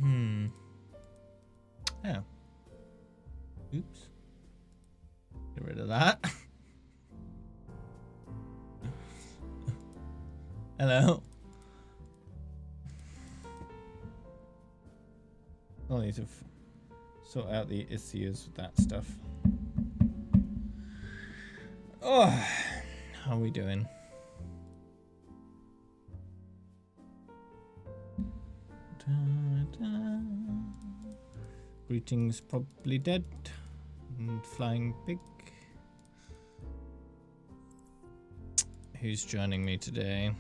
Hmm. Oh. Oops. Get rid of that. Hello. I'll need to sort out the issues with that stuff. Oh, how are we doing? Greetings, probably dead. And flying pig. Who's joining me today?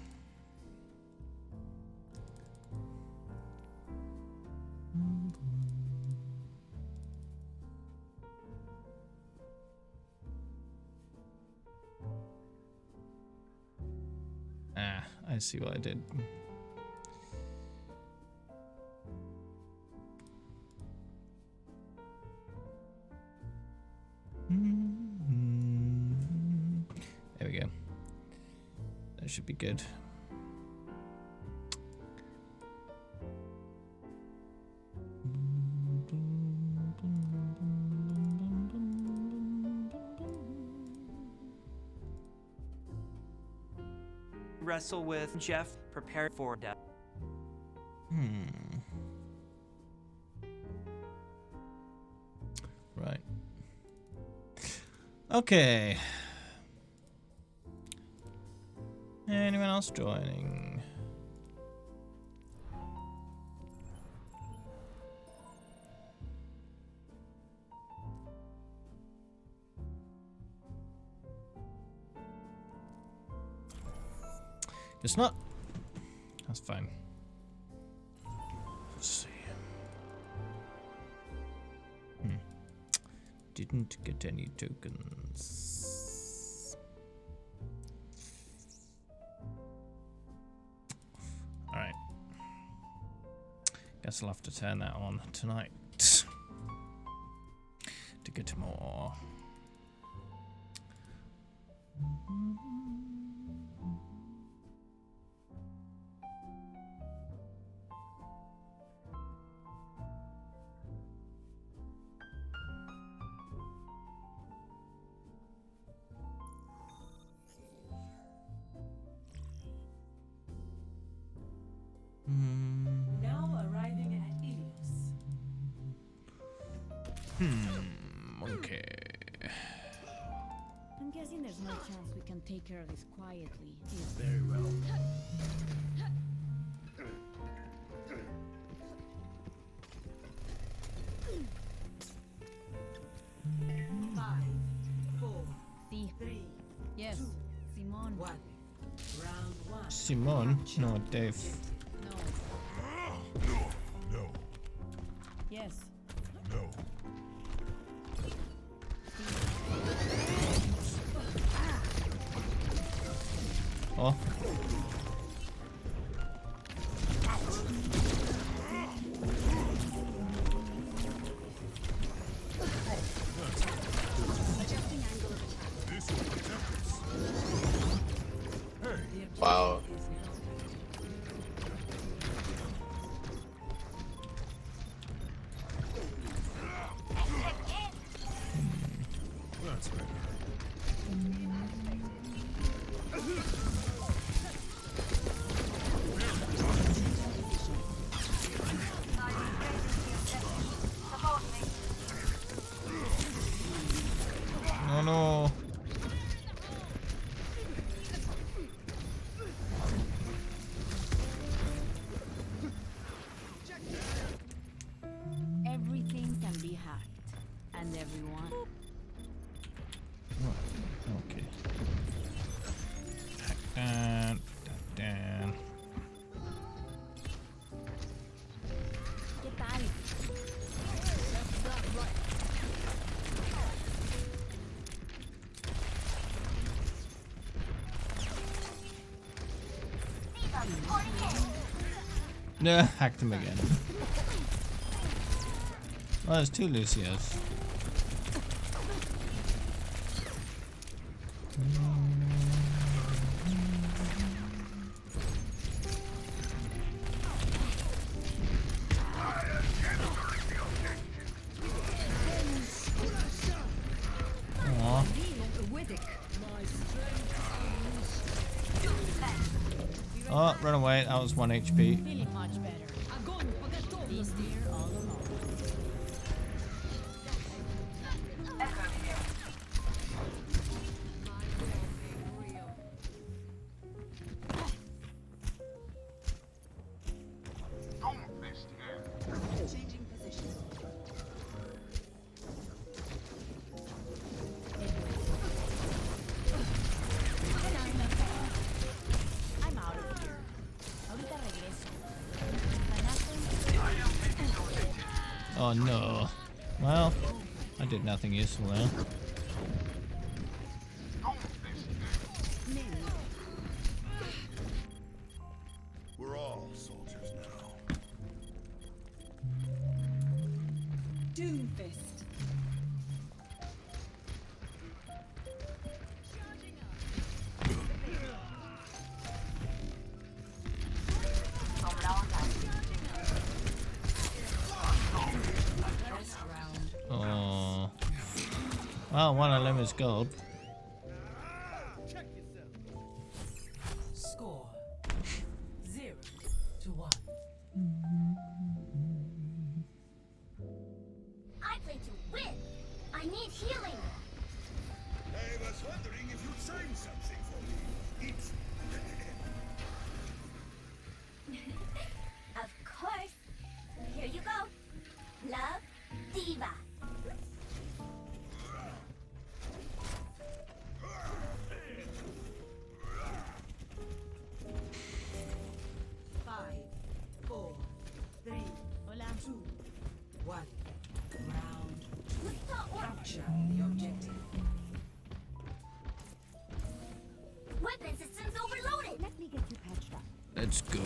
Ah, I see what I did. There we go. That should be good. Wrestle with Jeff, prepare for death. Right. Okay. Anyone else joining? It's not. That's fine. Let's see. Didn't get any tokens. Alright. Guess I'll have to turn that on tonight to get more. Now arriving at Ilios. Okay. I'm guessing there's no chance we can take care of this quietly. Very well. Five, four, See? three, Yes. Simon. one. Round one. Simon? No, Dave. No. No. Yes. No. Oh. This will protect us. Hey. Wow. That's better. No, no. Everything can be hacked. And everyone. Oh, okay. Hack down. ¿Qué tal? No, hacked him again. Oh, there's two Lucios. Oh, run away. That was 1 HP. Feeling much better. Beast here all alone. Changing position. I'm out of here. Ahorita regreso. Oh no. Well, I did nothing useful there. We're all soldiers now. Doomfist. First round. Oh. Well, one of them is gold. Score 0-1. I play to win. I need healing. I was wondering if you'd sign something for me. It's... Of course. Here you go. Love, Diva. Five, four, three, Hola. 2, 1. Round. Capture the objective. Weapon systems overloaded. Let me get you patched up. Let's go.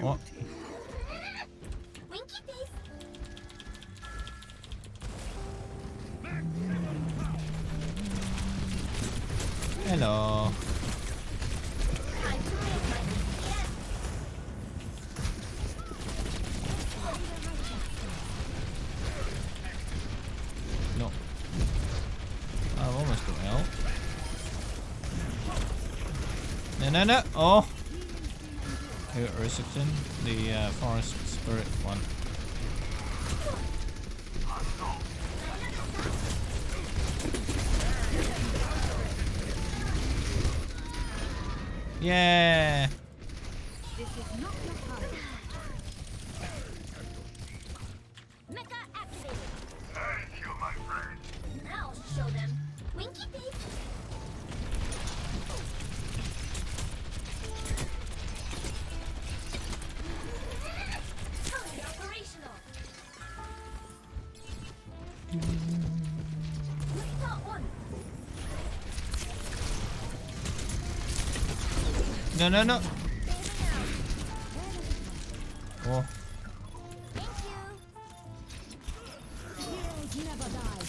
What? Winky face. Hello. Time to make my yes. No. I've almost got help. No. Oh. Who got Risington? The forest spirit one. Yeah. Mecha activated. Thank you, my friend. Now show them. Winky face. Fully operational. Thought one. No. Oh. Thank you. Heroes never die.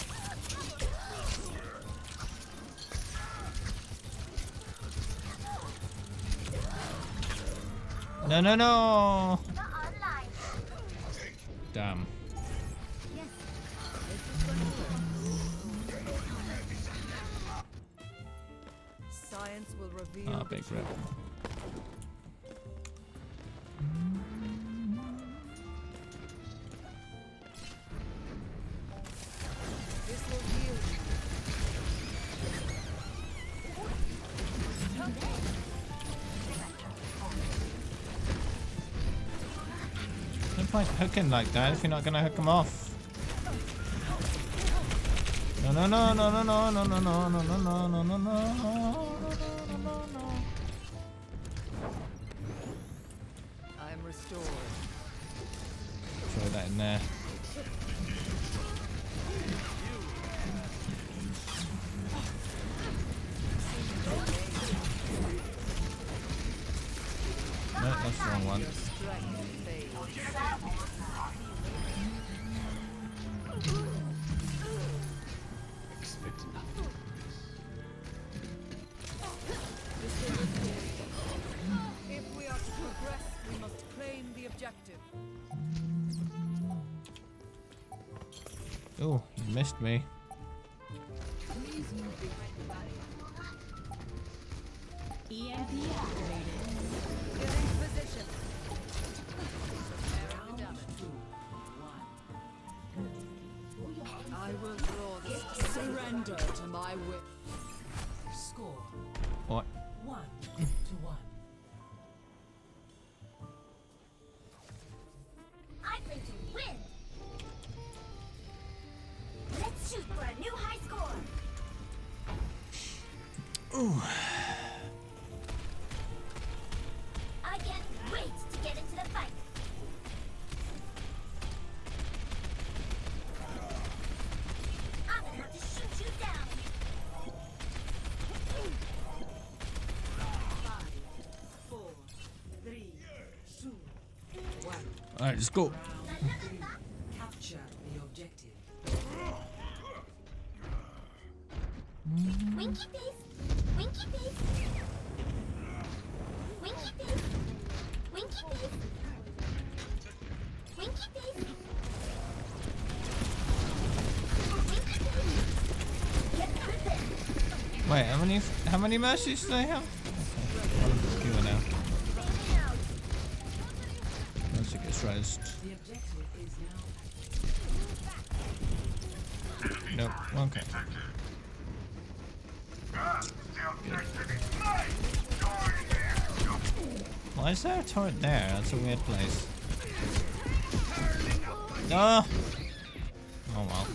No. Not online. Damn. Science will reveal. Ah, big rip. This will heal you. No point hooking like that if you're not gonna hook them off. No. I'm restored. Throw that in there. that's the wrong one. Your strength fades. Expect nothing. If we are to progress, we must claim the objective. Oh, you missed me. EMP activated. Getting position. I will draw this. Surrender to my will. Score What? 1-1. I'm going to win. Let's shoot for a new high score. I can't wait to get into the fight. I'm gonna have to shoot you down. 5, 4, 3, 2, 1. Alright, let's go. Capture the objective. Winky face. Winky face. Winky face. Winky face. Winky face. Winky face. Get through this. Wait, how many mercies do they have? Okay, one fewer now. Fading out. Once it gets raised. The objective is now. Nope. Okay. Why is there a turret there? That's a weird place. No. Oh well.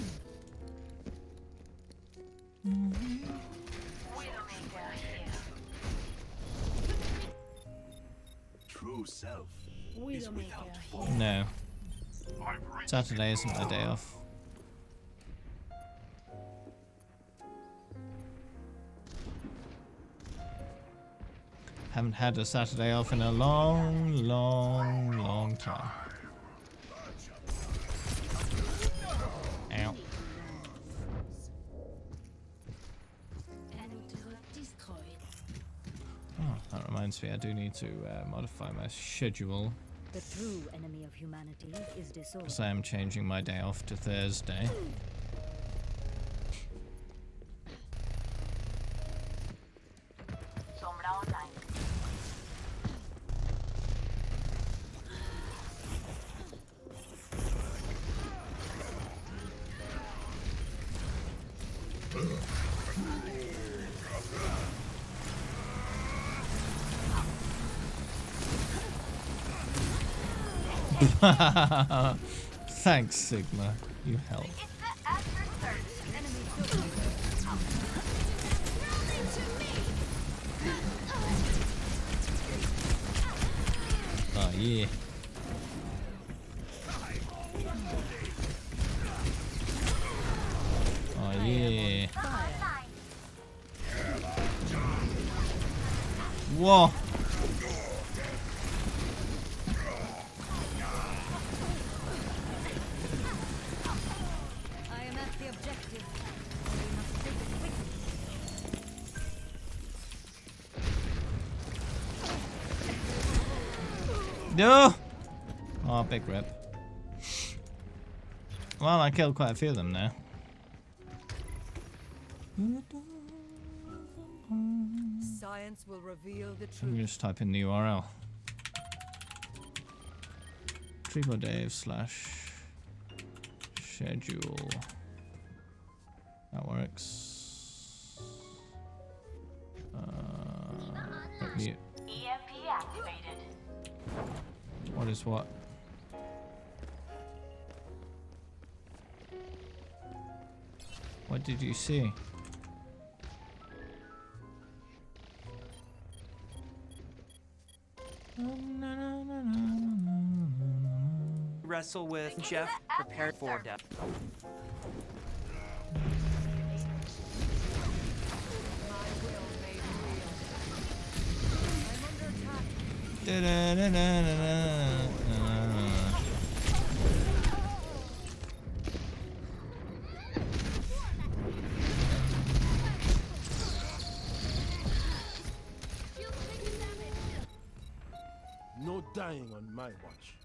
True self. No. Saturday isn't my day off. Haven't had a Saturday off in a long time. Ow. Oh, that reminds me, I do need to modify my schedule The true enemy of humanity is disorder. because I am changing my day off to Thursday. Thanks, Sigma. You help. Oh yeah. Oh yeah. Whoa. I am at the objective. We must take it quickly. No. Oh, big rip. Well, I killed quite a few of them now. Science will reveal the Let me truth. just type in the URL. TreeboDave / schedule. That works. Mute. EMP activated. What is what? What did you see? Wrestle with Jeff. Prepare for death. My will made real. I'm under attack. No dying on my watch.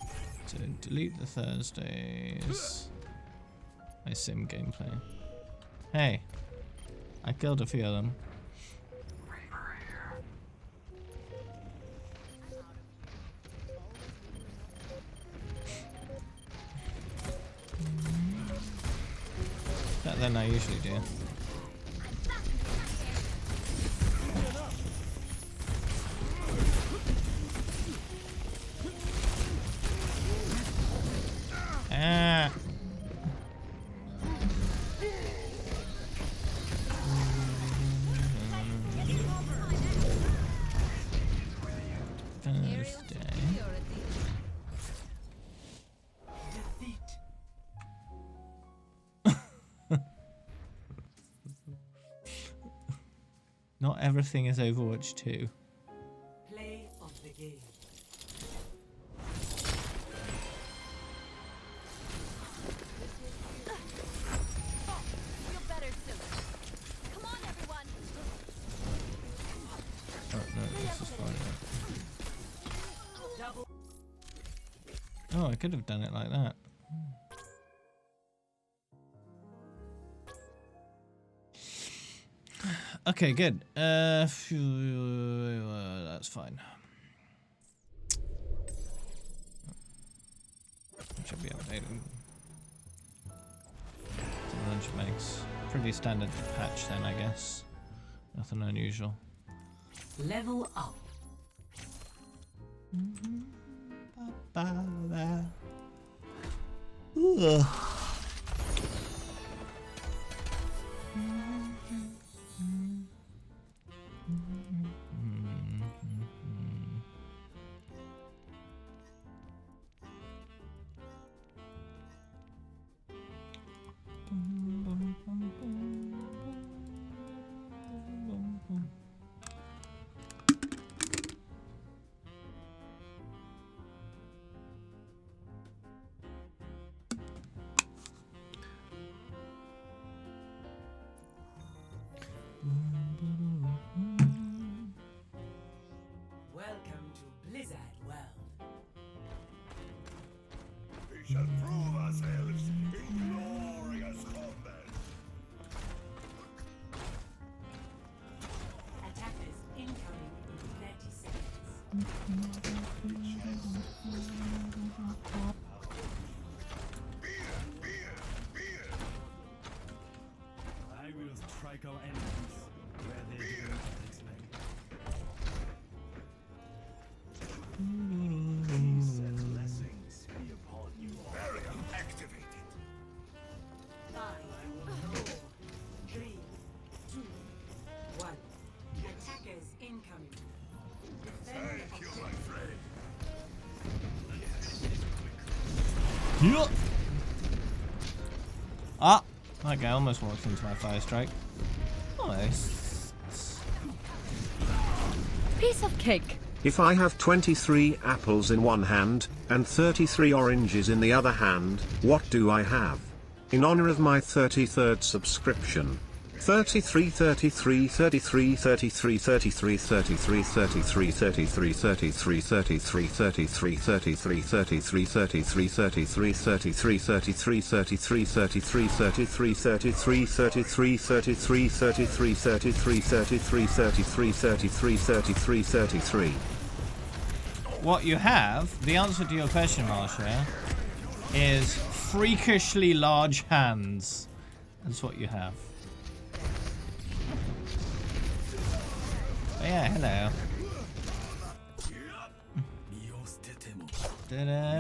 So delete the Thursdays. My sim gameplay. Hey, I killed a few of them. Better than I usually do. Ah. Thursday. Not everything is Overwatch 2. Play of the game. Feel better soon. Come on, everyone. Oh no, this is fine. Oh, I could have done it like that. Okay, good. That's fine. Should be updating. Lunch makes pretty standard patch then, I guess. Nothing unusual. Level up. Ugh. Welcome to Blizzard World. We shall prove ourselves in glorious combat. Attackers incoming in 30 seconds. Beer! I will strike our enemies where they do not expect. Blessings be upon you all. Barrier activated. 5, 4, 3, 2, 1. Attackers incoming. Defend Thank you, my friend. Yeah. Ah, that guy almost walked into my fire strike. Nice. Piece of cake. If I have 23 apples in one hand, and 33 oranges in the other hand, what do I have? In honor of my 33rd subscription. 33 33 33 33 33 33 33 33 33 33 33 33 33 33 33 33 33 33 33 33 33 33 33 33 33 33 33 33 33 33. What you have, the answer to your question, Marsha, is freakishly large hands. That's what you have. Oh yeah, hello. Ta-da.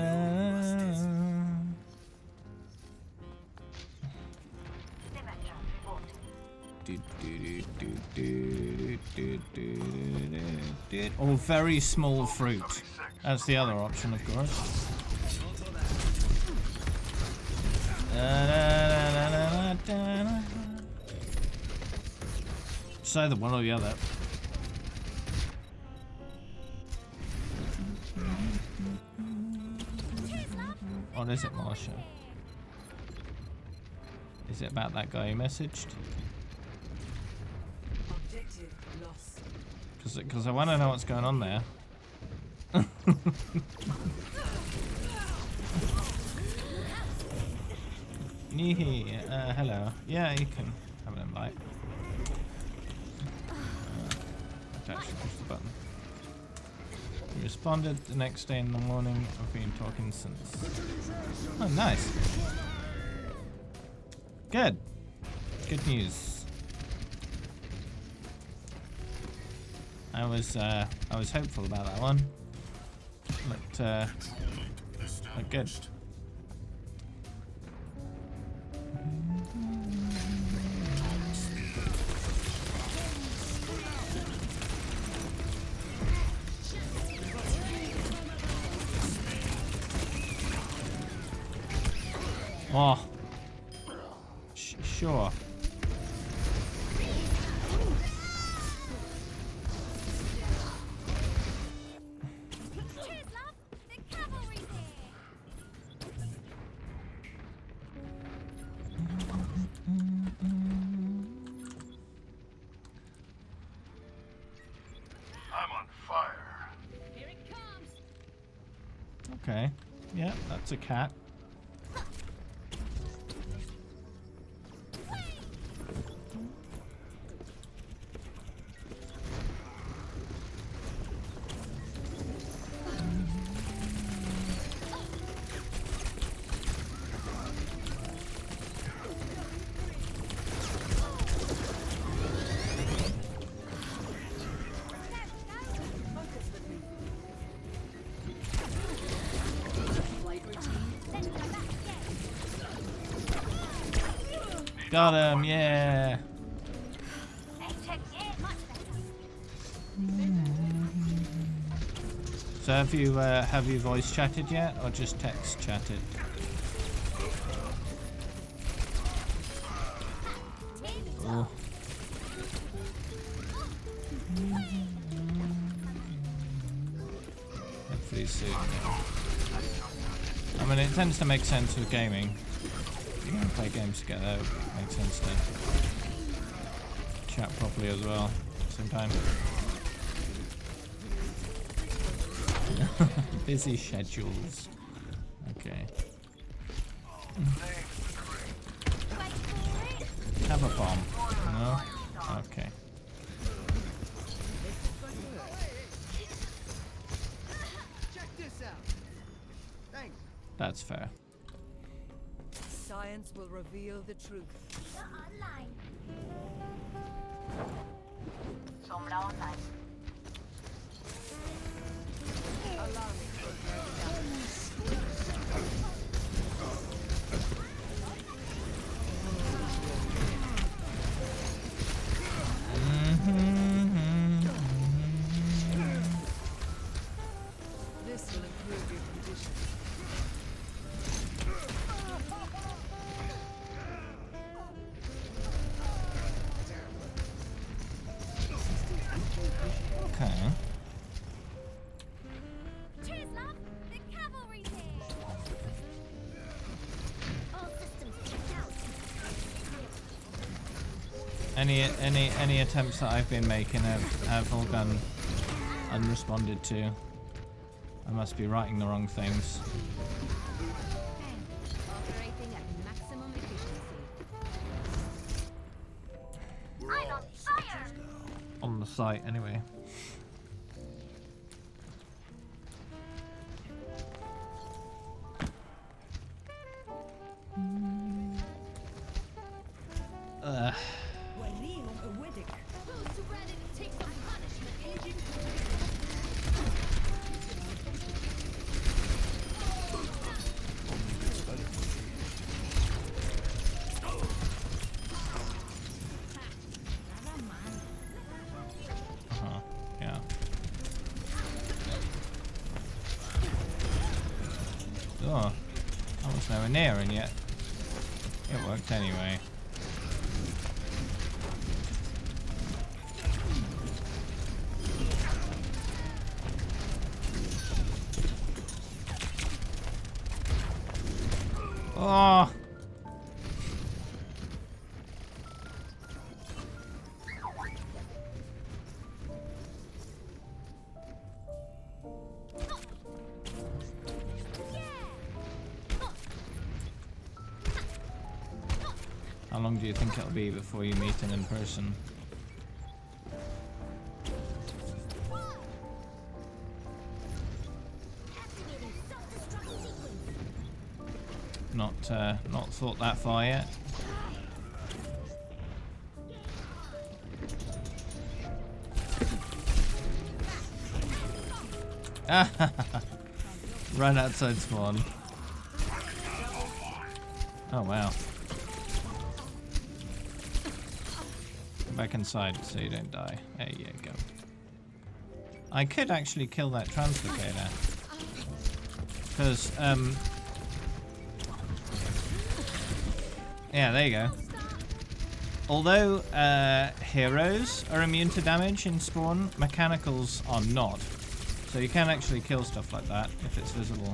Oh, very small fruit. That's the other option, of course. It's either one or the other. What is it, Marsha? Is it about that guy you messaged? Objective lost. Because I want to know what's going on there. Nihi, hello. Yeah, you can have an invite. Okay, actually push the button. You responded the next day in the morning. I've been talking since. Oh, nice. Good. Good news. I was hopeful about that one. Looked good. Oh, sure. Cheers, love. The cavalry's here. I'm on fire. Here it comes. Okay. Yeah, that's a cat. Got him, yeah. So have you voice chatted yet, or just text chatted? Oh. Hopefully soon. I mean, it tends to make sense with gaming. You're gonna play games together, it makes sense to chat properly as well at the same time. Busy schedules. Okay. Have a bomb. No? Okay. Check this out. Thanks. That's fair. Science will reveal the truth. Online. Sombra online. Allow me to prepare the damage. This will improve your condition. Okay. Cheers, love. The cavalry's here. All systems checked out. Any attempts that I've been making have all gone unresponded to. I must be writing the wrong things. Operating at maximum efficiency. I'm on fire. On the site, anyway. Who's ready to take some punishment, agent? Yeah. Oh, I was nowhere near, and yet it worked anyway. Oh. How long do you think it'll be before you meet him in person? Not thought that far yet. Right outside spawn. Oh wow. Go back inside so you don't die. There you go. I could actually kill that translocator. Because, yeah, there you go. Although heroes are immune to damage in spawn, mechanicals are not. So you can actually kill stuff like that if it's visible,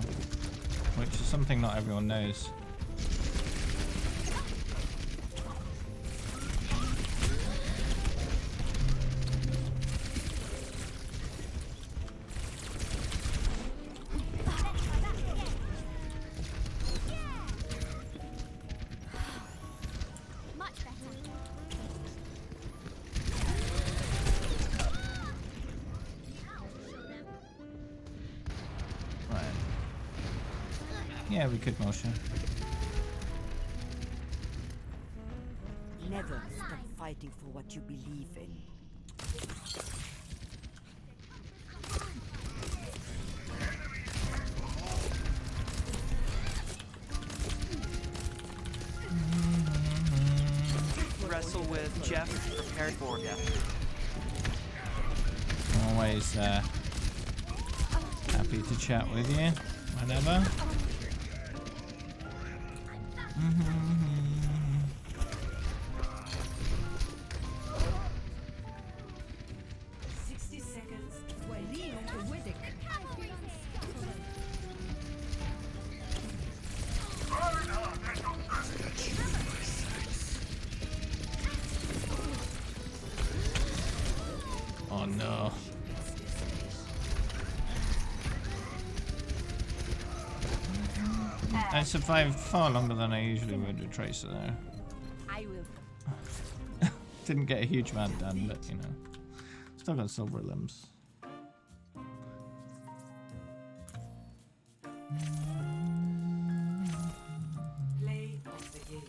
which is something not everyone knows. Yeah, we could motion. Never stop fighting for what you believe in. Wrestle with Jeff. Prepare for death. Always happy to chat with you whenever. 60 seconds. Walid Widik. Oh no. I survived far longer than I usually would with Tracer there. I will. Didn't get a huge amount done, but you know. Still got silver limbs. Play of the game.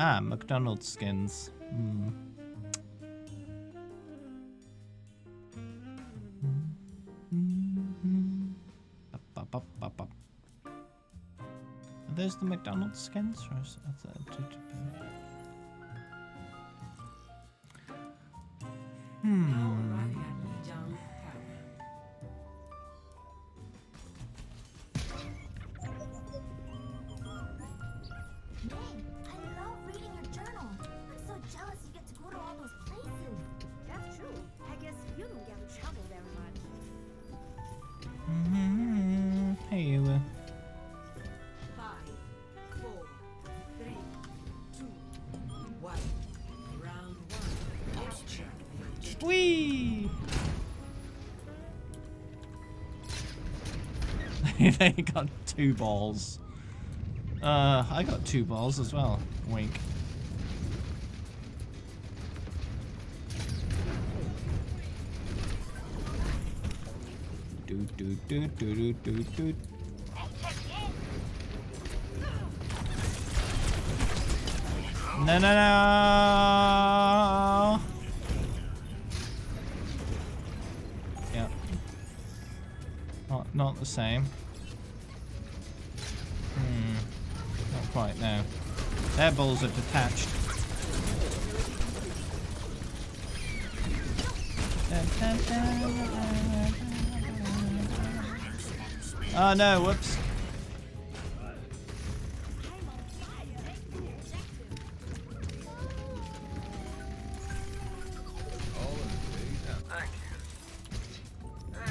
Ah, McDonald's skins. Are those the McDonald's skins? Or is that Hey, you. 5, 4, 3, 2, 1. Round 1. Whee! They got 2 balls. I got 2 balls as well. Wink. No, no, no. Yeah. Not the same. Not quite, no. Their balls are detached. Oh no, whoops.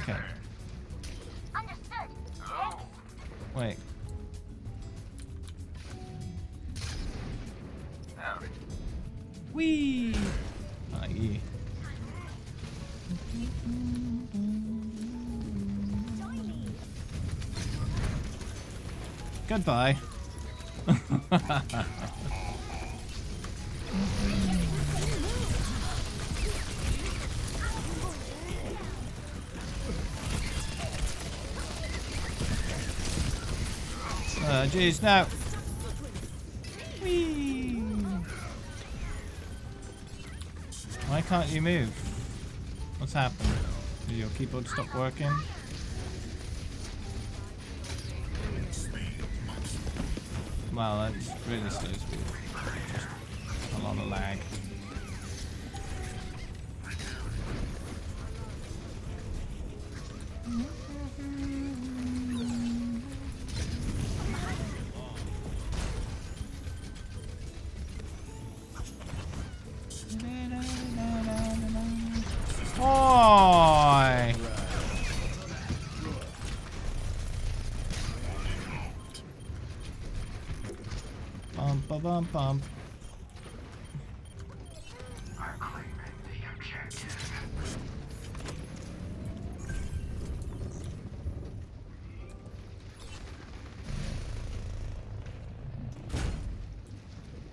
Okay. Wait. Whee! Ah, yeah. Goodbye. Jeez, no. Whee! Why can't you move? What's happened? Did your keyboard stop working? Well, that's really slow speed. Just a lot of lag. Oi! Bum ba bum bum.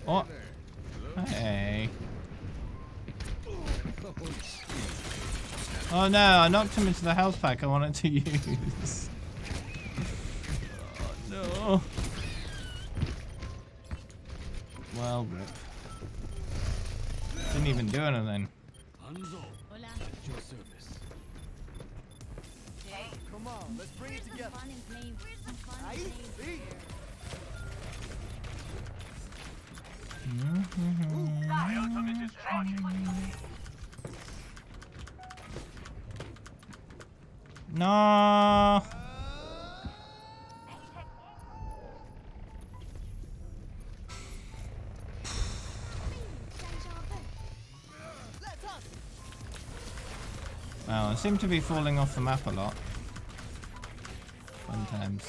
Oh, hey. Oh no, I knocked him into the health pack I wanted to use. Oh no. Well, rip. Didn't even do anything. Come on, let's bring it together. No. Wow, I seem to be falling off the map a lot. Sometimes.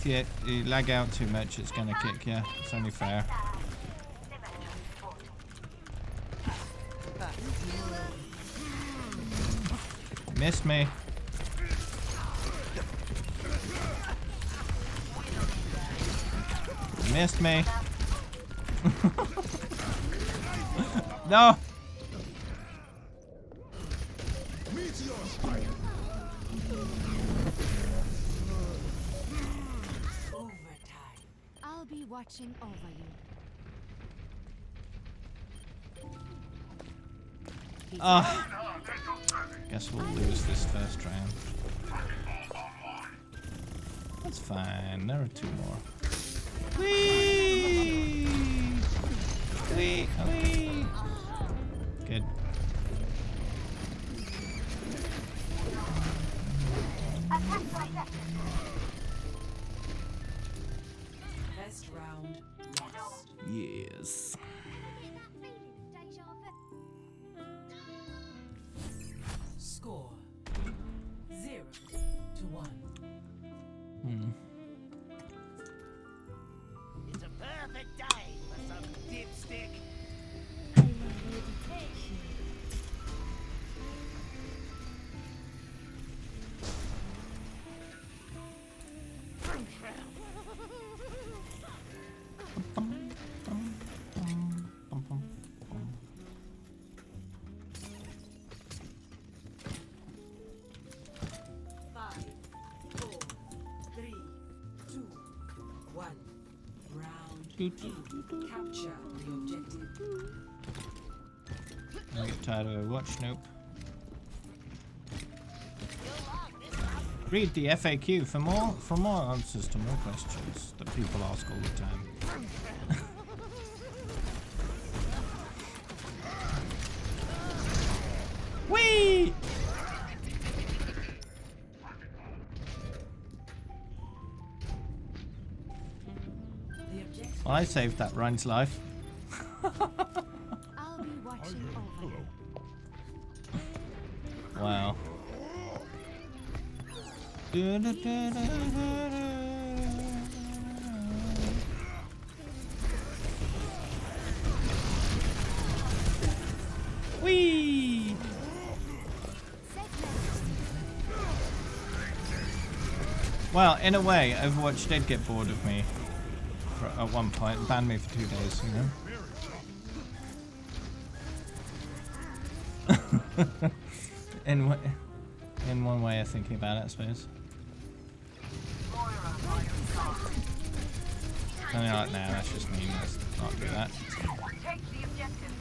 If you lag out too much, it's gonna kick you. It's only fair. Missed me. Missed me. No. I'll be watching over you. Guess we'll lose this first round. That's fine. There are two more. Whee! Whee! Whee! Good. Best round lost. Yes. Score 0-1. It's a perfect day for some dipstick. Capture the objective. I get tired of Overwatch. Nope. Read the FAQ for more answers to more questions that people ask all the time. Whee! Well, I saved that Ryan's life. I'll be watching over you. Wow. Whee! Well, in a way, Overwatch did get bored of me at one point and banned me for 2 days, you know? in one way of thinking about it, I suppose. And you're like, nah, that's just mean, let's not do that. Take the objective.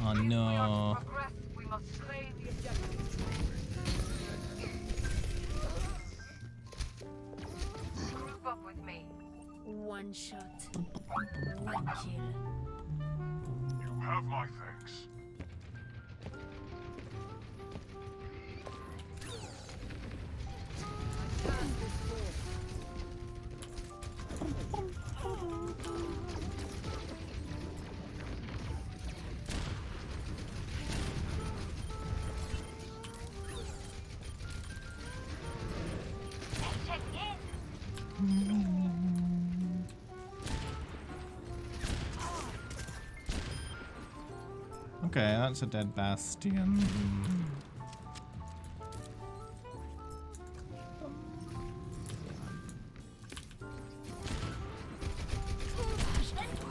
Oh no. Progress, we must slay the objective. Group up with me. One shot, one kill. You have my thanks. Check in. Okay, that's a dead bastion.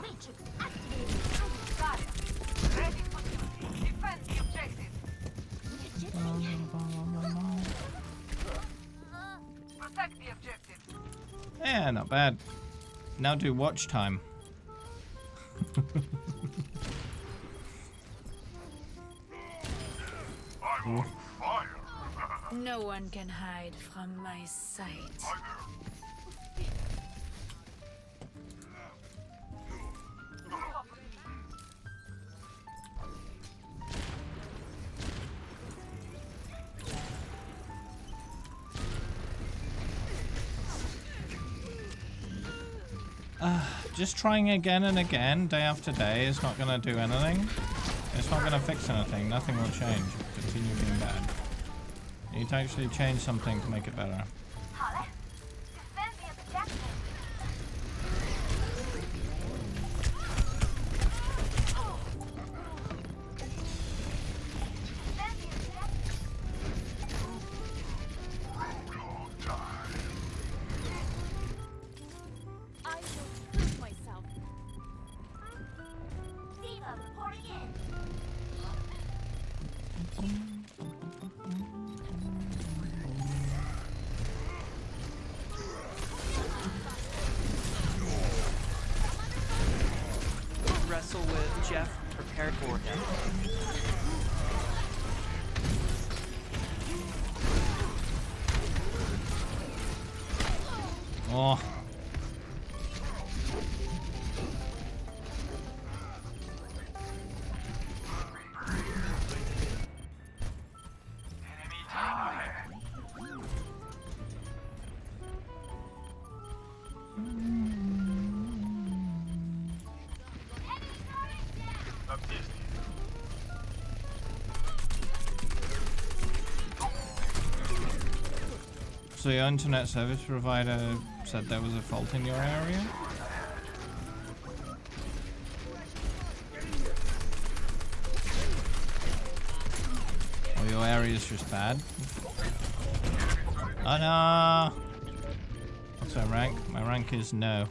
Matrix activated. Got it. Ready for duty. Defend the objective. Protect the objective. Yeah, not bad. Now do watch time. I'm on fire. No one can hide from my sight. Just trying again and again, day after day, is not going to do anything. It's not going to fix anything. Nothing will change. Continue being bad. You need to actually change something to make it better. Holly, defend the objective. Defend the objective. I will prove myself. Diva reporting in. Wrestle with Jeff. Prepare for him. Oh. So your internet service provider said there was a fault in your area? Or your area is just bad? Oh no! What's my rank? My rank is no.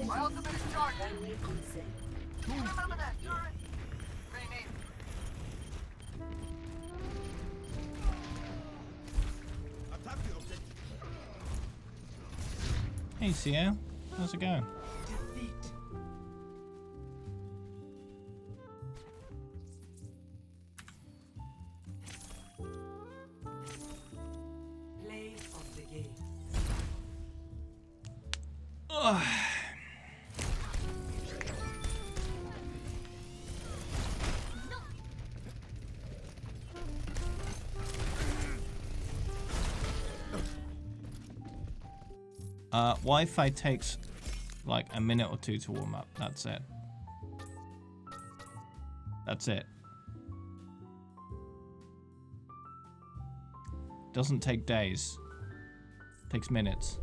My ultimate is charged. Remember that, turret? Remain. Attack the objective. Hey, CO. How's it going? Play of the game. Wi-Fi takes like a minute or two to warm up. That's it. That's it. Doesn't take days. Takes minutes.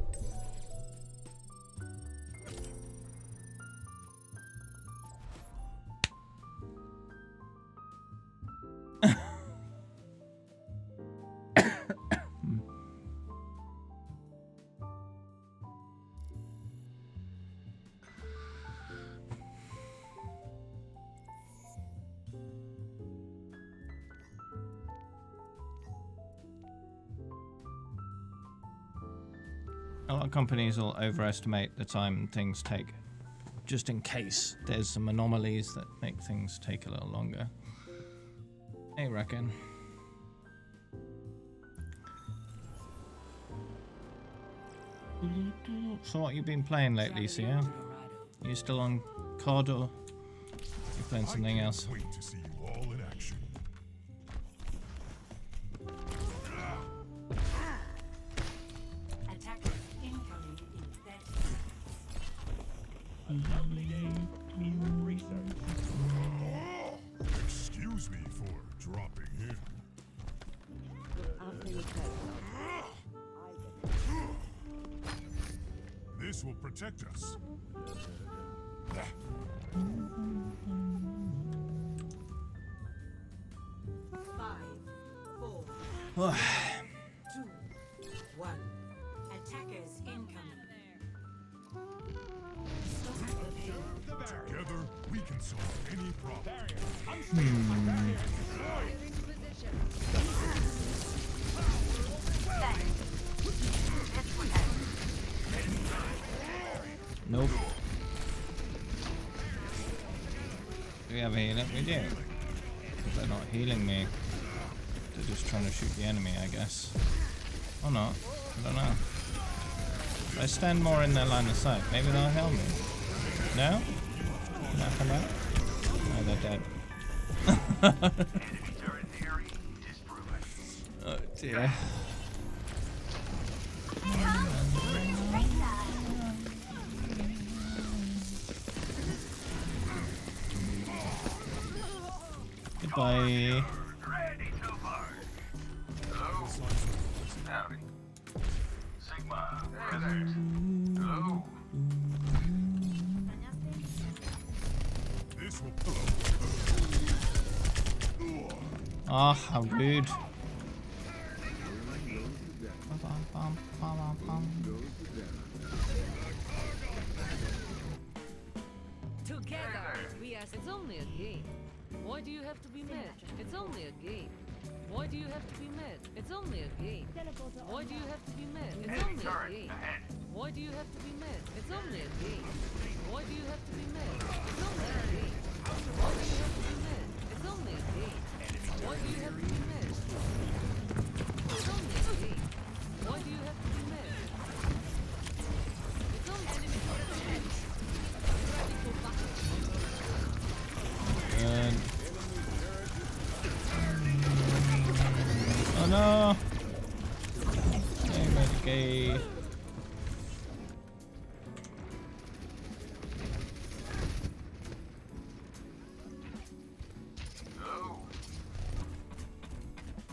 A lot of companies will overestimate the time things take, just in case there's some anomalies that make things take a little longer. I reckon. So what you been playing lately, Sia? You still on COD or you playing something else? Wait to see you all in action. Attackers incoming in 30 Excuse me for dropping in. This will protect us. 5, 4, 2, 1. Attackers incoming. Stop the pain. Together, we can solve any problem. Nope. Do we have a healer? We do. They're not healing me. They're just trying to shoot the enemy, I guess. Or not. I don't know. If I stand more in their line of sight, maybe they'll help me. No? Can I come out? No, they're dead. Oh dear. Goodbye. Ready to burn. Hello? Howdy. Sigma. Brothers. Hello? This will Ah, how rude. Together, we ask. It's only a game. Why do you have to be mad? It's only a game. Why do you have to be mad? It's only a game. Why do you have to be mad? It's only a game. Why do you have to be mad? It's only a game. Why do you have to be mad? It's only a game. Why do you have to be mad? It's only a game. Why do you have to be mad? It's only a game. Why do you have to be mad? It's only enemy ready for battle. Good. Oh no! Hey, Medicaid.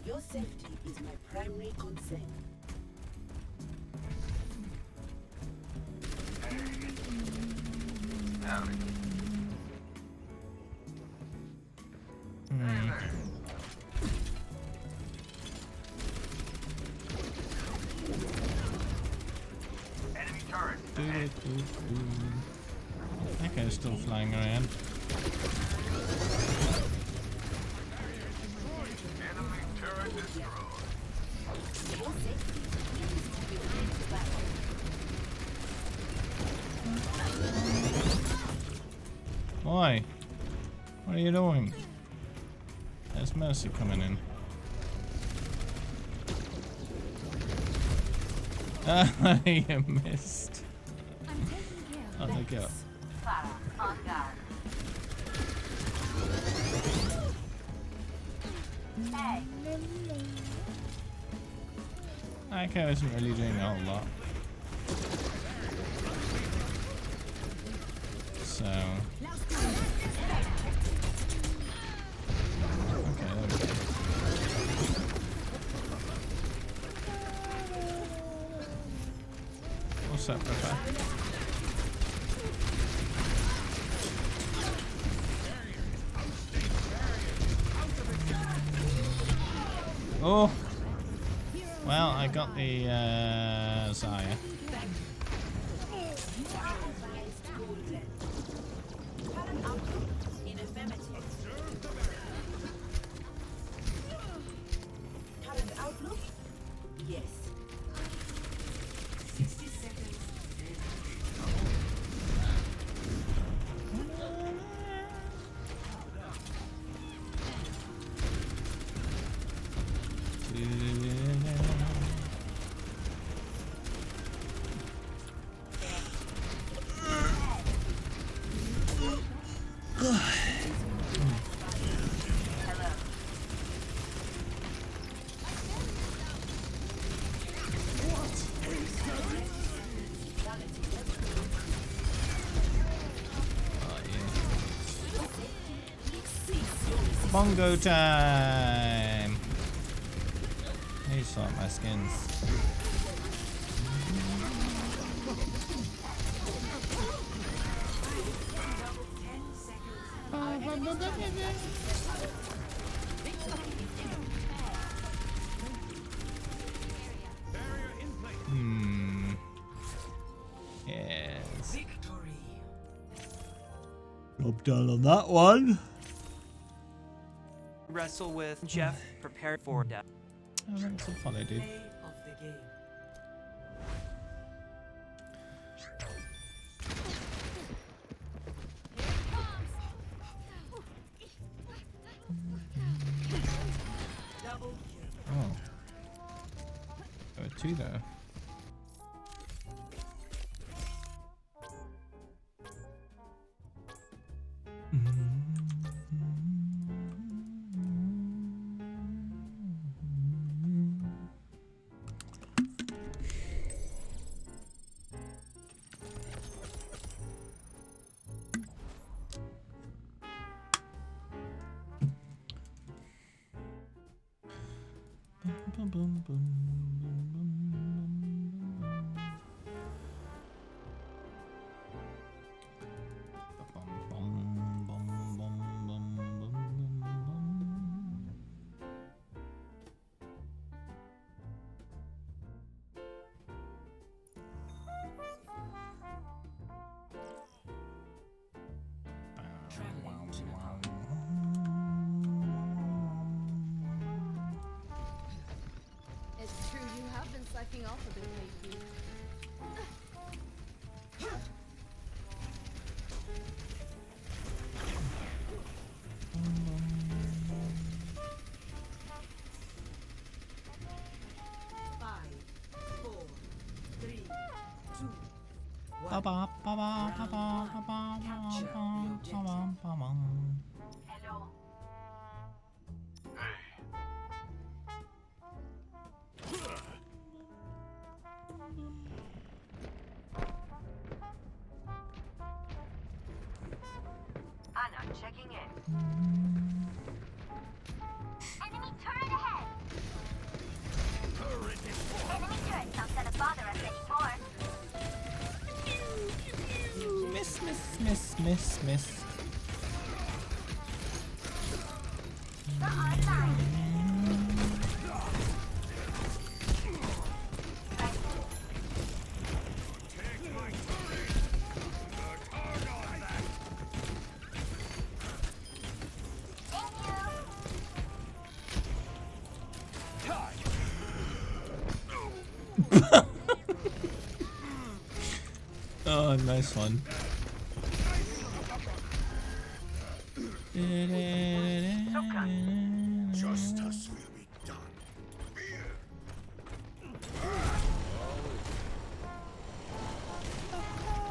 Your safety is my primary concern. Howdy. Echo's still flying around. Why? What are you doing? There's Mercy coming in. Ah, you missed. Oh, there you go. Echo isn't really doing a whole lot. So. Okay, there we go. What's up, Pepper? Oh! Well, I got the Zarya. Bongo time! He shot my skins. Yes. Job done on that one. Wrestle with Jeff. Prepare for death. Oh, that's a follow, dude. Oh. There were two there. It's true, you have been slacking off a bit lately. Anna checking in. Enemy turret ahead! Enemy turret not gonna bother us anymore. Miss. We're online. Nice one. Justice will be done.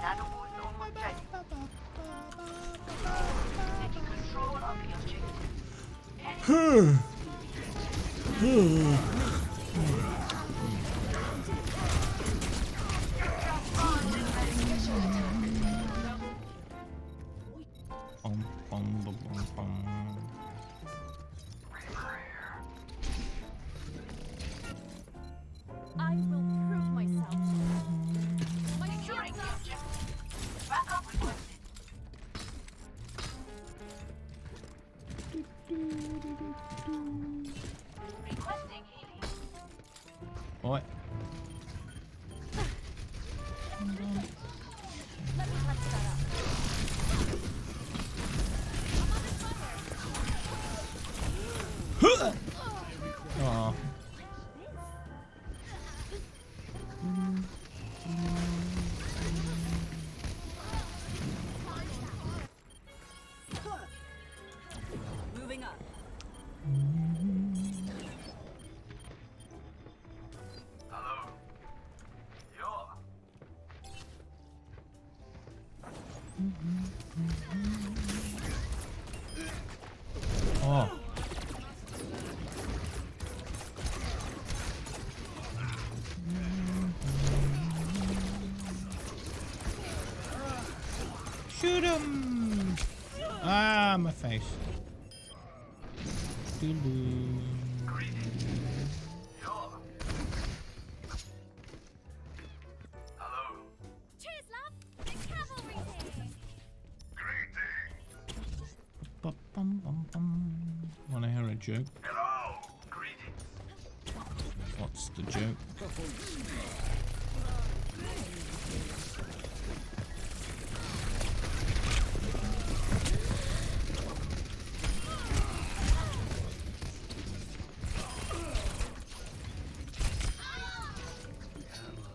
Nanobots almost ready. Taking control of the objective. Bum, bum, bum, bum, bum. I will prove myself. My Securing the objective. Backup requested. Requesting healing. What? Let me touch that up. Aw. Moving up. Hello. You're. Oh. Shoot him! Ah, my face. Doo-doo. Hello. Cheers, love. The cavalry's here. Ba-bum-bum-bum. Wanna hear a joke? Hello. Greetings. What's the joke?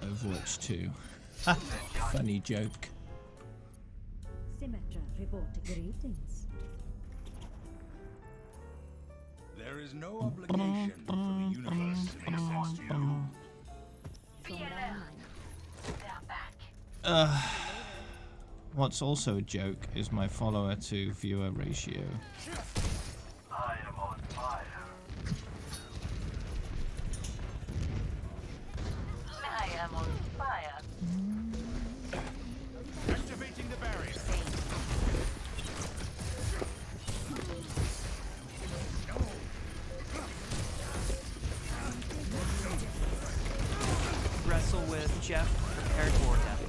Overwatch 2. Ha! Funny joke. Symmetra reporting greetings. There is no obligation for the universe to exist you. What's also a joke is my follower to viewer ratio. I am on fire. I am on fire. Activating the barrier. Wrestle with Jeff, prepared for death.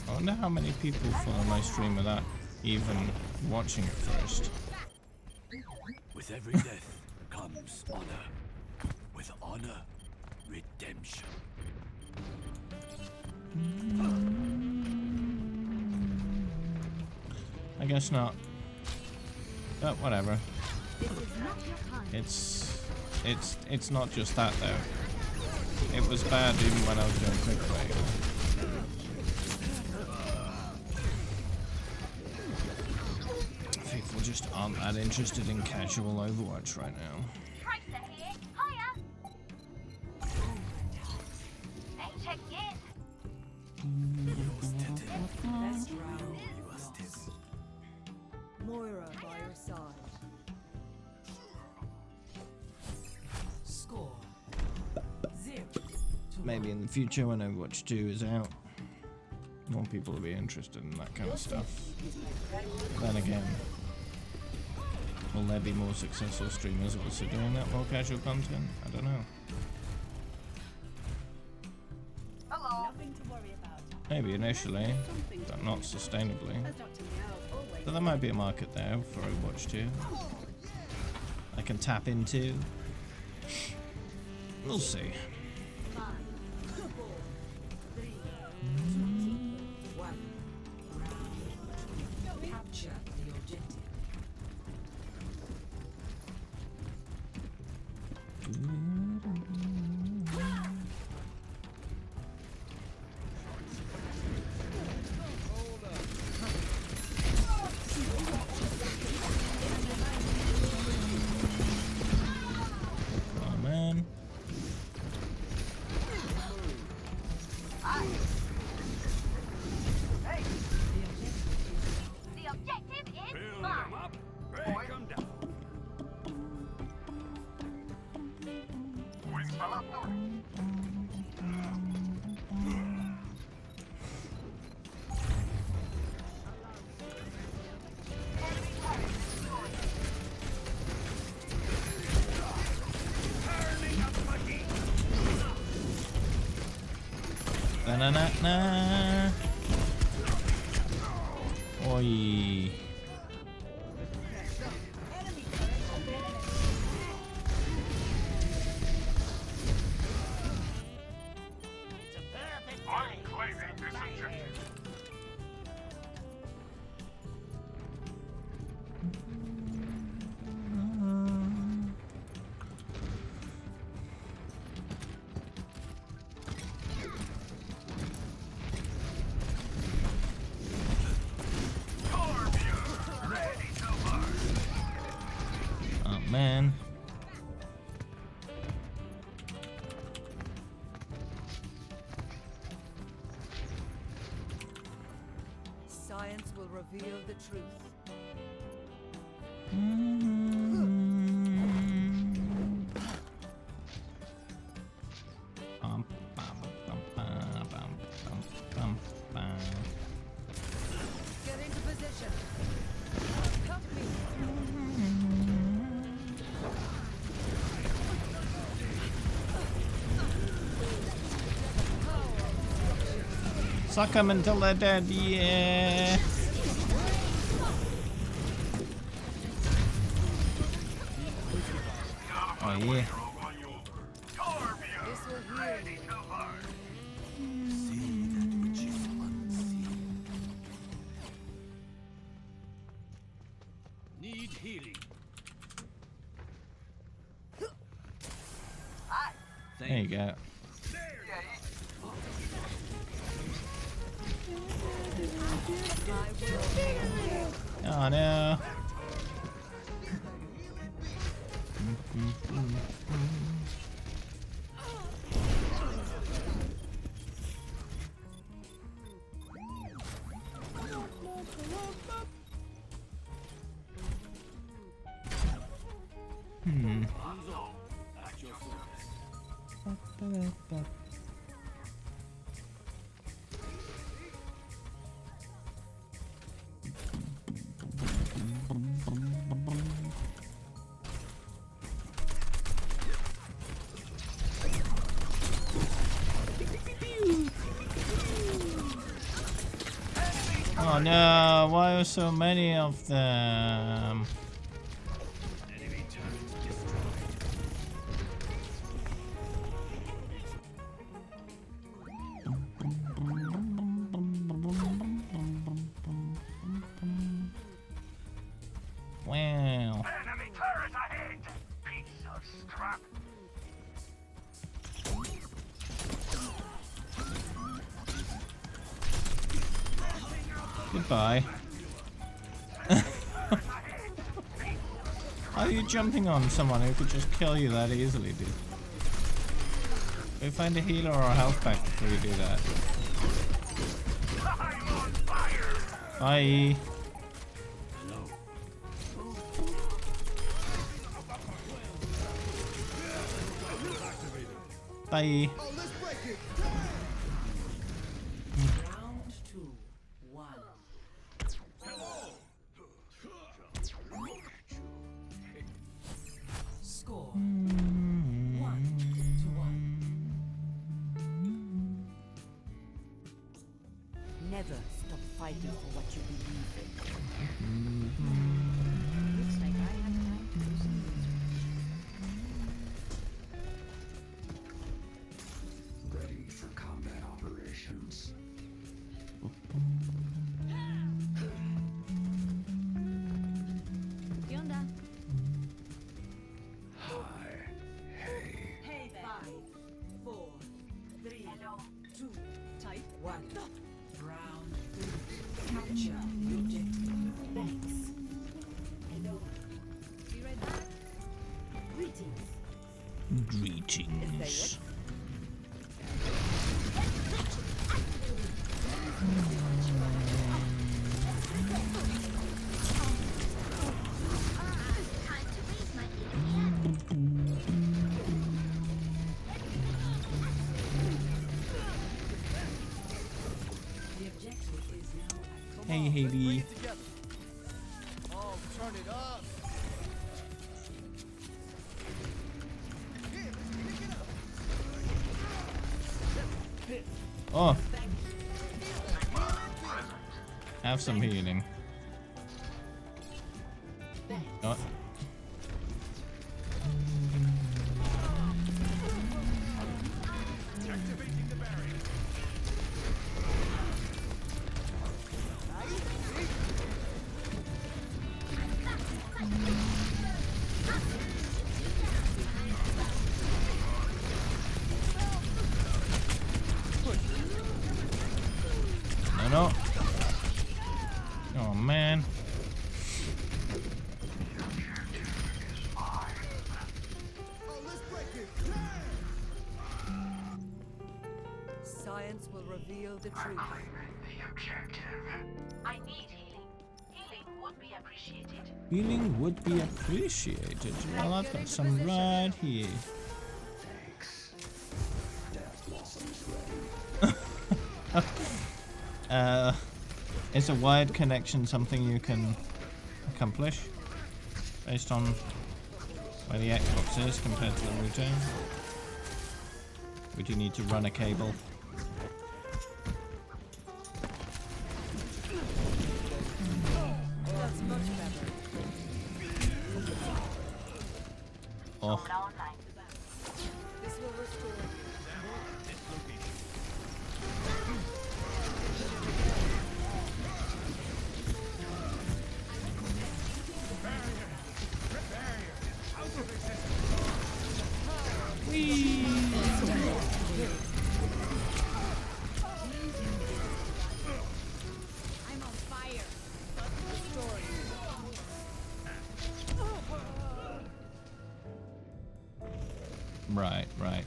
I wonder how many people follow my stream without even watching it first. With every death comes honor. With honor, redemption. I guess not. But whatever. It's not just that though. It was bad even when I was doing quick play. People just aren't that interested in casual Overwatch right now. Tracer here. Hiya. Hey, check in. Best round. Moira by your side. Score 0. Maybe in the future when Overwatch 2 is out, more people will be interested in that kind of stuff. Then again, will there be more successful streamers also doing that more casual content? I don't know. Hello. Nothing to worry about. Maybe initially, but not sustainably. As Dr. Meow always But there might be a market there for Overwatch 2. I can tap into. We'll see. 5, 4, 3, 2, 1. Capture the objective. Oh man. The objective is mine. Break 'em down. Na-na-na-na. Oi. It's a perfect day. Claiming this objective. Oh man. Science will reveal the truth. Get into position. Help me. Suck them until they're dead, yeah. Oh yeah. This will heal you. Need healing. There you go. Oh no. At your service. Oh no, why are so many of them? Enemy turret destroyed. Wow. Enemy turret ahead! Piece of scrap! Goodbye. How are you jumping on someone who could just kill you that easily, dude? Go find a healer or a health pack before you do that. Bye. Bye. Round 2, 1. Score 1-1. Never stop fighting for what you believe in. Looks like I have time to do some research. Ready for combat operations. ¿Qué onda? Hi. Hey. One. Round 2. Capture the objective. Thanks. Hello. Be right back. Greetings. Greetings. Time to raise my healing. The objective is now Hey, Haley. Oh, turn it up. Oh. Have some healing. Oh. Activating the barrier. No. Oh man. science will reveal the truth. I need healing. Healing would be appreciated. Healing would be appreciated. Well, I've got some right here. Is a wired connection something you can accomplish based on where the Xbox is compared to the router? Would you need to run a cable? That's much better. Oh. This will restore. I'm on fire. Right, right.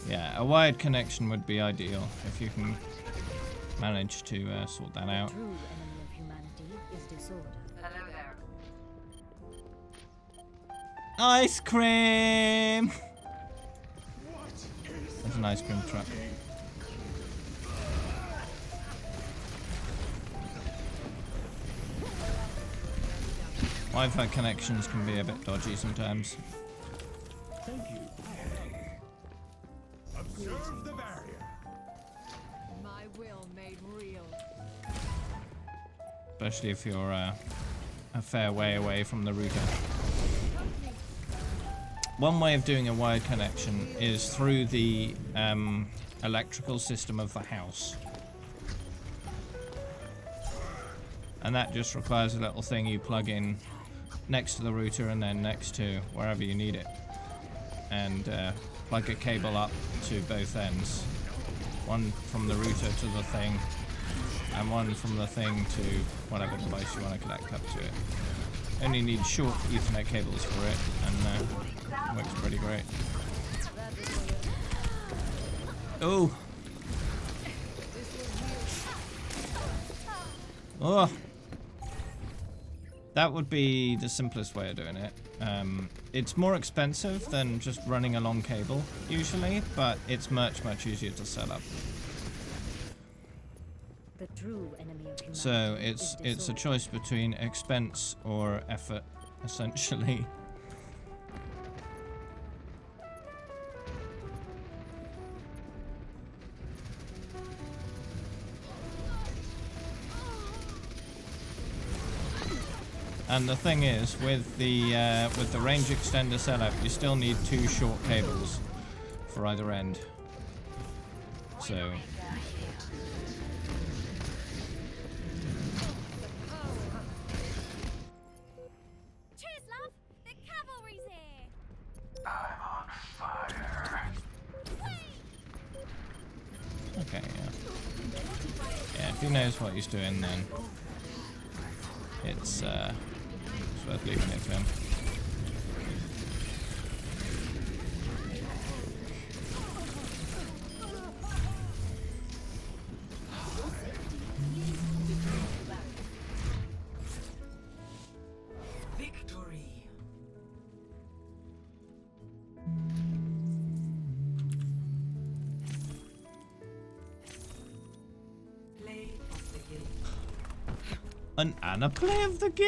Yeah, a wired connection would be ideal if you can manage to sort that out. True enemy of humanity is disorder. Hello there. Ice cream! There's an ice cream truck. Wi-Fi connections can be a bit dodgy sometimes. Observe the barrier. My will made real. Especially if you're a fair way away from the router. One way of doing a wired connection is through the electrical system of the house. And that just requires a little thing you plug in next to the router and then next to wherever you need it. And plug a cable up to both ends. One from the router to the thing, and one from the thing to whatever device you want to connect up to it. Only need short Ethernet cables for it, and it works pretty great. Oh! Oh! That would be the simplest way of doing it. It's more expensive than just running a long cable, usually, but it's much, much easier to set up. The true enemy of humanity So is it's a disorder. choice between expense or effort, essentially. And the thing is, with the range extender setup, you still need two short cables for either end. So Cheers, love! The cavalry's here! okay, yeah. Yeah, if he knows what he's doing, then it's worth leaving it to him. Victory. Play of the game. An Anna play of the game!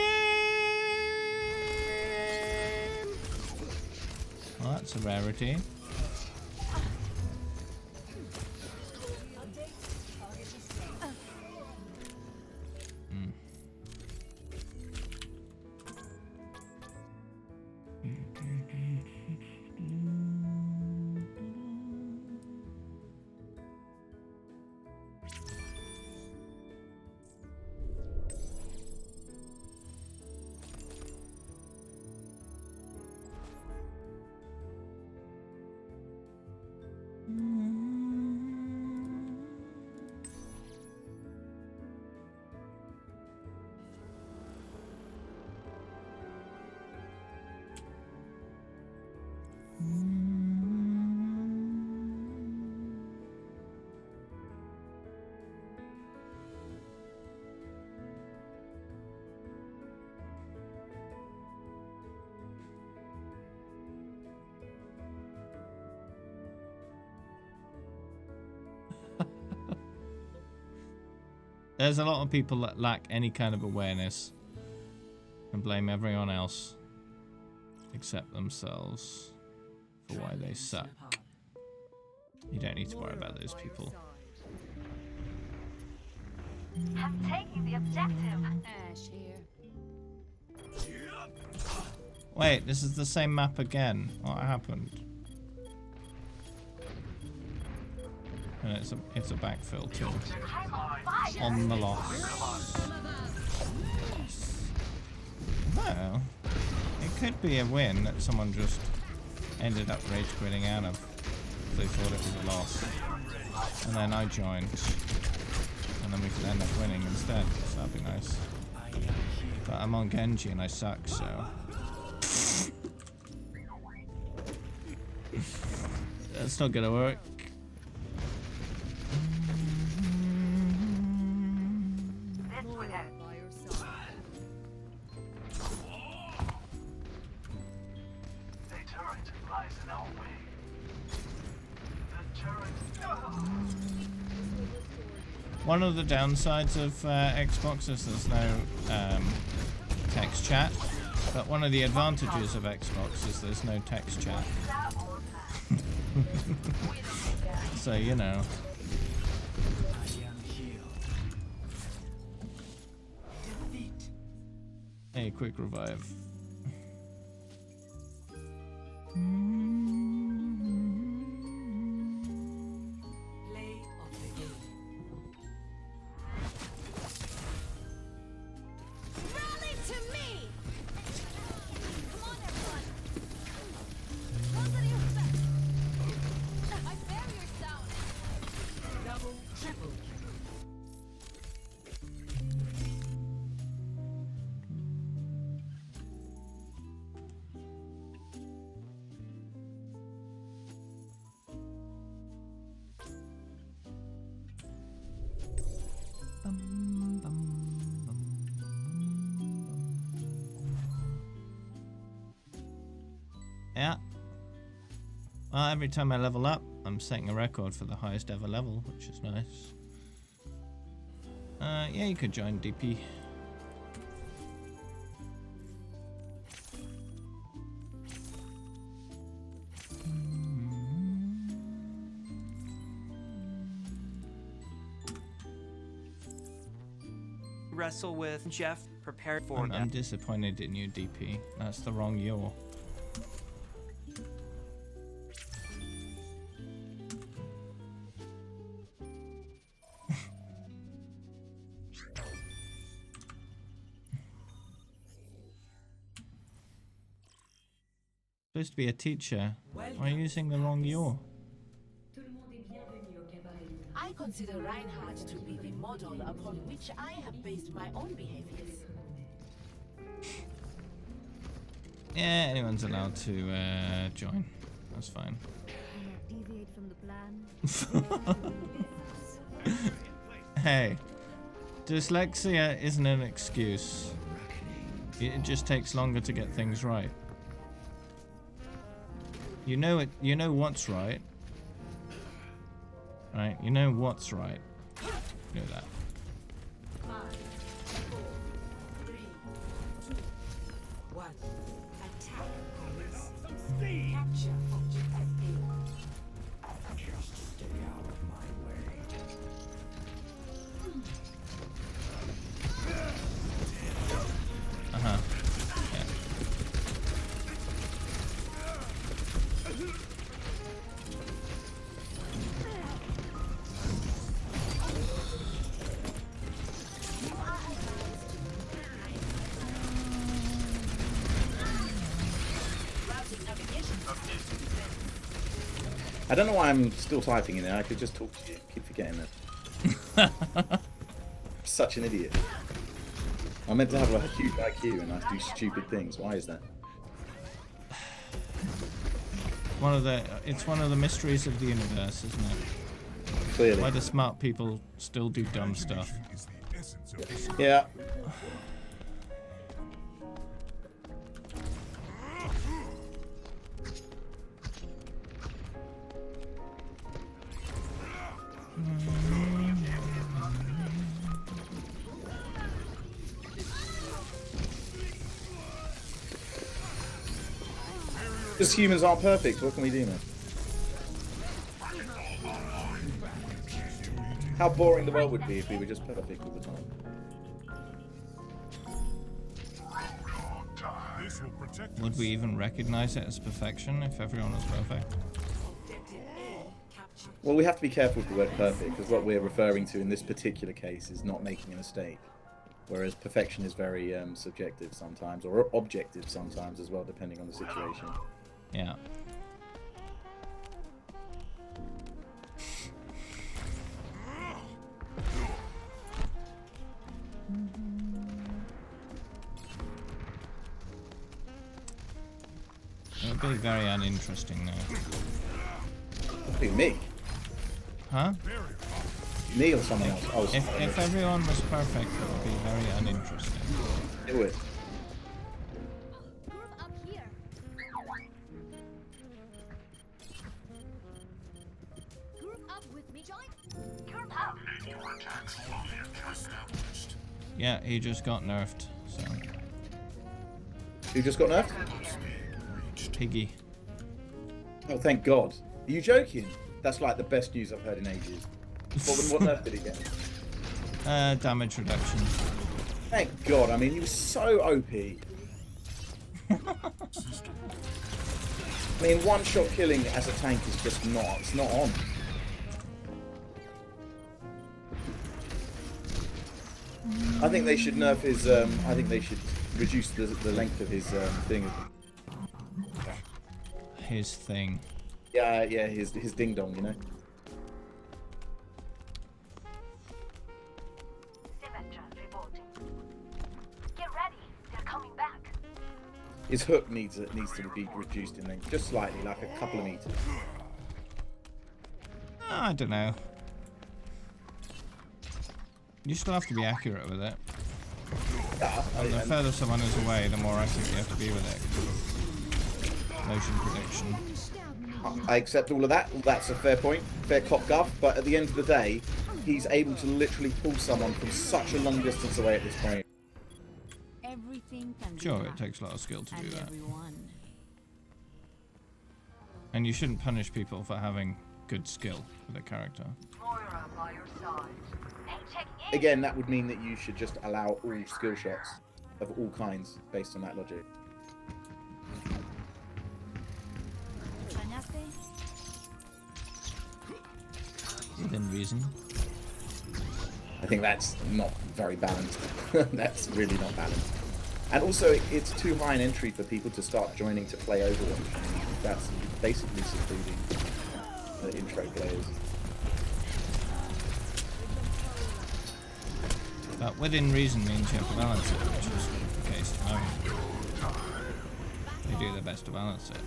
Well, that's a rarity. There's a lot of people that lack any kind of awareness and blame everyone else except themselves for why they suck. You don't need to worry about those people. I'm taking the objective. Ash here. Wait, this is the same map again. What happened? And it's a backfill too. On the loss. Well, it could be a win that someone just ended up rage quitting out of. They thought it was a loss. And then I joined. And then we could end up winning instead. So that'd be nice. But I'm on Genji and I suck, so. That's not gonna work. One of the downsides of Xbox is there's no text chat, but one of the advantages of Xbox is there's no text chat. So, you know. Hey, quick revive. Yeah. Well, every time I level up, I'm setting a record for the highest ever level, which is nice. Yeah, you could join DP. Wrestle with Jeff, prepare for I'm disappointed in you, DP. That's the wrong yaw. Supposed to be a teacher. Why are you using the wrong yaw? I consider Reinhardt to be the model upon which I have based my own behaviors. Yeah, anyone's allowed to join. That's fine. Deviate from the plan. Hey, dyslexia isn't an excuse. It just takes longer to get things right. You know it. You know what's right. Right? You know what's right. You know that. 5, 4, 3, 2, 1. Attack. Capture objective A. Just stay out of my way. Uh-huh. Yeah. I don't know why I'm still typing in there. I could just talk to you. Keep forgetting that. I'm such an idiot. I'm meant to have a huge IQ and I do stupid things. Why is that? It's one of the mysteries of the universe, isn't it? Clearly. Why do smart people still do dumb stuff? Yeah. Because humans aren't perfect, what can we do, man? How boring the world would be if we were just perfect all the time. Would we even recognize it as perfection if everyone was perfect? Well, we have to be careful with the word perfect, because what we're referring to in this particular case is not making a mistake. Whereas perfection is very subjective sometimes, or objective sometimes as well, depending on the situation. Yeah. It would be very uninteresting now. Who, me? Huh? Me or someone else? Oh, if everyone was perfect, it would be very uninteresting. It would. Group up here. Group up with me. Join. Group up. Yeah, he just got nerfed, so. Who just got nerfed? Piggy. Oh, thank God. Are you joking? That's like the best news I've heard in ages. What nerf did he get? Damage reduction. Thank God. I mean, he was so OP. I mean, one-shot killing as a tank is just not. It's not on. I think they should nerf his. I think they should reduce the length of his thing. His thing. Yeah, his ding dong, you know. Get ready. They're coming back. His hook needs to be reduced in length, just slightly, like a couple of meters. I don't know. You still have to be accurate with it. And the further someone is away, the more accurate you have to be with it. Motion prediction. I accept all of that. That's a fair point. Fair cop guff. But at the end of the day, he's able to literally pull someone from such a long distance away at this point. Everything can be Sure, it hacked, takes a lot of skill to do and that. everyone. And you shouldn't punish people for having good skill with a character. Moira by your side. Again, that would mean that you should just allow all skill shots of all kinds based on that logic. Within reason. I think that's not very balanced. That's really not balanced. And also, it's too high an entry for people to start joining to play Overwatch. That's basically secluding the intro players. But within reason means you have to balance it, which is the case at the moment. They do their best to balance it.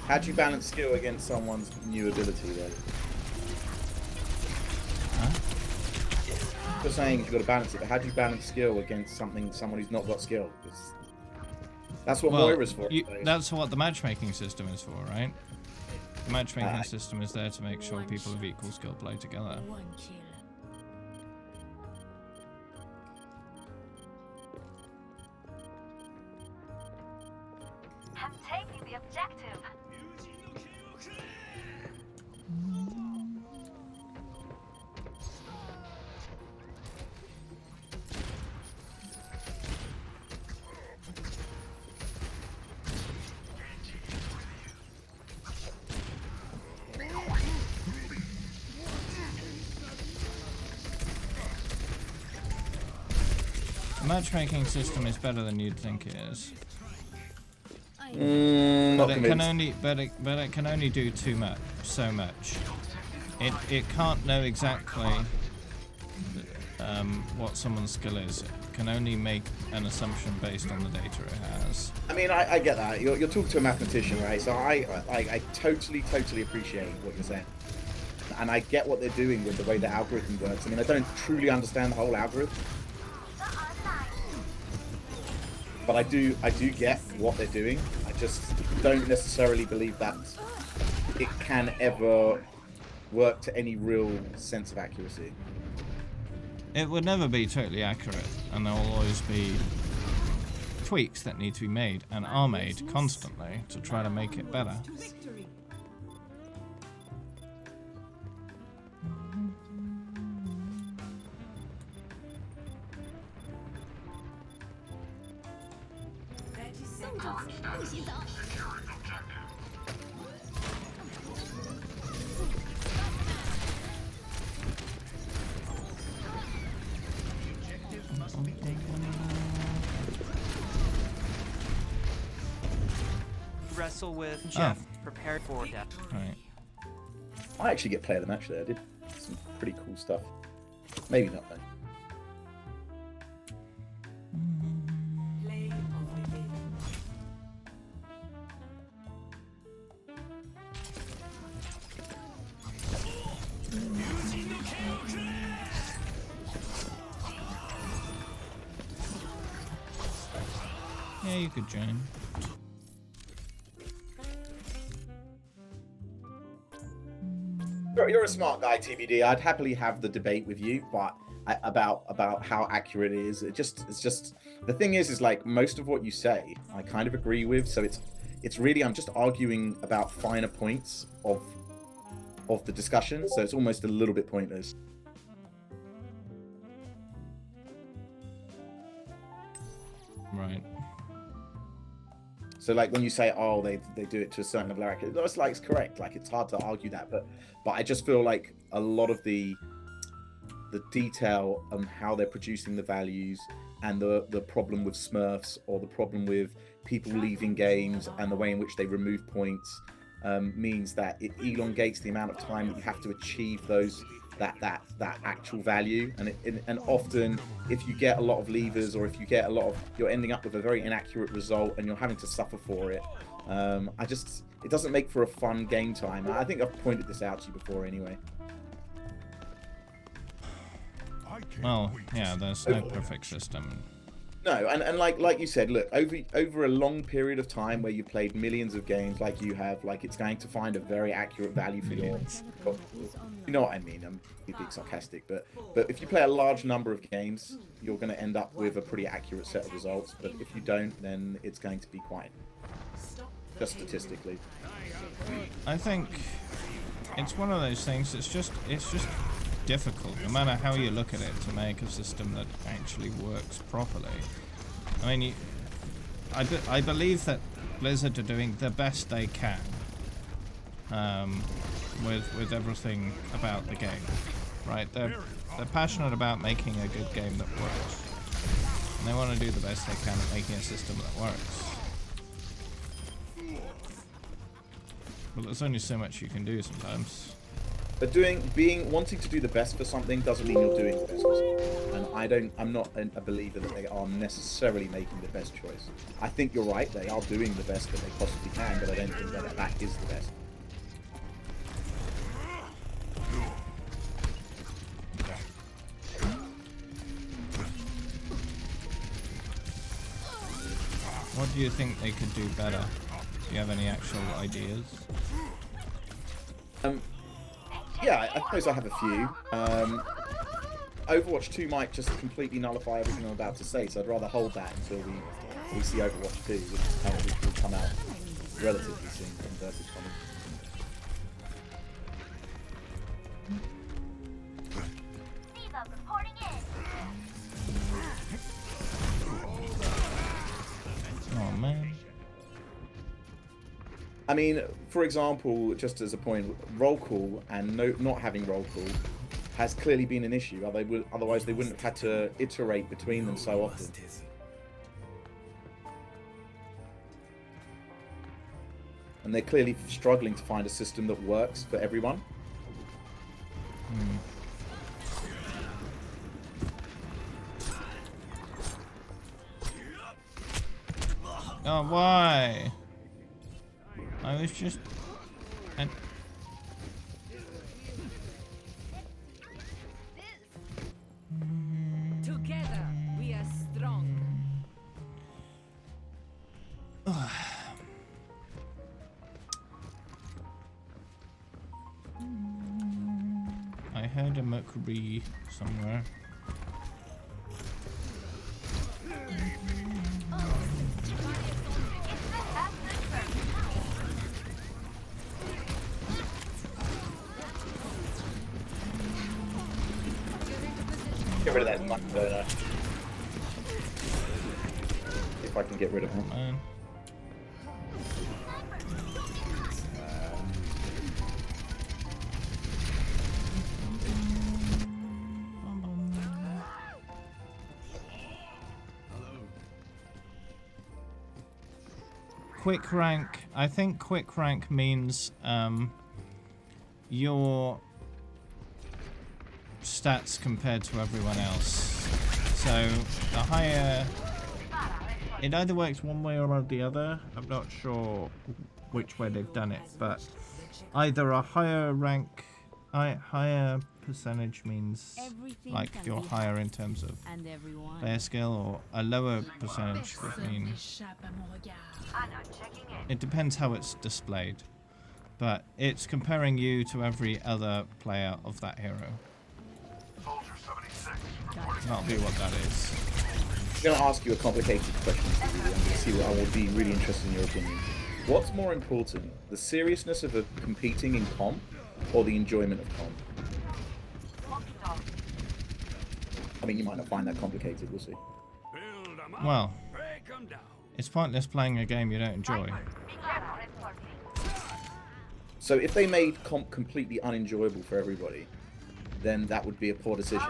How do you balance skill against someone's new ability, though? Huh? You're saying you've got to balance it, but how do you balance skill against someone who's not got skill? That's what Moira's for. That's what the matchmaking system is for, right? The matchmaking system is there to make sure people of equal skill play together. I'm taking the objective. The matchmaking system is better than you'd think it is. But it can only do so much. It can't know exactly what someone's skill is. It can only make an assumption based on the data it has. I mean, I get that. You're talking to a mathematician, right? So I totally appreciate what you're saying. And I get what they're doing with the way the algorithm works. I mean, I don't truly understand the whole algorithm. But I do get what they're doing. I just don't necessarily believe that it can ever work to any real sense of accuracy. It would never be totally accurate, and there will always be tweaks that need to be made and are made constantly to try to make it better. Wrestle with Jeff. Prepared for death. Right. I actually get player of the match there. I did some pretty cool stuff. Maybe not though. Yeah, you could join. You're a smart guy, TBD. I'd happily have the debate with you, but about how accurate it is. It's just the thing is like most of what you say, I kind of agree with. So it's really I'm just arguing about finer points of the discussion. So it's almost a little bit pointless. Right. So like when you say, oh, they do it to a certain level of accuracy, it's like it's correct. Like it's hard to argue that, but I just feel like a lot of the detail on how they're producing the values and the problem with Smurfs or the problem with people leaving games and the way in which they remove points means that it elongates the amount of time that you have to achieve that actual value, and often if you get a lot of levers or if you get you're ending up with a very inaccurate result and you're having to suffer for it. It doesn't make for a fun game time. I think I've pointed this out to you before anyway. Well, yeah, there's no perfect system. No, and like you said, look, over a long period of time where you played millions of games like you have, like it's going to find a very accurate value for you know what I mean. I'm being sarcastic, but if you play a large number of games, you're going to end up with a pretty accurate set of results. But if you don't, then it's going to be quite just statistically. I think it's one of those things. It's just difficult, no matter how you look at it, to make a system that actually works properly. I mean, I believe that Blizzard are doing the best they can with everything about the game, right? They're passionate about making a good game that works, and they want to do the best they can at making a system that works. But there's only so much you can do sometimes. But wanting to do the best for something doesn't mean you're doing the best for something. And I'm not a believer that they are necessarily making the best choice. I think you're right, they are doing the best that they possibly can, but I don't think that is the best. What do you think they could do better? Do you have any actual ideas? Yeah, I suppose I have a few. Overwatch 2 might just completely nullify everything I'm about to say, so I'd rather hold that until we see Overwatch 2, which will come out relatively soon, inverted commas. Diva reporting in. Oh man. I mean, for example, just as a point, roll call and not having roll call has clearly been an issue. Otherwise, they wouldn't have had to iterate between them so often. And they're clearly struggling to find a system that works for everyone. Oh, why? I was just... Together, we are strong. I heard a Mercury somewhere. Get rid of that muck burner. If I can get rid of him. Quick rank. I think quick rank means your stats compared to everyone else. So the higher, it either works one way or the other. I'm not sure which way they've done it, but either a higher rank, higher percentage means like you're higher in terms of player skill, or a lower percentage would mean it depends how it's displayed, but it's comparing you to every other player of that hero. That'll be what that is. I'm going to ask you a complicated question, Stevie. I'm going to see what I will be really interested in your opinion. What's more important, the seriousness of competing in comp or the enjoyment of comp? I mean, you might not find that complicated, we'll see. Well, it's pointless playing a game you don't enjoy. So if they made comp completely unenjoyable for everybody, then that would be a poor decision.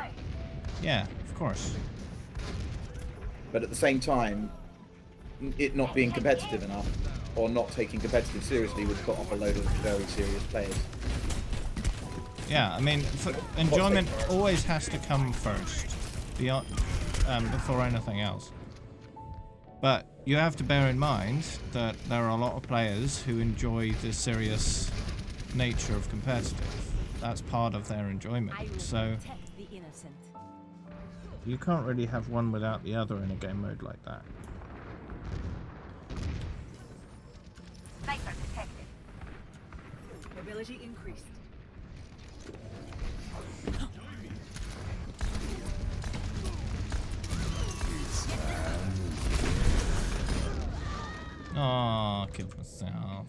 Yeah, of course. But at the same time, it not being competitive enough, or not taking competitive seriously, would put off a load of very serious players. Yeah, I mean, enjoyment always has to come first, beyond, before anything else. But you have to bear in mind that there are a lot of players who enjoy the serious nature of competitive. That's part of their enjoyment. So you can't really have one without the other in a game mode like that. Ability increased. Oh, killed myself.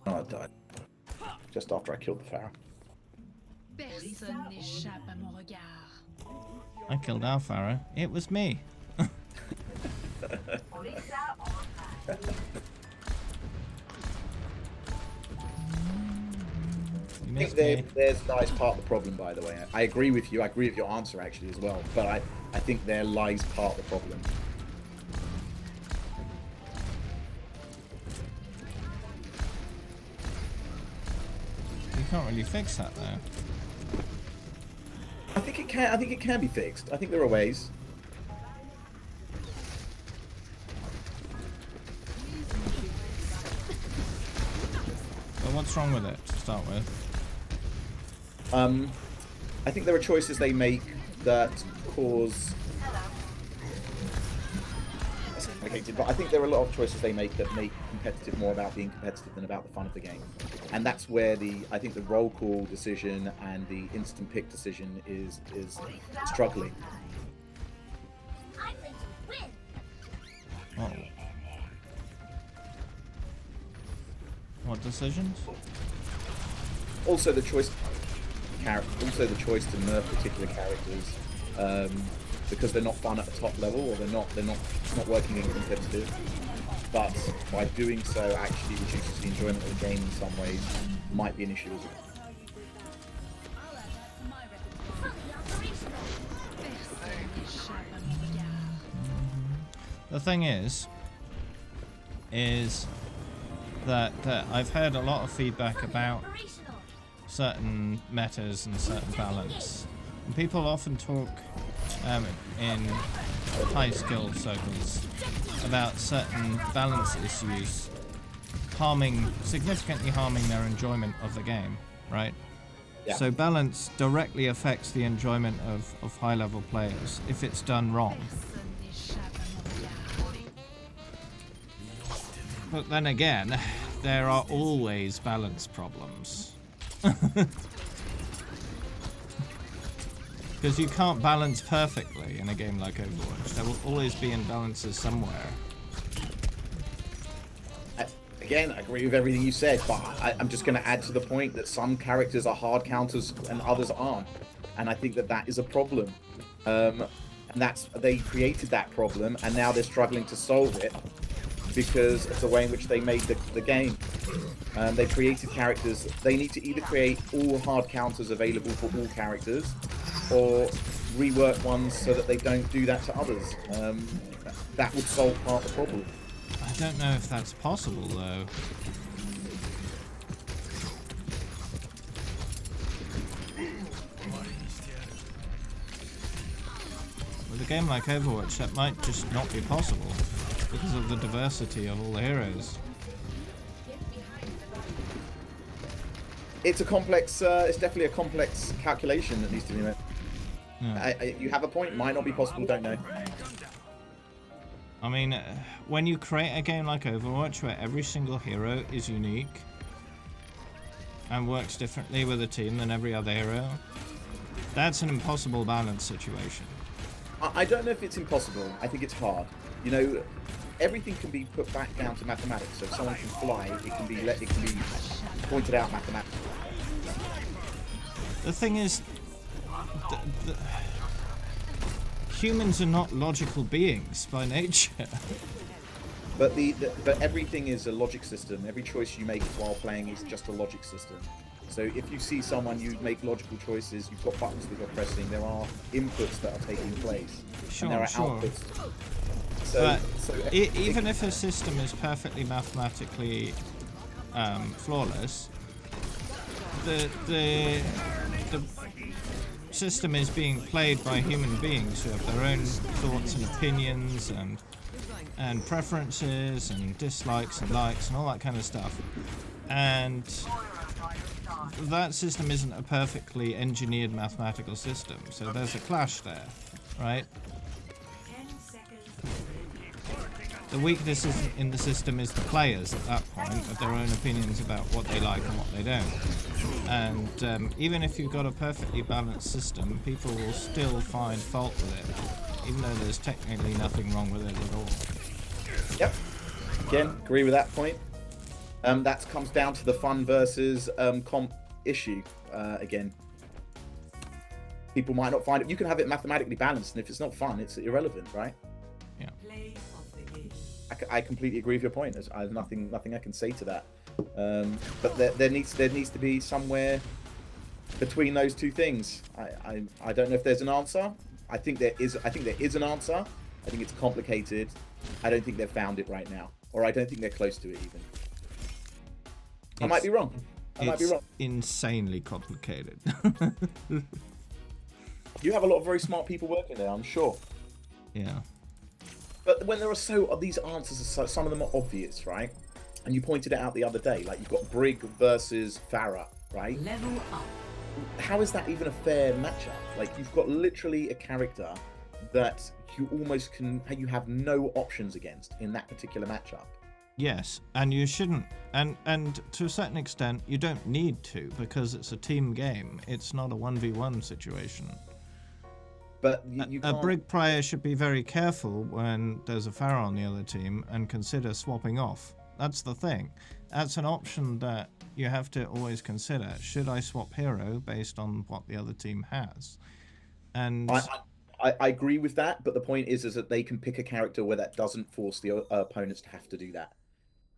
Oh, I died. Just after I killed the Pharah. I killed our Pharah. It was me. I think there's lies part of the problem, by the way. I agree with you. I agree with your answer, actually, as well. But I think there lies part of the problem. can't really fix that though. I think it can be fixed. I think there are ways. But what's wrong with it to start with? I think there are choices they make that cause. But I think there are a lot of choices they make that make competitive more about being competitive than about the fun of the game, and that's where I think the roll call decision and the instant pick decision is struggling. I'm going to win. Oh. What decisions? Also the choice to nerf particular characters because they're not fun at the top level, or they're not working in competitive. But by doing so, actually reduces the enjoyment of the game in some ways. Might be an issue as well. The thing is that I've heard a lot of feedback about certain metas and certain balance. And people often talk in high skill circles about certain balance issues significantly harming their enjoyment of the game, right? Yeah. So balance directly affects the enjoyment of high level players if it's done wrong. But then again, there are always balance problems. Because you can't balance perfectly in a game like Overwatch. There will always be imbalances somewhere. Again, I agree with everything you said, but I'm just going to add to the point that some characters are hard counters and others aren't. And I think that is a problem. And they created that problem, and now they're struggling to solve it because of the way in which they made the game. They created characters. They need to either create all hard counters available for all characters, or rework ones so that they don't do that to others. That would solve part of the problem. I don't know if that's possible though. With a game like Overwatch, that might just not be possible because of the diversity of all the heroes. It's a complex. It's definitely a complex calculation that needs to be made. Yeah. You have a point. Might not be possible. Don't know. I mean, when you create a game like Overwatch where every single hero is unique and works differently with a team than every other hero, that's an impossible balance situation. I don't know if it's impossible. I think it's hard. You know, everything can be put back down to mathematics. So if someone can fly, it can be pointed out mathematically. The thing is, humans are not logical beings by nature. But but everything is a logic system. Every choice you make while playing is just a logic system. So if you see someone, you make logical choices. You've got buttons that you're pressing. There are inputs that are taking place, and there are outputs. Even if a system is perfectly mathematically flawless, the system is being played by human beings who have their own thoughts and opinions and preferences and dislikes and likes and all that kind of stuff. And that system isn't a perfectly engineered mathematical system, so there's a clash there, right? The weakness in the system is the players at that point, of their own opinions about what they like and what they don't. And even if you've got a perfectly balanced system, people will still find fault with it, even though there's technically nothing wrong with it at all. Yep. Again, agree with that point. That comes down to the fun versus comp issue. Again, people might not find it. You can have it mathematically balanced, and if it's not fun, it's irrelevant, right? Yeah. I completely agree with your point. There's nothing I can say to that. But there needs to be somewhere between those two things. I don't know if there's an answer. I think there is an answer. I think it's complicated. I don't think they've found it right now, or I don't think they're close to it even. I might be wrong. I might be It's wrong. insanely complicated. You have a lot of very smart people working there, I'm sure. Yeah. But when there are these answers are some of them are obvious, right? And you pointed it out the other day, like you've got Brig versus Farah, right? Level up. How is that even a fair matchup? Like you've got literally a character that you have no options against in that particular matchup. Yes, and you shouldn't, and to a certain extent, you don't need to, because it's a team game. It's not a 1v1 situation. But you a can't... Brig player should be very careful when there's a Pharaoh on the other team and consider swapping off. That's the thing. That's an option that you have to always consider. Should I swap hero based on what the other team has? And I agree with that, but the point is that they can pick a character where that doesn't force the opponents to have to do that.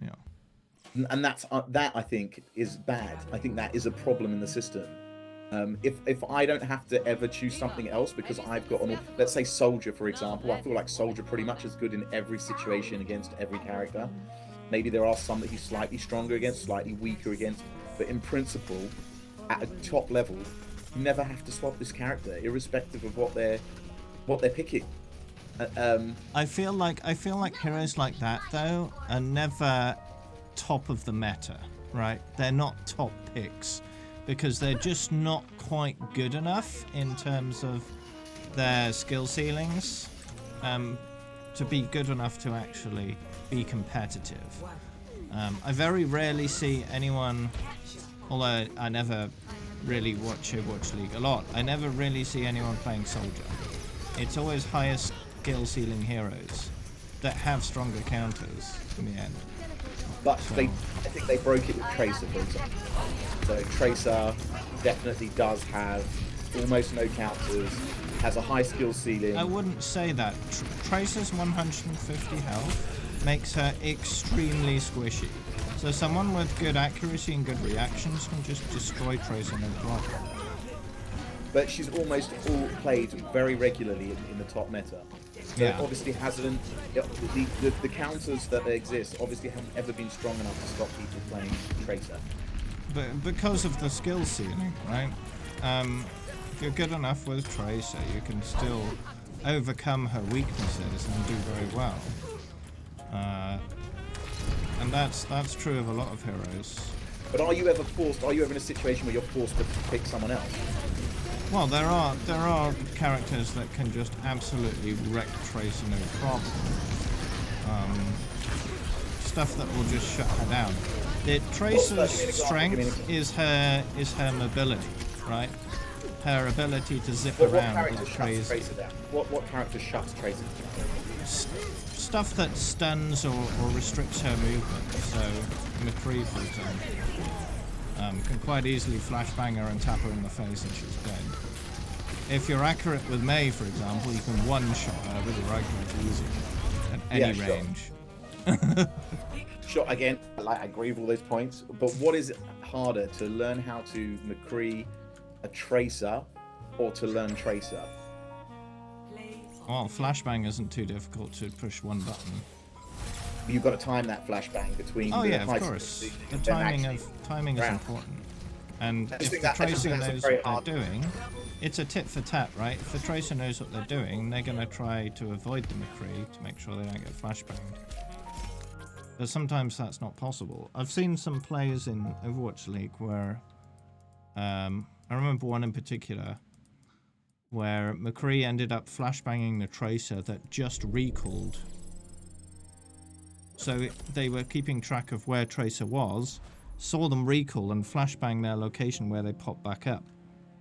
Yeah. And that I think is bad. I think that is a problem in the system. If I don't have to ever choose something else because I've got let's say Soldier, for example, I feel like Soldier pretty much is good in every situation against every character. Maybe there are some that he's slightly stronger against, slightly weaker against, but in principle, at a top level, you never have to swap this character, irrespective of what they're picking. I feel like heroes like that though are never top of the meta, right? They're not top picks because they're just not quite good enough in terms of their skill ceilings to be good enough to actually be competitive. I very rarely see anyone, although I never really watch League a lot, I never really see anyone playing Soldier. It's always higher skill ceiling heroes that have stronger counters in the end. But I think they broke it with Tracer, for example. So Tracer definitely does have almost no counters, has a high skill ceiling. I wouldn't say that. Tracer's 150 health makes her extremely squishy. So someone with good accuracy and good reactions can just destroy Tracer no problem. But she's almost all played very regularly in the top meta. So Yeah. it obviously hasn't. The counters that exist obviously haven't ever been strong enough to stop people playing Tracer. But because of the skill ceiling, right? If you're good enough with Tracer, you can still overcome her weaknesses and do very well. And that's true of a lot of heroes. But are you ever in a situation where you're forced to pick someone else? Well, there are characters that can just absolutely wreck Tracer no problem. Stuff that will just shut her down. Tracer's strength is her mobility, right? Her ability to zip around like crazy. Tracer down? What character shuts Tracer down? Stuff that stuns or restricts her movement. So McCree, for example, can quite easily flashbang her and tap her in the face and she's dead. If you're accurate with Mei, for example, you can one-shot her with your Ignite easy at any range. Sure, again, I agree with all those points, but what is harder, to learn how to McCree a Tracer or to learn Tracer? Well, flashbang isn't too difficult to push one button. You've got to time that flashbang between. Oh yeah, of course. The timing is important. And if the Tracer knows what they're doing, it's a tit for tat, right? If the Tracer knows what they're doing, they're going to try to avoid the McCree to make sure they don't get flashbanged. But sometimes that's not possible. I've seen some plays in Overwatch League where I remember one in particular where McCree ended up flashbanging the Tracer that just recalled. So they were keeping track of where Tracer was, saw them recall and flashbang their location where they popped back up.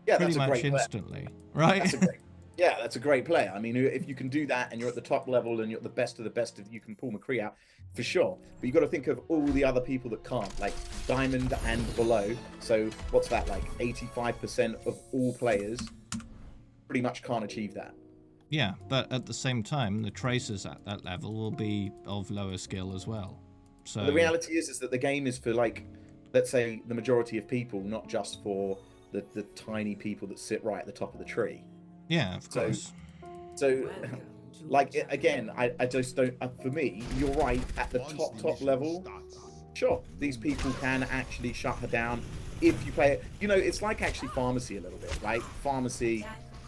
Yeah, pretty that's a much great instantly, right? That's a great play. I mean, if you can do that and you're at the top level and you're the best of the best, you can pull McCree out for sure. But you've got to think of all the other people that can't, like Diamond and below. So what's that, like 85% of all players pretty much can't achieve that. Yeah, but at the same time, the Tracers at that level will be of lower skill as well. So the reality is that the game is for, like, let's say the majority of people, not just for the tiny people that sit right at the top of the tree. Yeah, of course. So like, again, I just don't, for me, you're right, at the top level, sure, these people can actually shut her down if you play it, you know, it's like actually Pharmacy a little bit, right? Pharmacy,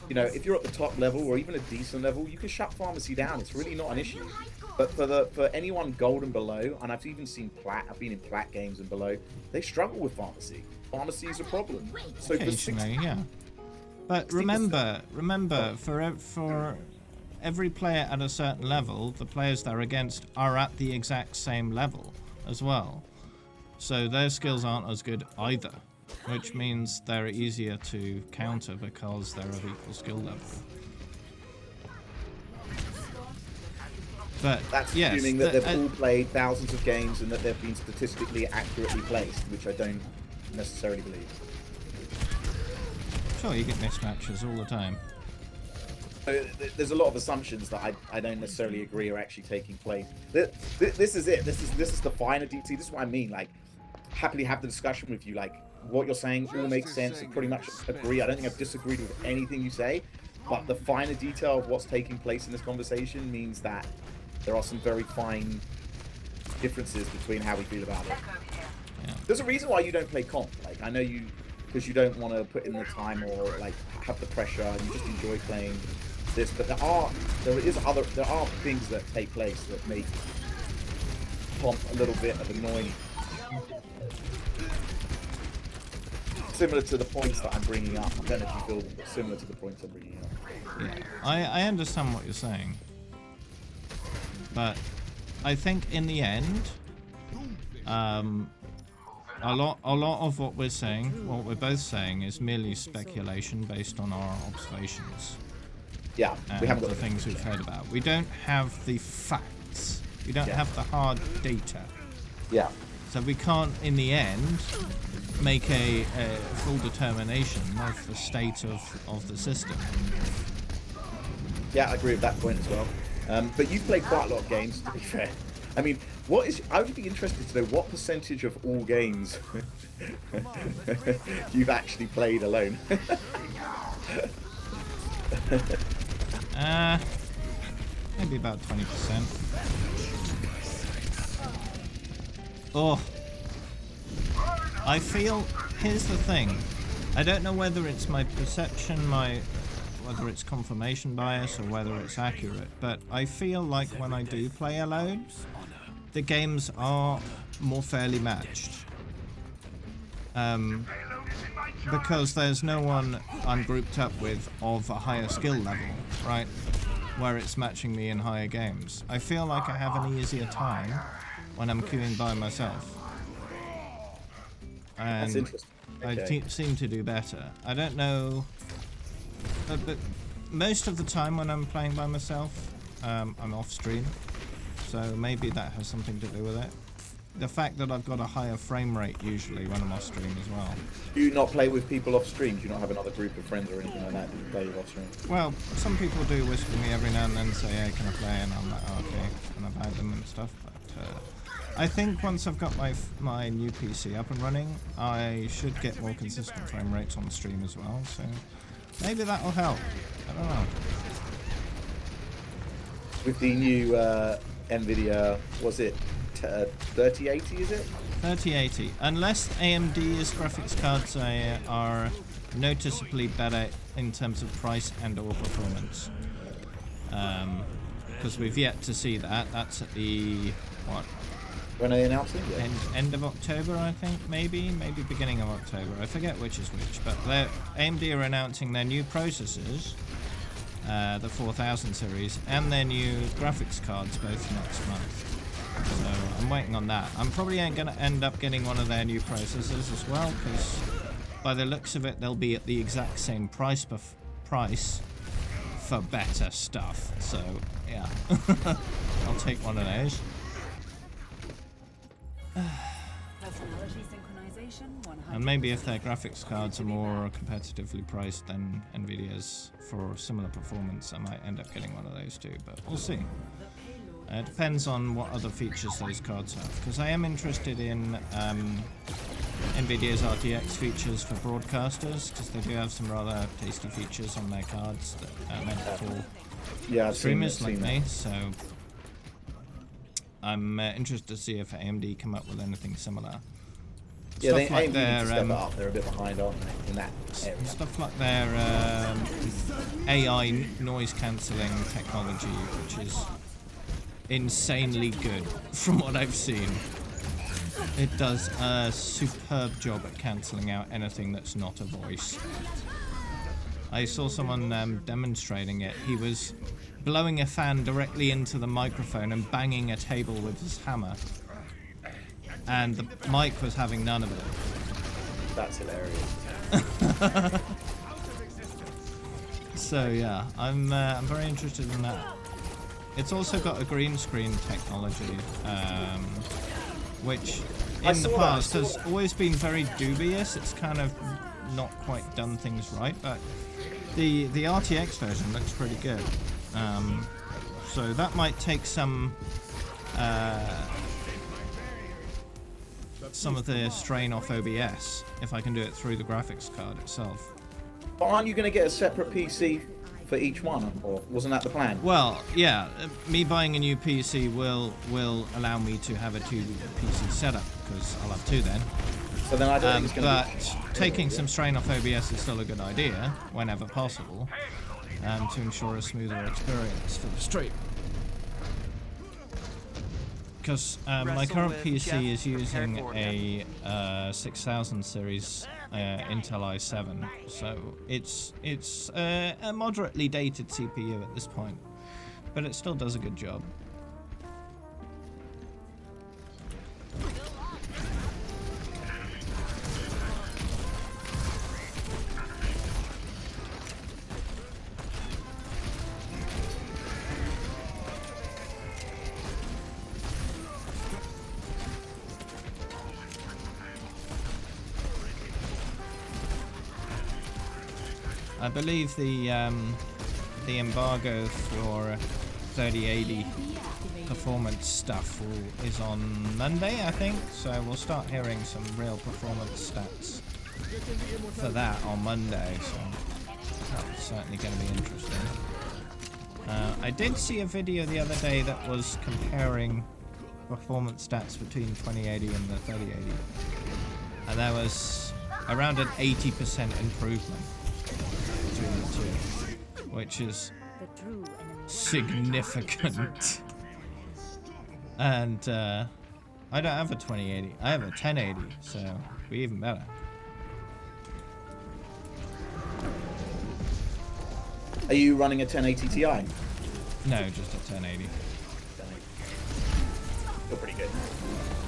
you know, if you're at the top level or even a decent level, you can shut Pharmacy down. It's really not an issue. But for anyone gold and below, and I've even seen plat, I've been in plat games and below, they struggle with Pharmacy. Pharmacy is a problem. So occasionally, yeah. But remember, for every player at a certain level, the players they're against are at the exact same level as well. So their skills aren't as good either, which means they're easier to counter because they're of equal skill level. But that's yes, assuming that they've all played thousands of games and that they've been statistically accurately placed, which I don't necessarily believe. Sure, you get mismatches all the time. There's a lot of assumptions that I don't necessarily agree are actually taking place. This is it. This is the finer detail. This is what I mean. Like, happily have the discussion with you. Like, what you're saying all makes sense. I pretty much agree. I don't think I've disagreed with anything you say, but the finer detail of what's taking place in this conversation means that there are some very fine differences between how we feel about it. Yeah. There's a reason why you don't play comp. Like, I know you, because you don't want to put in the time or like have the pressure, and you just enjoy playing this. But there are things that take place that make comp a little bit of annoying. Similar to the points that I'm bringing up. I don't know if you feel them, but similar to the points I'm bringing up. Yeah, I understand what you're saying. But I think in the end, a lot of what we're saying, what we're both saying, is merely speculation based on our observations. Yeah, we haven't got the things we've heard about. We don't have the facts. We don't have the hard data. Yeah. So we can't, in the end, make a full determination of the state of the system. Yeah, I agree with that point as well. But you've played quite a lot of games, to be fair. I mean, I would be interested to know what percentage of all games you've actually played alone. Maybe about 20%. Oh, I feel, here's the thing. I don't know whether it's my perception, whether it's confirmation bias or whether it's accurate, but I feel like when I do play alone, the games are more fairly matched. Because there's no one I'm grouped up with of a higher skill level, right? Where it's matching me in higher games. I feel like I have an easier time when I'm queuing by myself. And that's interesting. Okay. I seem to do better. I don't know, but most of the time when I'm playing by myself, I'm off stream, so maybe that has something to do with it. The fact that I've got a higher frame rate usually when I'm off stream as well. Do you not play with people off stream? Do you not have another group of friends or anything like that that you play with off stream? Well, some people do whisper me every now and then, say, hey, can I play? And I'm like, oh, okay, and I've had them and stuff. But I think once I've got my new PC up and running, I should get more consistent frame rates on the stream as well. So maybe that'll help. I don't know. With the new NVIDIA, was it 3080, is it? 3080. Unless AMD's graphics cards are noticeably better in terms of price and or performance. Because we've yet to see that. That's at the, what? When are they announcing it? End of October, I think, maybe beginning of October. I forget which is which, but AMD are announcing their new processors, the 4000 series, and their new graphics cards both next month. So I'm waiting on that. I'm probably going to end up getting one of their new processors as well, because by the looks of it, they'll be at the exact same price for better stuff. So yeah, I'll take one of those. Personality synchronization 100%. And maybe if their graphics cards are more competitively priced than Nvidia's for similar performance, I might end up getting one of those too, but we'll see. It depends on what other features those cards have, because I am interested in Nvidia's RTX features for broadcasters, because they do have some rather tasty features on their cards that are meant for streamers like me, so I'm interested to see if AMD come up with anything similar. Yeah, they stuff like aim really to their step it up. They're a bit behind, aren't they, in that area? stuff like their AI noise cancelling technology, which is insanely good from what I've seen. It does a superb job at cancelling out anything that's not a voice. I saw someone demonstrating it. He was blowing a fan directly into the microphone and banging a table with his hammer. And the mic was having none of it. That's hilarious. So yeah, I'm very interested in that. It's also got a green screen technology, which in the past has always been very dubious. It's kind of not quite done things right, but the RTX version looks pretty good. So that might take some of the strain off OBS if I can do it through the graphics card itself. But aren't you going to get a separate PC for each one, or wasn't that the plan? Well, yeah, me buying a new PC will allow me to have a 2 PC setup, because I'll have 2 then. So then I don't think it's going to be... But taking some strain off OBS is still a good idea, whenever possible, to ensure a smoother experience for the stream. Because my current PC is using a 6000 series Intel i7, so it's a moderately dated CPU at this point, but it still does a good job. I believe the embargo for 3080 performance stuff is on Monday, I think. So we'll start hearing some real performance stats for that on Monday. So that's certainly going to be interesting. I did see a video the other day that was comparing performance stats between 2080 and the 3080, and there was around an 80% improvement between the two, which is significant. And I don't have a 2080, I have a 1080, so it'll be even better. Are you running a 1080 Ti? No, just a 1080. Still pretty good.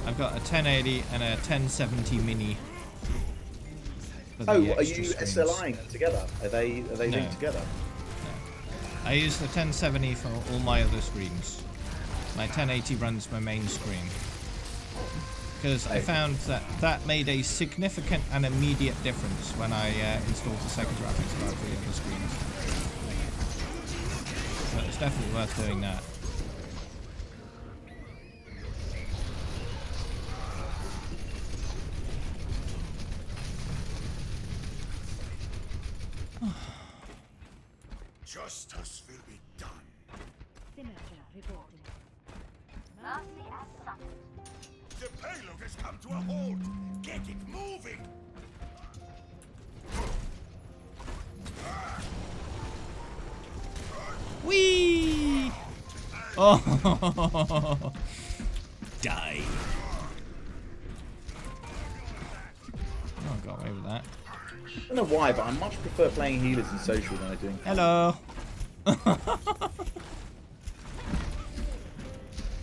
I've got a 1080 and a 1070 mini. Oh, are you SLIing them together? Are they linked together? No. I use the 1070 for all my other screens. My 1080 runs my main screen. Because I found that made a significant and immediate difference when I installed the second graphics card for the other screens. So it's definitely worth doing that. Justice will be done. Mercy as summoned. The payload has come to a halt. Get it moving. Whee! Oh! Die. Oh, I got away with that. I don't know why, but I much prefer playing healers in social than I do in Hello.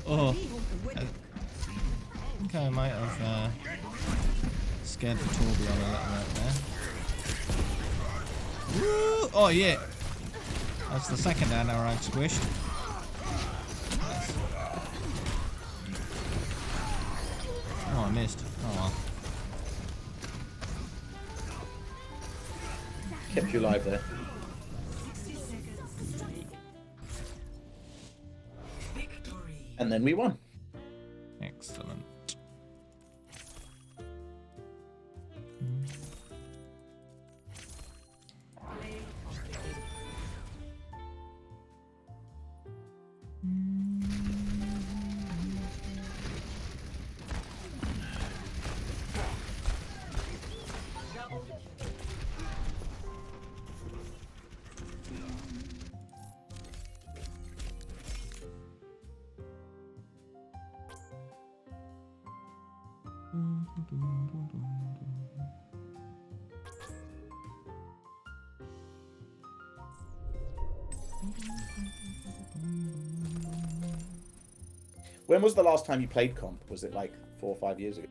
Oh, I think I might have scared the Torbjorn a little bit there. Woo! Oh yeah, that's the second arrow I've squished. Oh, I missed. Oh well. Kept you alive there. And then we won. Excellent. When was the last time you played comp? Was it like 4 or 5 years ago?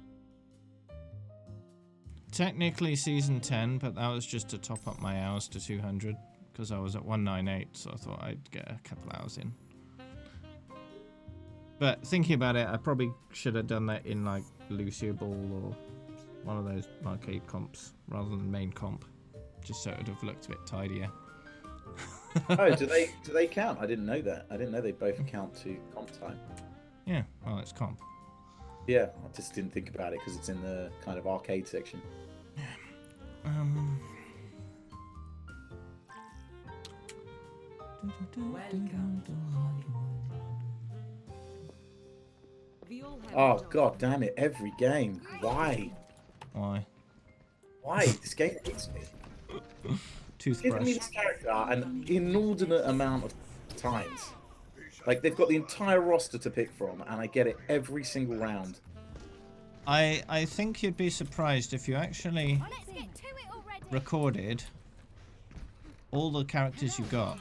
Technically season 10, but that was just to top up my hours to 200 because I was at 198, so I thought I'd get a couple hours in. But thinking about it, I probably should have done that in like Lucio Ball or one of those arcade comps rather than main comp, just so it would have looked a bit tidier. Oh, do they count? I didn't know that. I didn't know they both count to comp time. Yeah, well, it's comp. Yeah, I just didn't think about it because it's in the kind of arcade section. Welcome to Hollywood. Oh god damn it! Every game. Why? Why? Why? This game hates me. Toothbrush. Giving me this character an inordinate amount of times. Like they've got the entire roster to pick from, and I get it every single round. I think you'd be surprised if you actually recorded all the characters you got.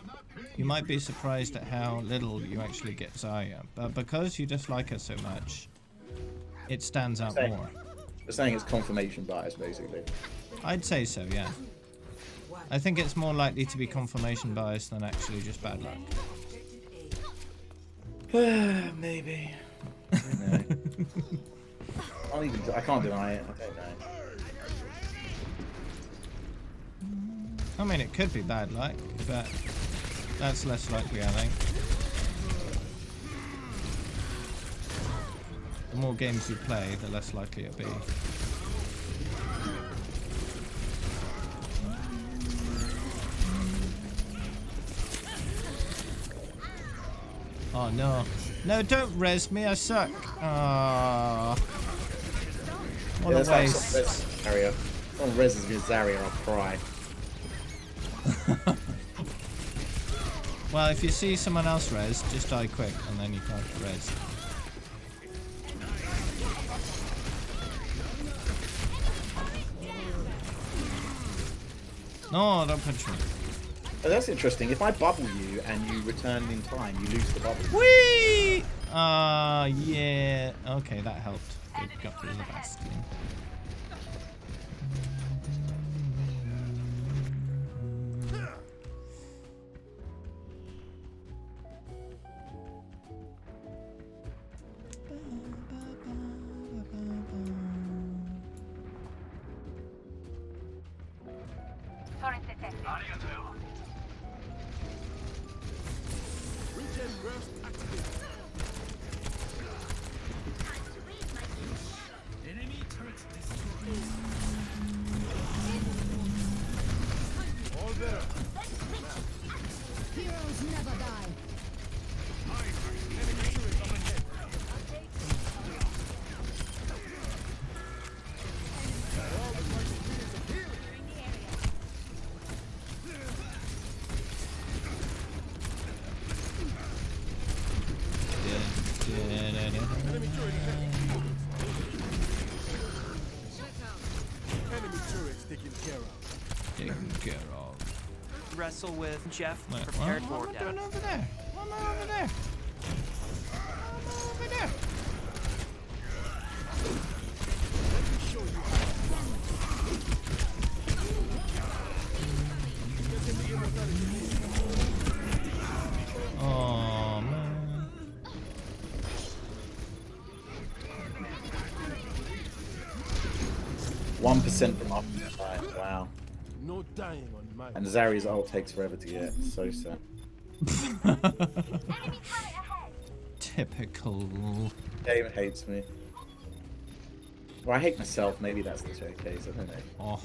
You might be surprised at how little you actually get Zarya, but because you dislike her so much, it stands out more. You're saying it's confirmation bias, basically. I'd say so, yeah. I think it's more likely to be confirmation bias than actually just bad luck. Maybe. I can't deny it. I don't know. I mean, it could be bad luck, but that's less likely, I think. The more games you play, the less likely it'll be. Oh no. No, don't res me, I suck. Ah. What a waste. Zarya. Someone reses me with Zarya, I'll cry. Well, if you see someone else res, just die quick and then you can't res. No, don't punch me. Oh, that's interesting. If I bubble you and you return in time, you lose the bubble. Whee! Yeah. Okay, that helped. Good, got through the bastion. Enemy turret destroyed. All there. Heroes never die. Enemy turret up ahead. Wrestle with Jeff Wait, prepared what for am I death. doing over there? What am I over there? What am I over there? Oh man. 1% from up to time. Wow. No dying on my. And Zarya's ult takes forever to get. So sad. Typical. Game hates me. Or I hate myself. Maybe that's the case. I don't know. Oh.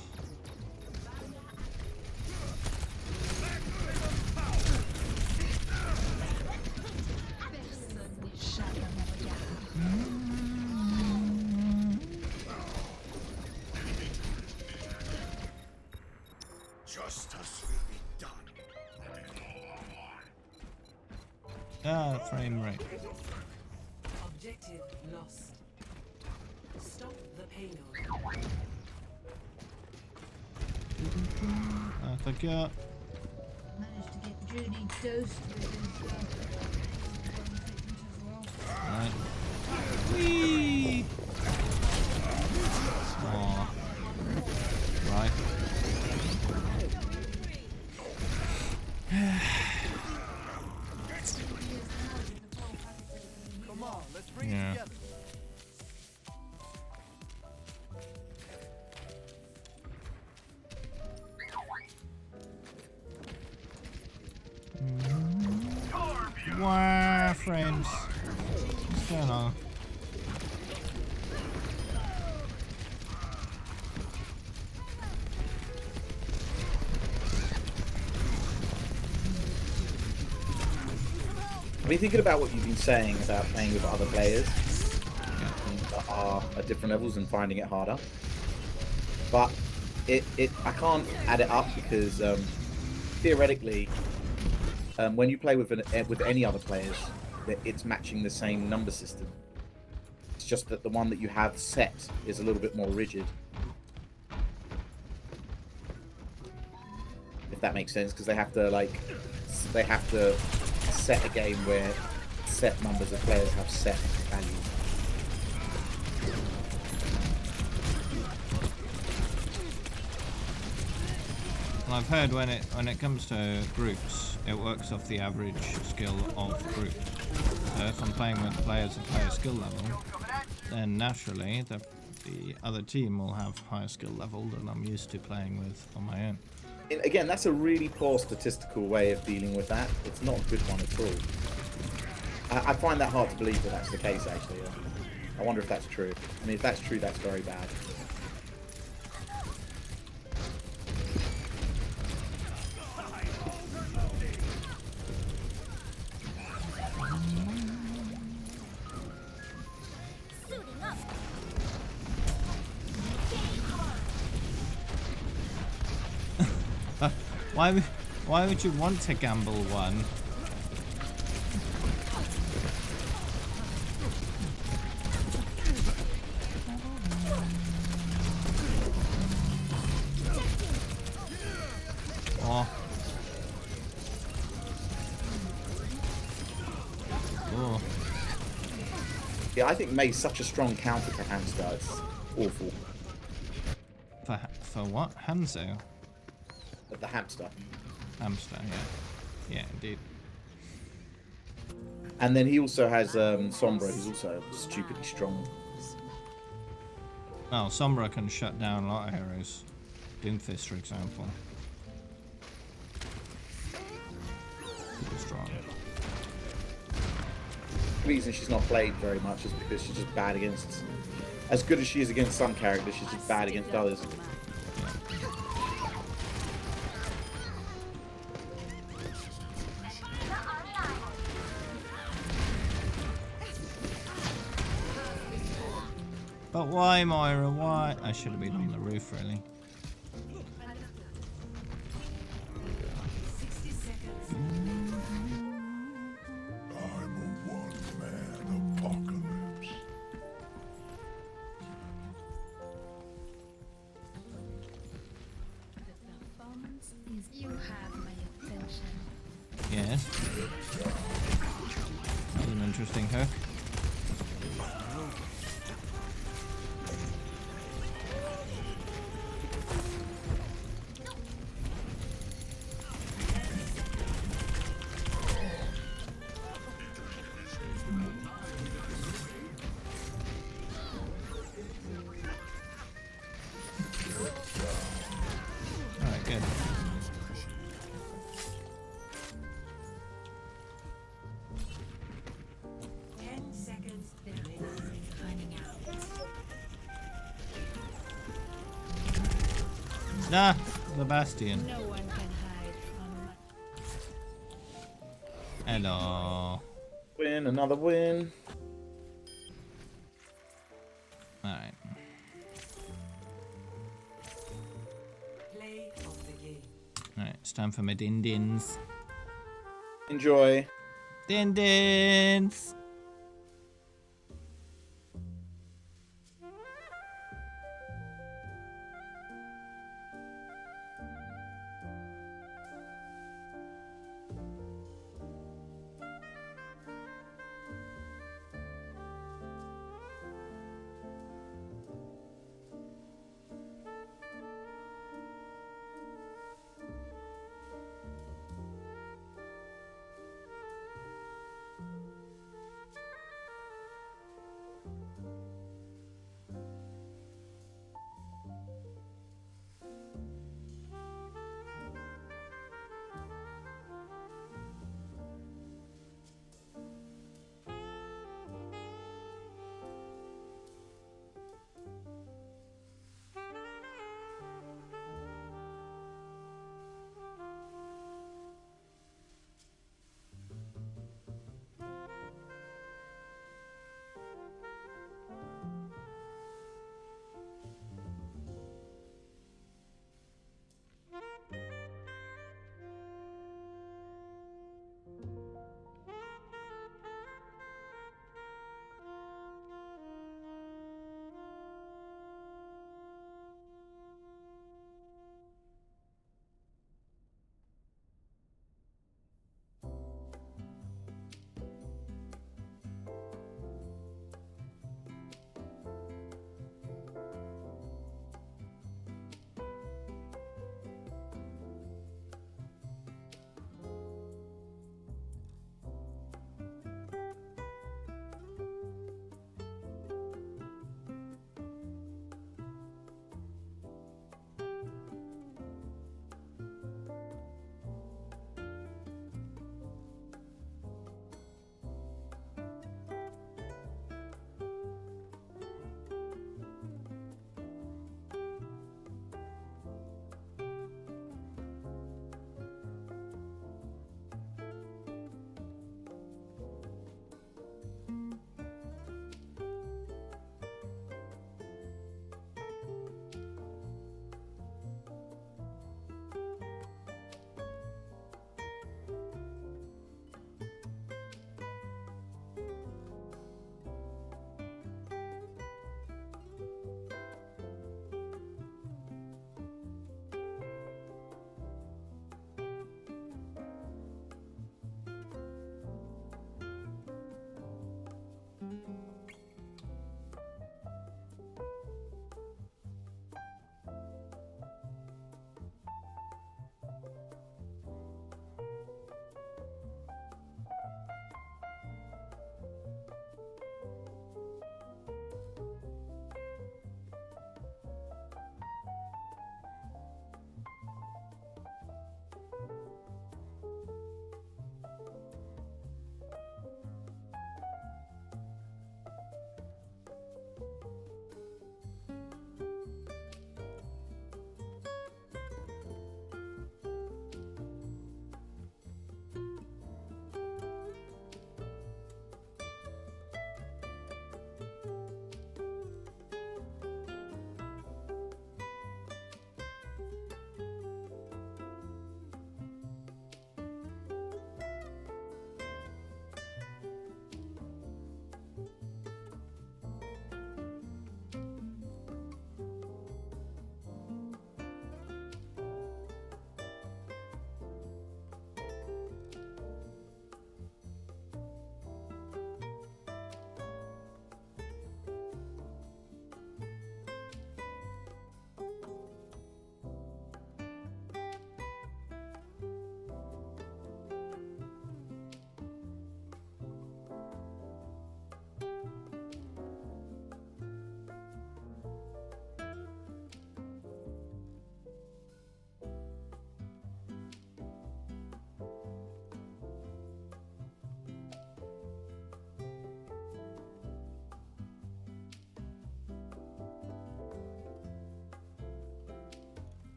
Justice will be done. Ah, frame rate. Objective lost. Stop the payload. I forgot. Managed to get Judy dosed with his as well. Right. Whee! Aw. Right. Come on, let's bring Yeah. it together. Wow, friends. What's going on? I mean, thinking about what you've been saying about playing with other players that are at different levels and finding it harder, but I can't add it up because theoretically, when you play with any other players, it's matching the same number system. It's just that the one that you have set is a little bit more rigid. If that makes sense, because they have to set a game where set numbers of players have set values. Well, I've heard when it comes to groups, it works off the average skill of the group. So if I'm playing with players of higher skill level, then naturally the other team will have higher skill level than I'm used to playing with on my own. And again, that's a really poor statistical way of dealing with that. It's not a good one at all. I find that hard to believe that that's the case, actually. I wonder if that's true. I mean, if that's true, that's very bad. Suiting up. Why would you want to gamble one? Oh. Oh. Yeah, I think May's such a strong counter to Hamster. It's awful. For what? Hanzo? The hamster. Hamster, yeah. Yeah, indeed. And then he also has Sombra, who's also stupidly strong. Oh, Sombra can shut down a lot of heroes. Doomfist, for example. Super strong. The reason she's not played very much is because she's just bad against... As good as she is against some characters, she's just bad against others. But why, Moira? Why? I should have been on the roof, really. 60 seconds. I'm a one-man apocalypse. The performance is you have my attention. Yes. That was an interesting hook. Alright, good. Ah, the Bastion. No one can hide from Hello. Win, another win. Alright. Play of the game. Alright, it's time for my din-dins. Enjoy. Din-dins!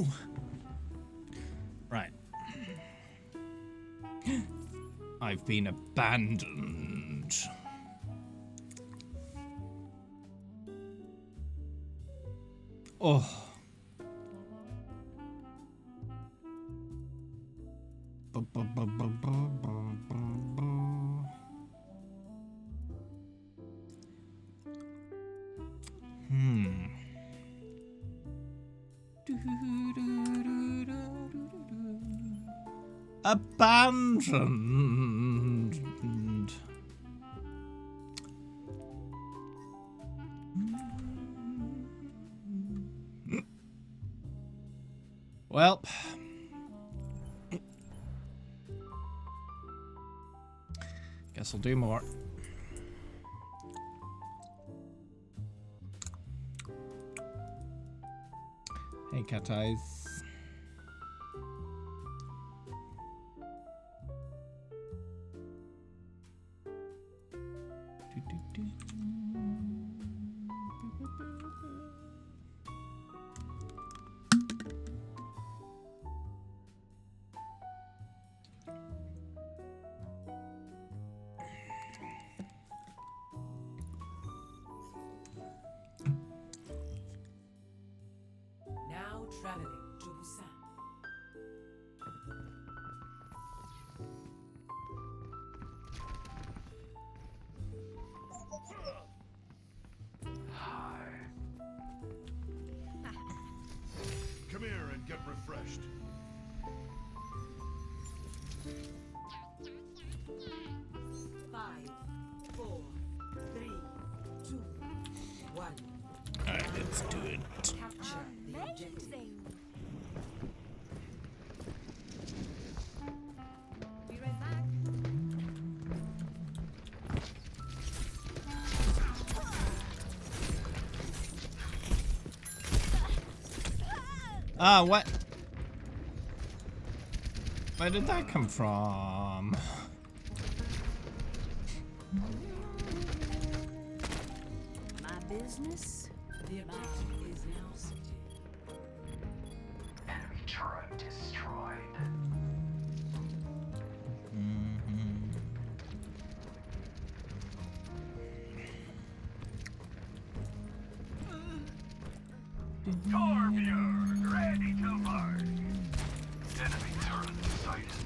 no! Right. I've been abandoned. Oh. Abandoned. Well, guess I'll do more. Hey, cat eyes. Now traveling to Busan. Come here and get refreshed. Five, 4, 3, 2, 1. Alright, let's do it. Capture the objective. Be right back. Ah, what? Where did that come from? My business? The objective is now seated. Enemy turret destroyed. Torbjörn, ready to march. Enemy turret sighted.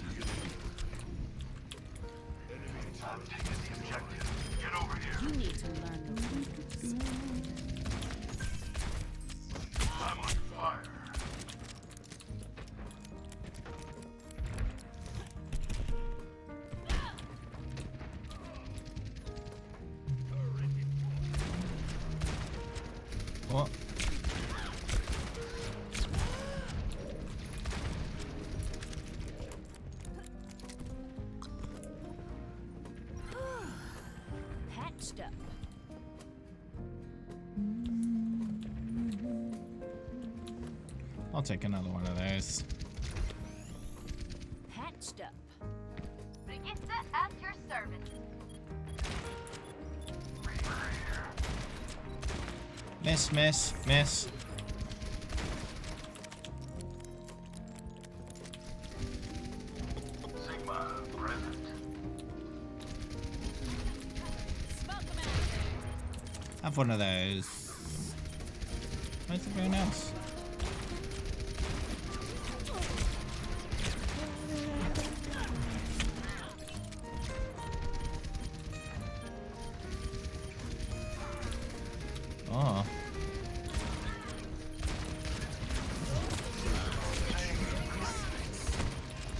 I'm taking the objective. Get over here. You need to learn the rules. I'm on fire. What? Patched up. I'll take another one of those. Patched up. Brigitte at your service. Miss, miss, miss. Sigma present. Have one of those. Where's everyone else? Oh.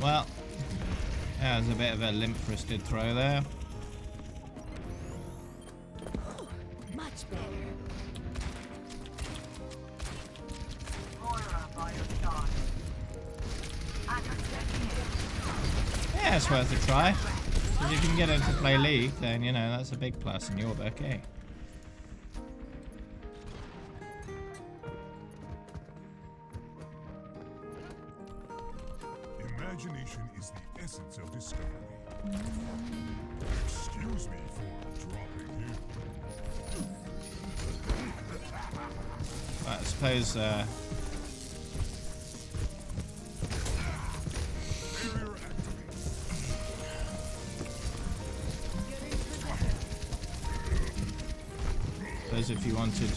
Well, that was a bit of a limp-wristed throw there. Much better. Moira by your side. Yeah, it's worth a try. If you can get her to play League, then, you know, that's a big plus in your book, eh? Imagination is the essence of discovery. Excuse me for dropping in. But I suppose, suppose if you wanted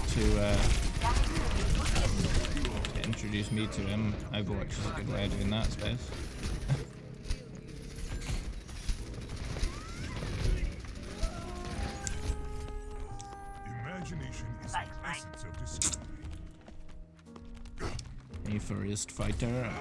to introduce me to him, Overwatch is a good way of doing that, I suppose. Imagination is the essence of discovery. A First Fighter.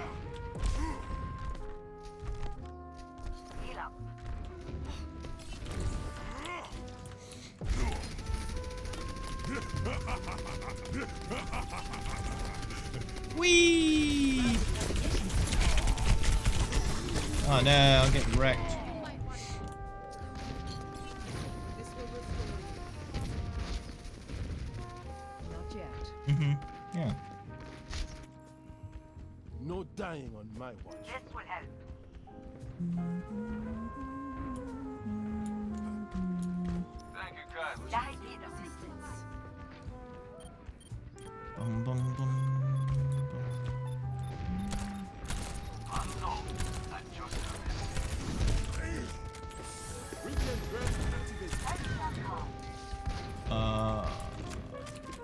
Whee! Oh no, I'll get wrecked. Not yet. Yeah. No dying on my watch. This will help. Thank you, guys. Light need assistance. Bum, bum, bum,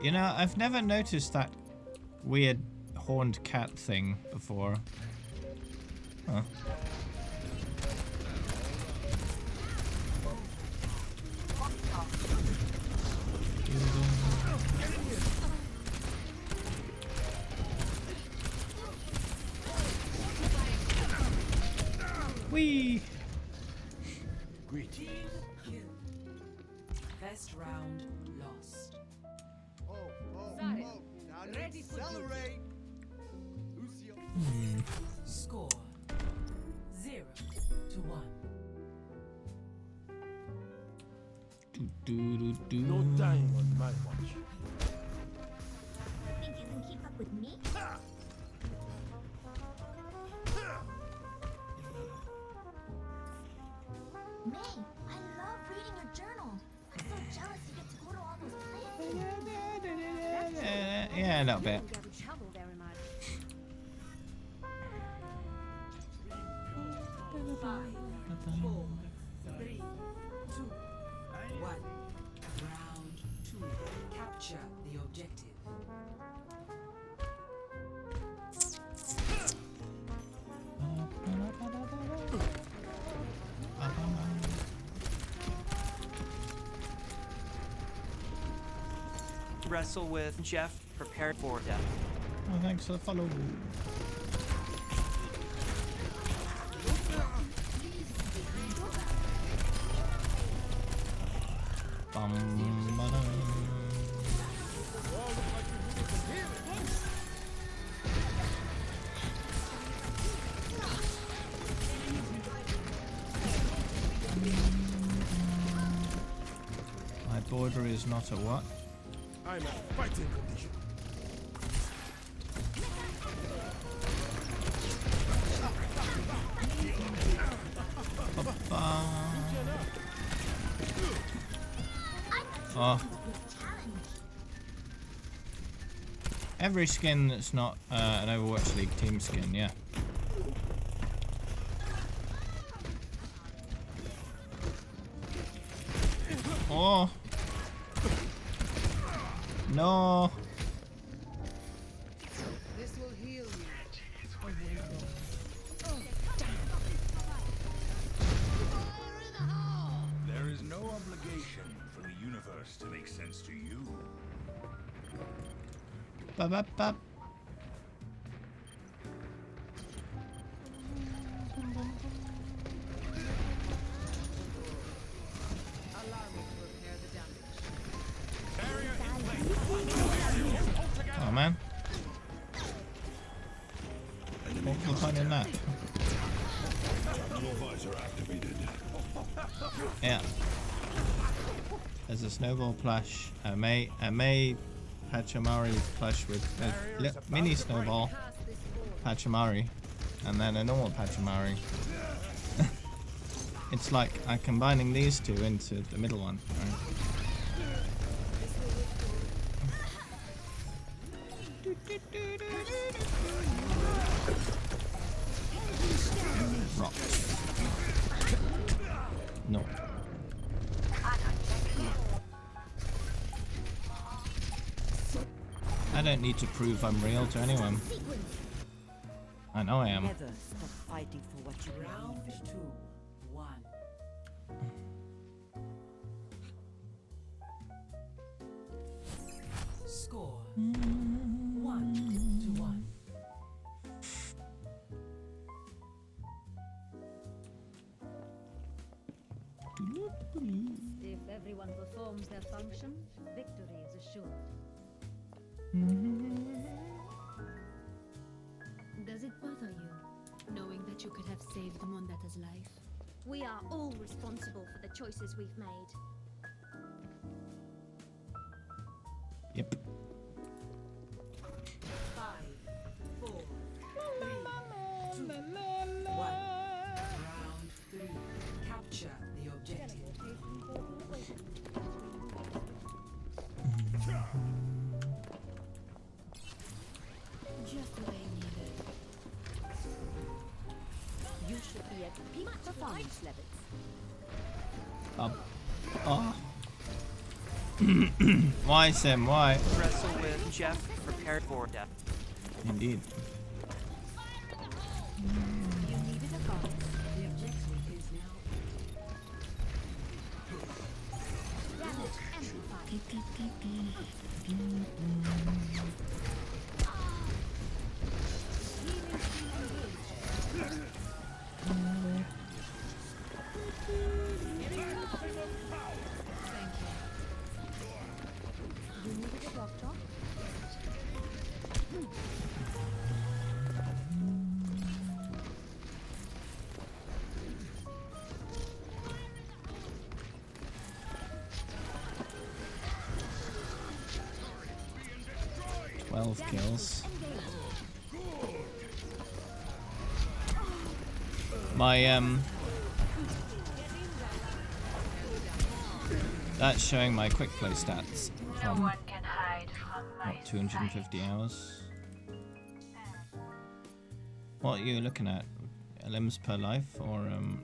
you know, I've never noticed that weird horned cat thing before. Huh. Whee! Greetings. First round lost. Ready for accelerate. Score 0-1. No dying on my watch. Think you can keep up with me? May, I love reading your journal. I'm so jealous you get to go to all those places. Yeah, not bad. Five, 4, 3, 2, 1. Round 2. Capture the objective. Wrestle with Jeff, prepare for death. Oh, thanks for the follow. My border is not a what? I'm at fighting condition. Oh. Every skin that's not an Overwatch League team skin, yeah. Oh. No. This will heal you. There is no obligation for the universe to make sense to you. Ba-ba-ba. Oh man. What's the point in that? Yeah. There's a snowball plush, a May Pachamari plush with a mini snowball Pachamari, and then a normal Pachamari. It's like I'm combining these two into the middle one. Right? Rock. No. I don't need to prove I'm real to anyone. I know I am. Never stop fighting for what you round 2, 1. Score 1-1. If everyone performs their function, victory is assured. Does it bother you, knowing that you could have saved Mondata's life? We are all responsible for the choices we've made. Yep. 5, 4, 3, 2, 1. Round 3. Capture the objective. Just what I needed. You should be at peak performance levels. Oh. Why, Sim? Why? Wrestle with Jeff, prepared for death. Indeed. You needed a cause. The objective is now Damage You needed a doctor? 12 kills. My that's showing my quick play stats from what, 250 hours. What are you looking at? Limbs per life or no?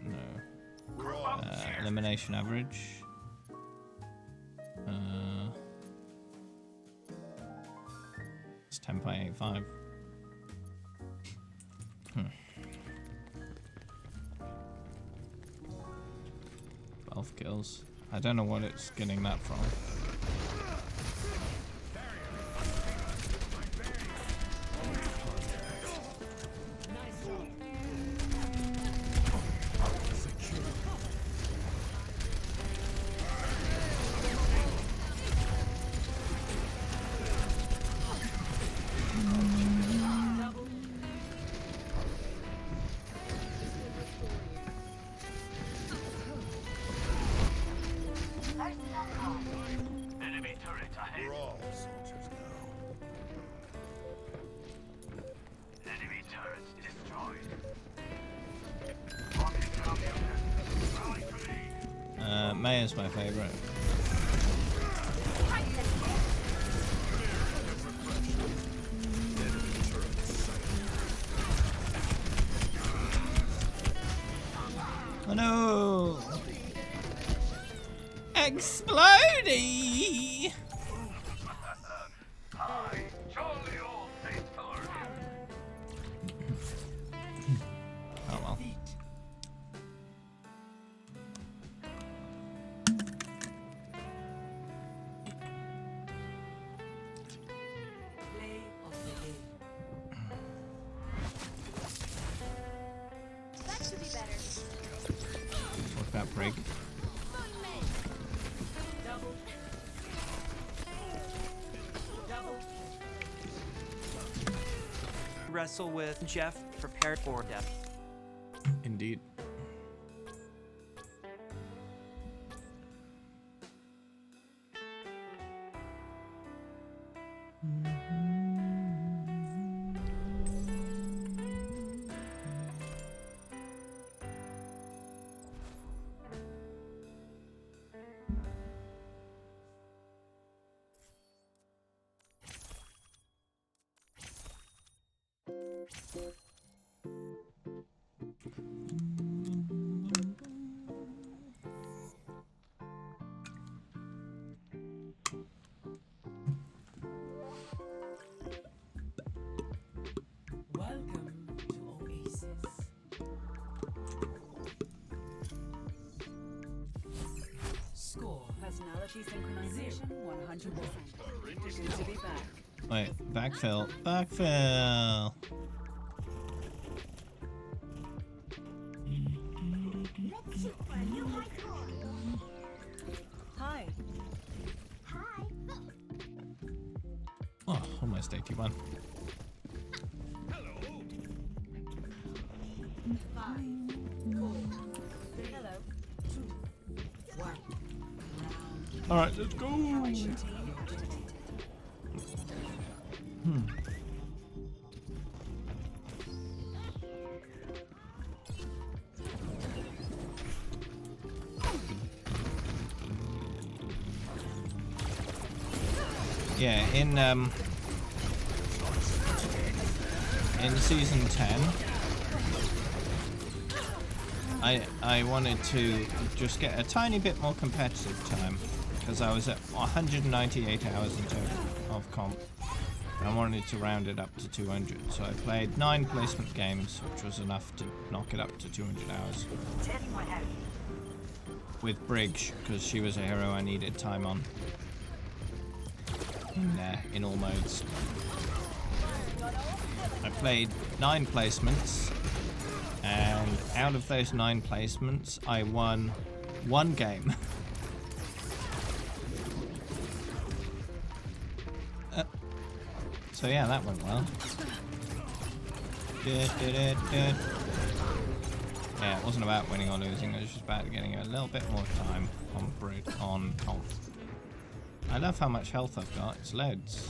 Elimination average. It's 10.85. 12 kills. I don't know what it's getting that from. Enemy turret ahead. We're all soldiers now. Enemy turret destroyed. May is my favorite. Oh no! Explodey! Hi, jolly old faithful. Oh well. play of the game. That should be better. Fuck that break. Wrestle with Jeff, prepared for death. Indeed. Personality synchronization 100%. Good to be back. Wait, backfill. Backfill! Let's shoot for a new high score. Hi. Hi. Oh, almost 81. Hello. 5, 4. Hello. 2, 1. Alright, let's go! Yeah, in season 10, I wanted to just get a tiny bit more competitive time because I was at 198 hours in total of comp. I wanted to round it up to 200, so I played 9 placement games, which was enough to knock it up to 200 hours. With Briggs, because she was a hero I needed time on. In all modes. I played 9 placements, and out of those 9 placements, I won 1 game. So yeah, that went well. Yeah, it wasn't about winning or losing, it was just about getting a little bit more time on comp. I love how much health I've got, it's loads.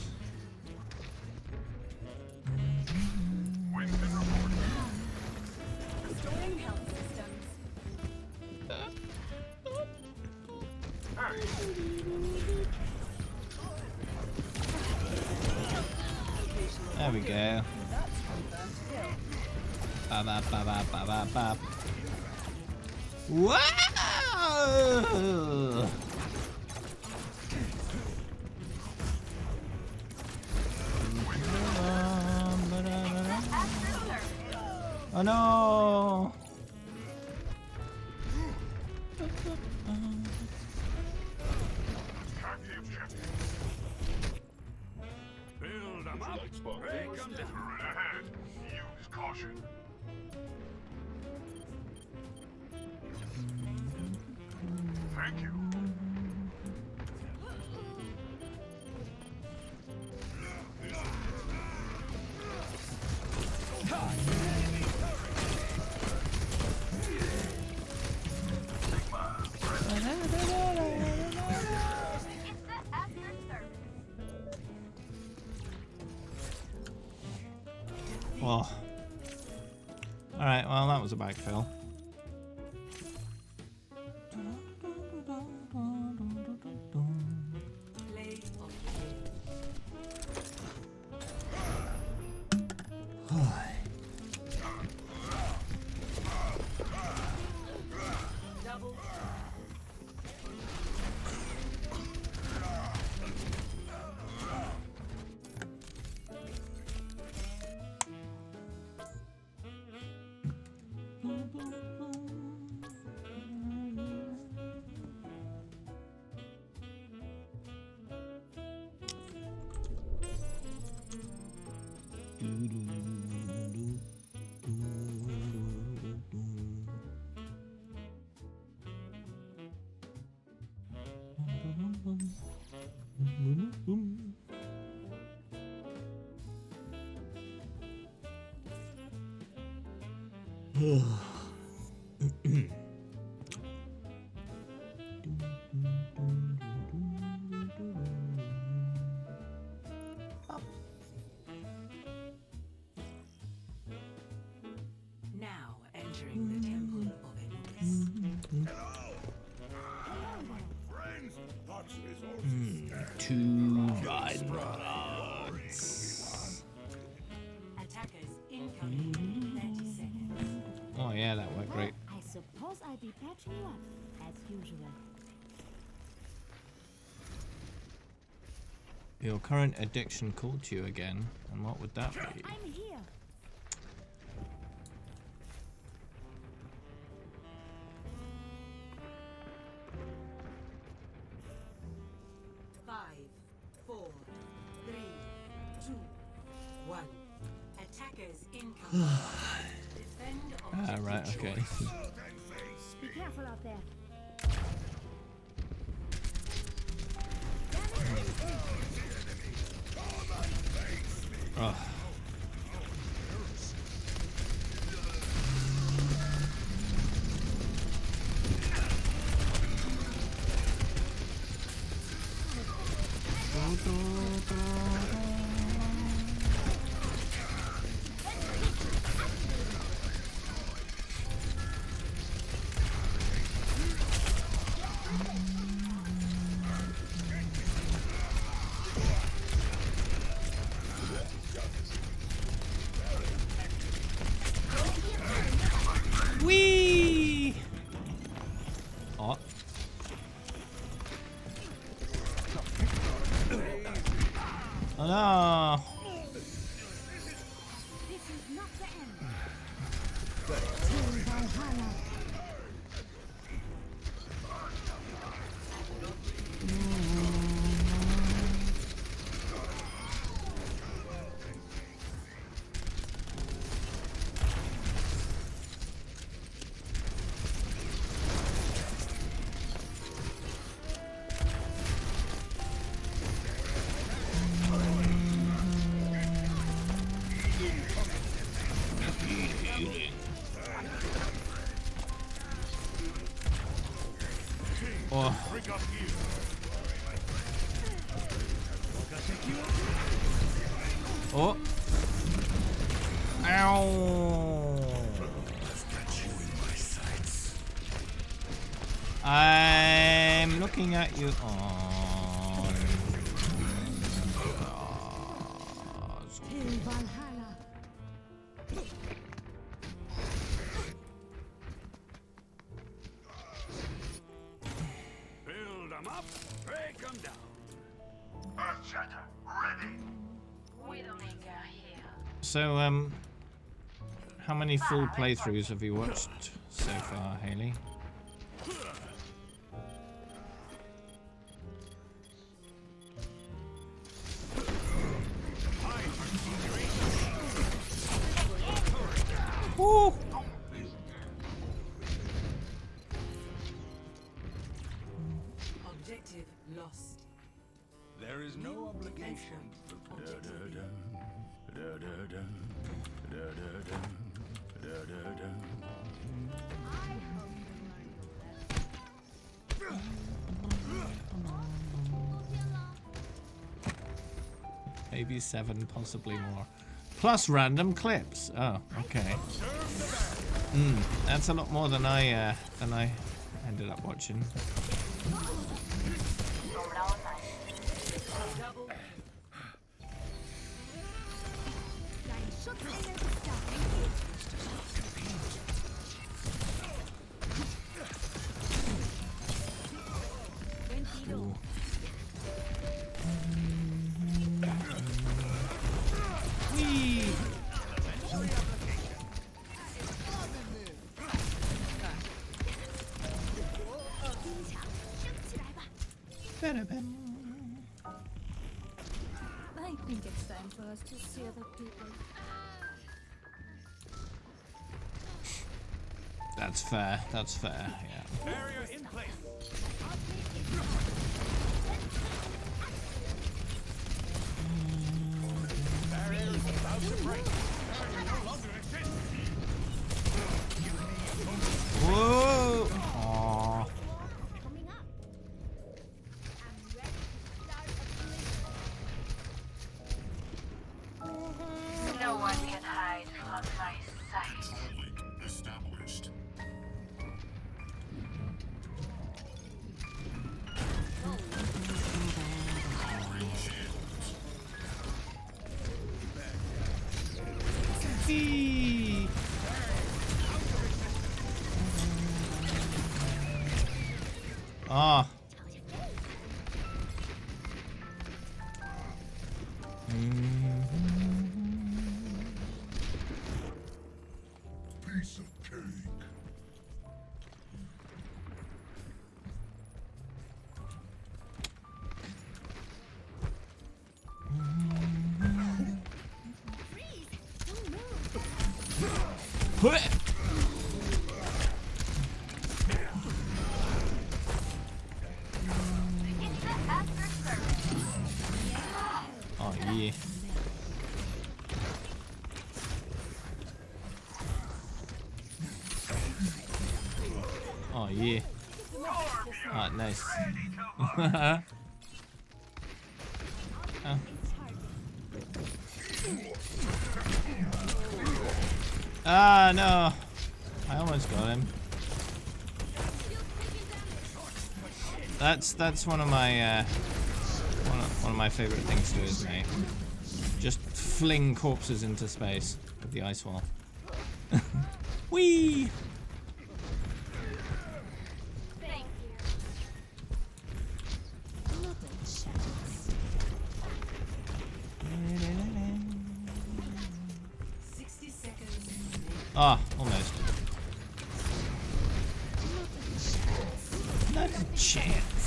Restoring health systems. There we go. Ba ba ba ba ba ba ba. Wow! Oh no! Build them up. Break them down. Ahead. Use caution. Thank you. Well, alright, well that was a backfill. Now entering the temple of Anubis. Hello, my friends. God's resources. 2 Vine rods. Attackers incoming in 30 seconds. Oh yeah, that worked great. I suppose I'll be patching you up, as usual. Your current addiction called to you again, and what would that be? I'm here. 5, 4, 3, 2, 1. Attackers incoming. Defend objective right, okay. Be careful out there. Oh. Whee! Oh. Oh no! This is not the end. Team Valhalla. Oh. Oh. Ow. I'm looking at you. Oh. Team Valhalla. Build them up, break them down. Earthshatter, ready. Widowmaker here. So, how many full playthroughs have you watched so far, Haley? Woo! Objective lost. There is no obligation. Maybe 7, possibly more. Plus random clips. Oh, okay. That's a lot more than I ended up watching. Ooh. Whee! I think it's time for us to see other people. That's fair. That's fair. Yeah. Barrier in place. Barrier is about to break. Barrier no longer exists. Whoa! Aww. Coming up. I'm ready to start. No one can hide from my sight. Established. Whee! Ah. Piece of cake. Oh yeah. Oh yeah. Ah, nice. Oh. Ah, no. I almost got him. That's one of my one of my favorite things to do, isn't it? Just fling corpses into space with the ice wall. Whee! Thank you. 60 seconds. Ah, almost. Not a chance.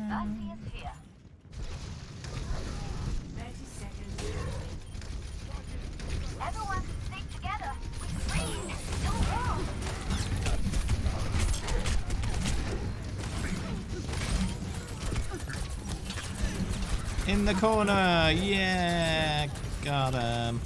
Darcy is here. 30 seconds. Everyone, stick together. We scream. No wrong. In the corner, yeah, got him.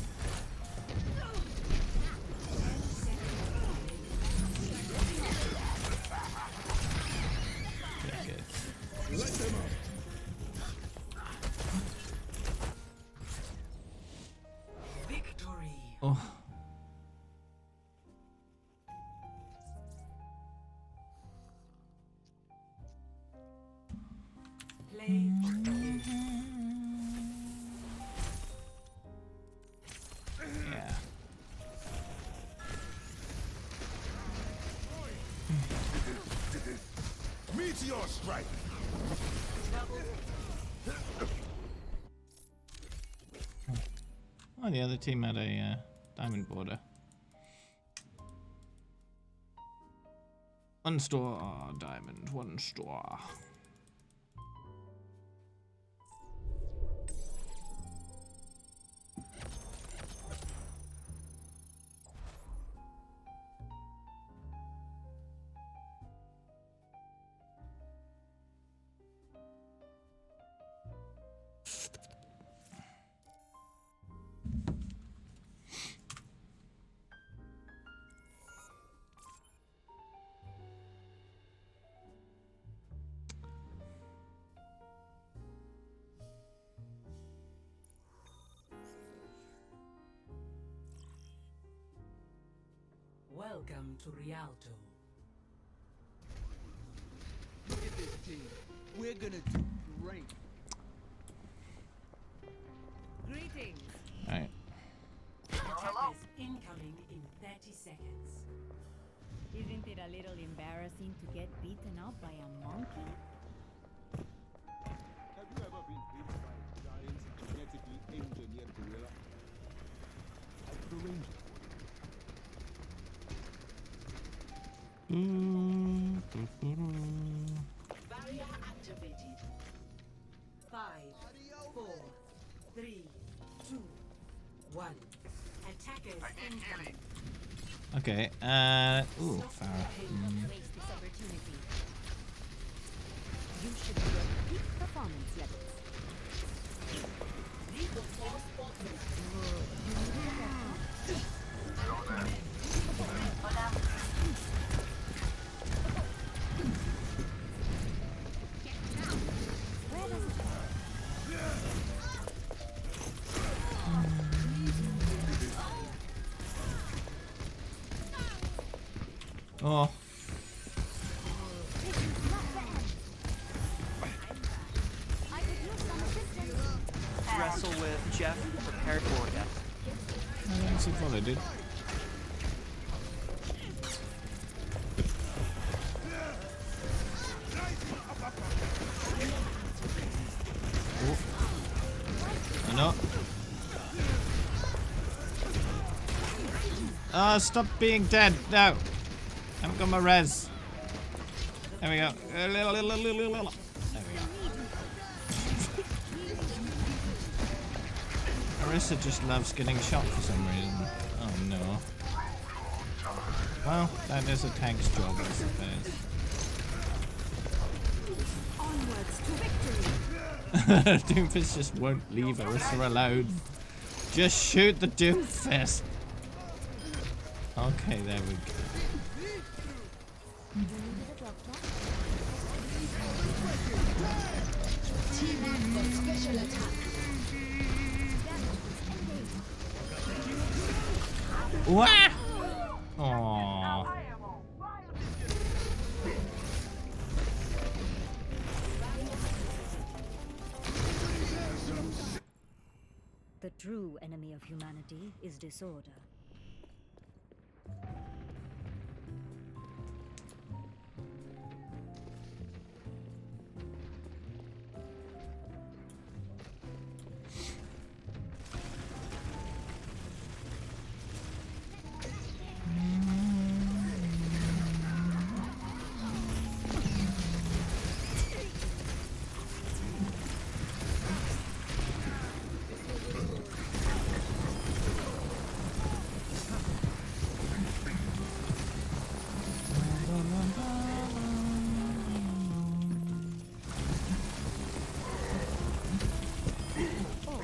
Victory. Oh. Play. Yeah. Meteor strike. Oh, the other team had a diamond border. One store diamond, one store. Welcome to Rialto. Look at this team. We're gonna do great. Greetings. Alright. Attackers incoming in 30 seconds. Isn't it a little embarrassing to get beaten up by a monkey? Have you ever been beaten by a giant genetically engineered gorilla? I've arranged it. Barrier activated. 5, 4, 3, 2, 1. Attackers incoming. Okay, ooh, Farah. Waste this opportunity. You should be at peak performance levels. Lead the force bottom. Oh. Wrestle with Jeff, prepare for death. I don't see what I did. Oh. I know. Oh, stop being dead. No. I haven't got my res. There we go. There we go. Orisa just loves getting shot for some reason. Oh no. Well, that is a tank's job, I suppose. Onwards to victory. Doomfist just won't leave Orisa alone. Just shoot the Doomfist. Okay, there we go. Team up for special attack. Wah! Aww. The true enemy of humanity is disorder.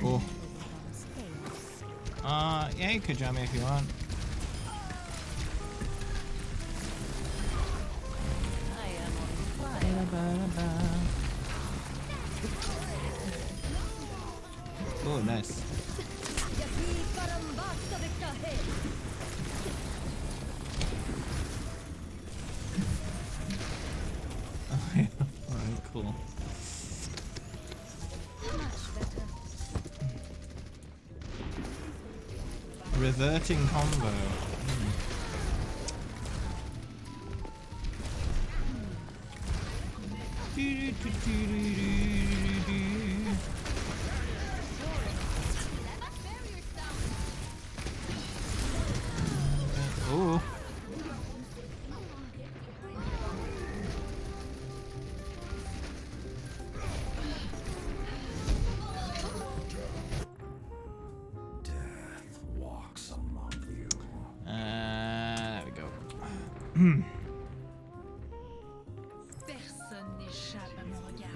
Cool. Yeah, you could jump me if you want. Oh, nice. Alright, cool. Reverting combo. Oh. Walks among you. There we go. Personne n'échappe à mon regard.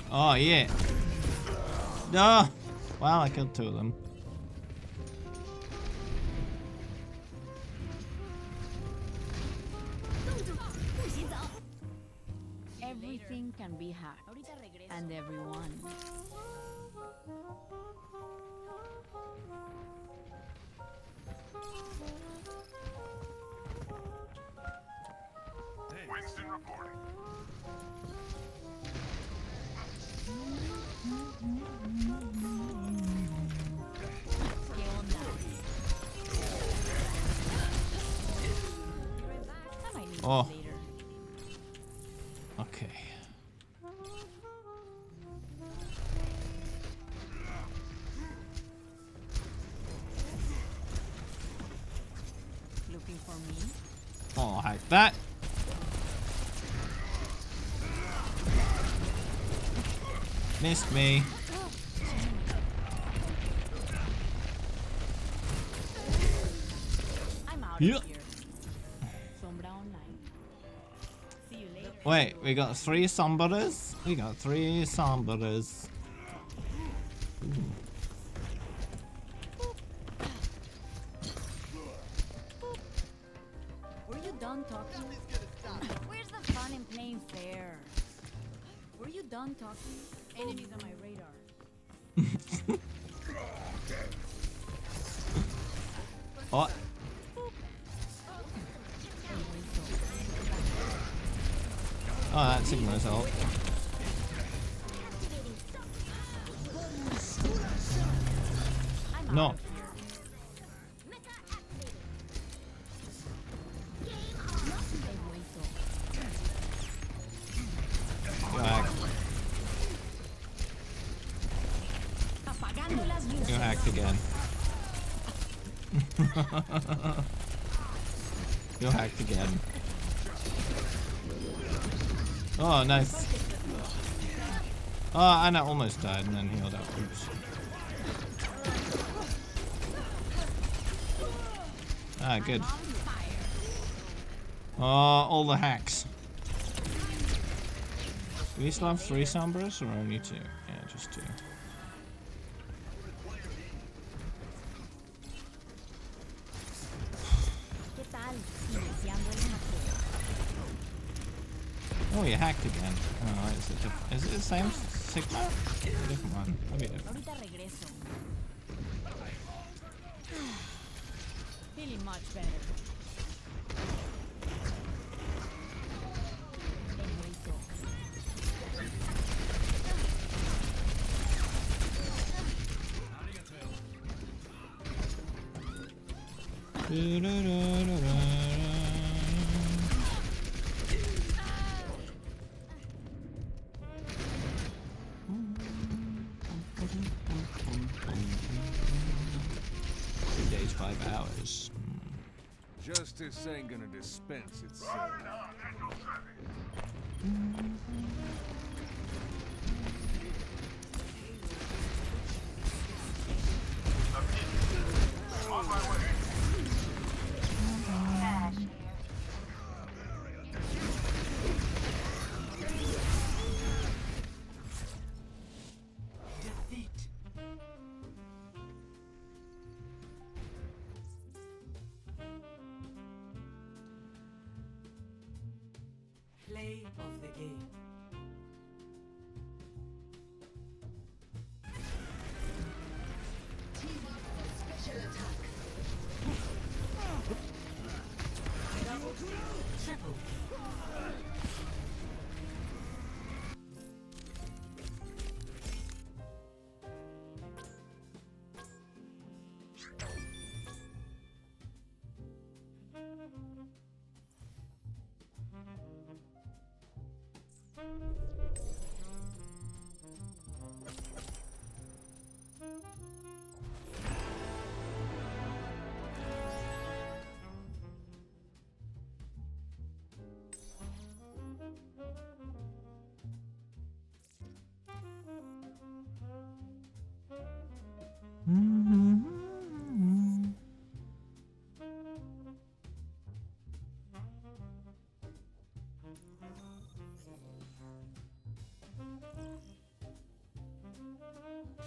Oh yeah. No. Wow, I killed two of them. Everything can be hacked. And everyone. Winston reporting. Oh. Okay. Looking for me? Oh, like that. Missed me. I'm out Yeah. of here. Sombra Online. See you later. Wait, we got 3 Sombras? We got 3 Sombras. Were you done talking? Where's the fun in playing fair? Were you done talking? Enemies on my radar. Oh. Sigma's ult. No. You're hacked again. You're hacked again. Oh, nice. Oh, Anna almost died and then healed up. Oops. Ah, good. Oh, all the hacks. Do we still have 3 Sombras or only 2? Yeah, just 2. Oh, you hacked again. Oh, is it the same Sigma? A different one. Maybe different. Feeling much better. Days, 5 hours. Justice ain't gonna dispense itself. On my way. Defeat. Play of the game. Special attack. Double, triple.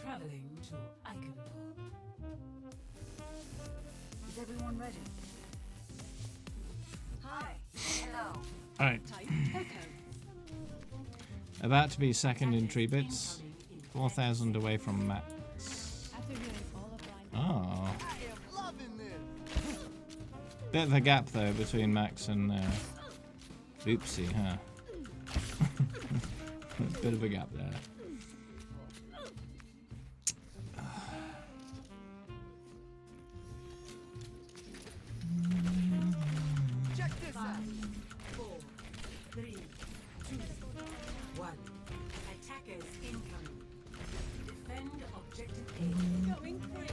Traveling to Eichenwald. Is everyone ready? Hi. Hello. Alright. About to be second in tree bits. 4,000 away from max. Oh. Bit of a gap though between max and oopsie, huh? Bit of a gap there. Check this out. 4, 3, 2, 1. Attackers incoming. Defend objective A. Going free.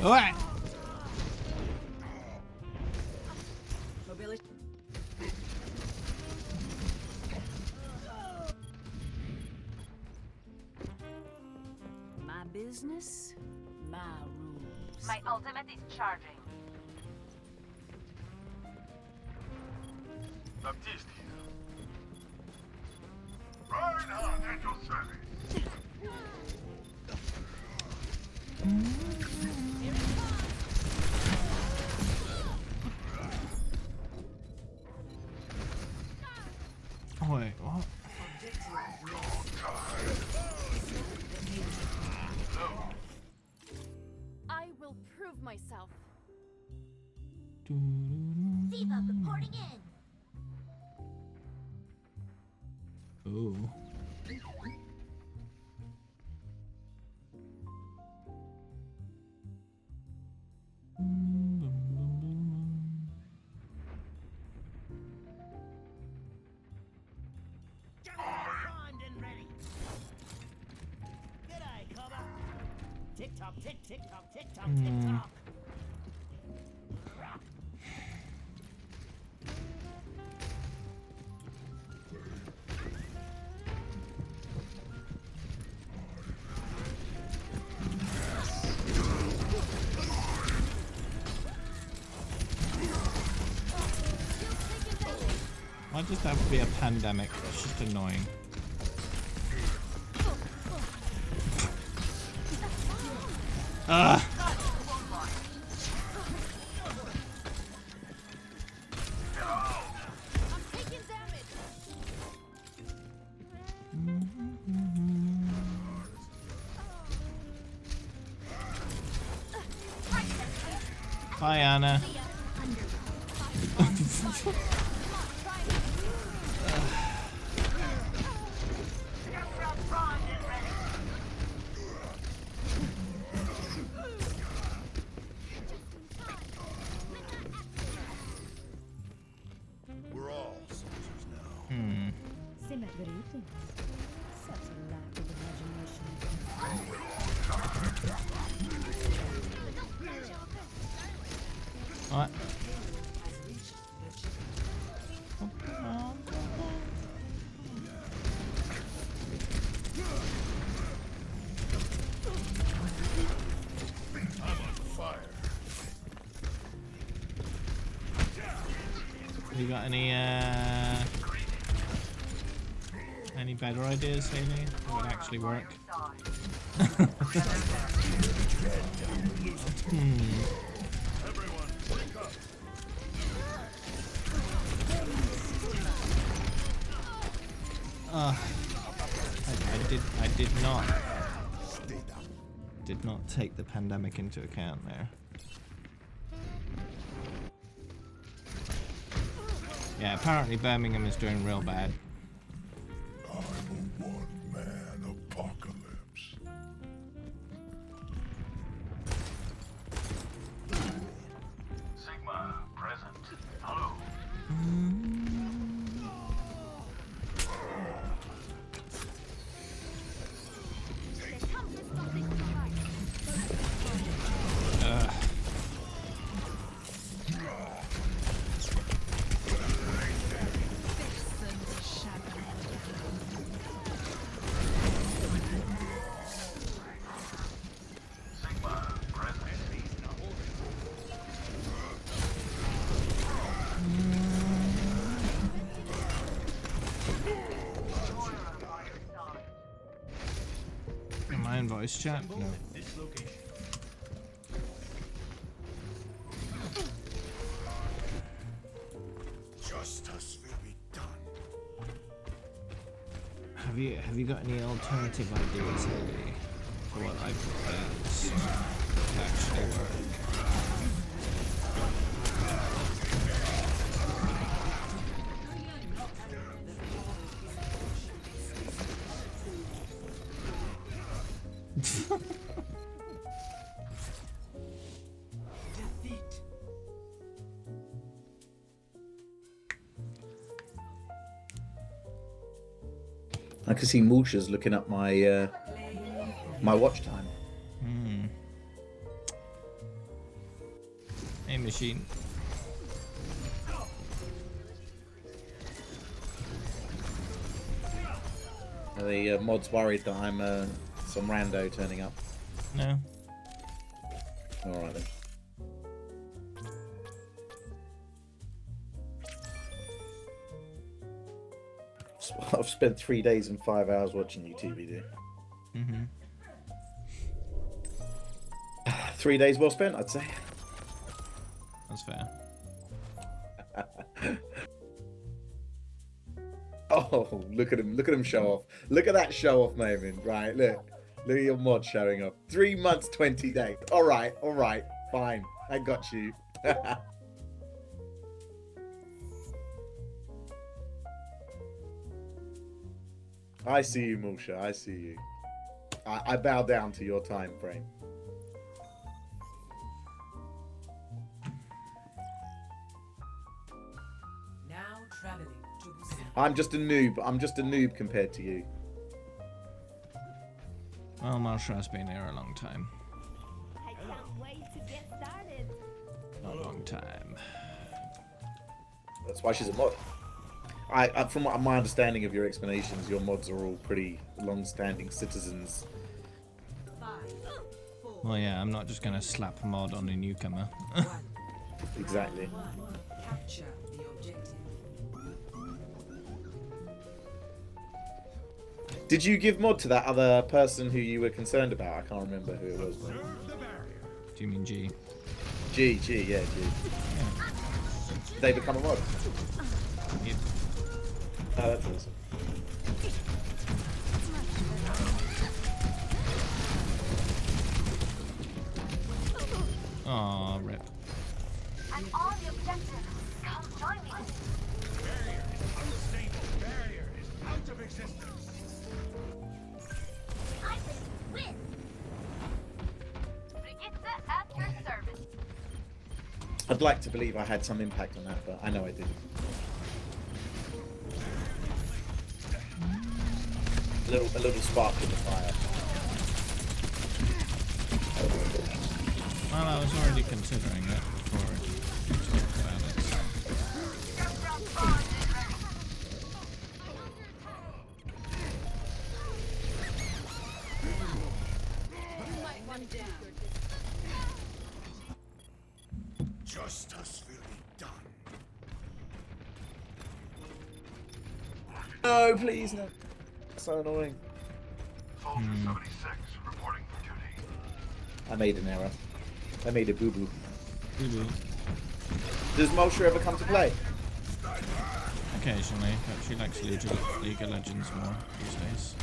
Alright. Mobility. My business, my rules. My ultimate is charging. Baptiste here. Reinhardt at your service. Oh wait, what? Ziva reporting in. Ooh. Primed and ready. G'day, cobber. Tick tock, tick tock, tick tock, tick tock. Why does that have to be a pandemic? It's just annoying. Ugh. Bye, Anna. We're all soldiers now. Simmer greetings. Such a lack of imagination. What? I'm on fire. Have you got any better ideas, Haley? That would actually work. Everyone, wake up. I did not take the pandemic into account there. Yeah, apparently Birmingham is doing real bad. I'm a one-man apocalypse. Sigma, present. Hello. Am I in voice chat? No. Justice will be done. Have you got any alternative ideas, Haley, for what I proposed to actually work? I can see Mulcher's looking up my my watch time. Hey, machine. Are the mods worried that I'm some rando turning up? No. Alright then. I've spent 3 days and 5 hours watching you TBD. 3 days well spent, I'd say. That's fair. Oh, look at him show off. Look at that show off moment. Right, look at your mod showing off. 3 months, 20 days. All right, fine. I got you. I see you, Mulsha. I see you. I bow down to your time frame. Now traveling to Busan. I'm just a noob. I'm just a noob compared to you. Well, Marsha's been here a long time. I can't wait to get started. A long time. That's why she's a mod. From my understanding of your explanations, your mods are all pretty long-standing citizens. Well, yeah, I'm not just gonna slap a mod on a newcomer. Exactly. Capture the objective. Did you give mod to that other person who you were concerned about? I can't remember who it was. Do you mean G? G, yeah, G. Did they become a mod? Yep. Oh, that's awesome. Aw, rip. I'm on the objective. Come join me. Barrier is unstable. Barrier is out of existence. I win. Brigitte at your service. I'd like to believe I had some impact on that, but I know I didn't. A little spark in the fire. Well, I was already considering it before we talked about it. Justice will be done. No, please, no. So annoying. Soldier 76 reporting for duty. I made an error. I made a boo-boo. Boo-boo. Does Mulsha ever come to play? Occasionally, but she likes League of Legends more these days.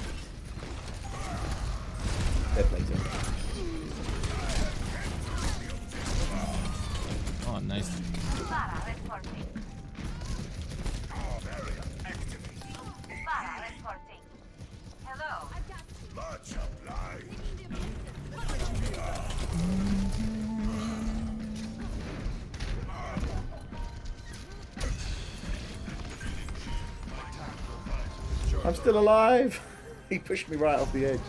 Fair play to her. Oh, nice. Para reporting. Para reporting. Hello. Much obliged. I'm still alive. He pushed me right off the edge.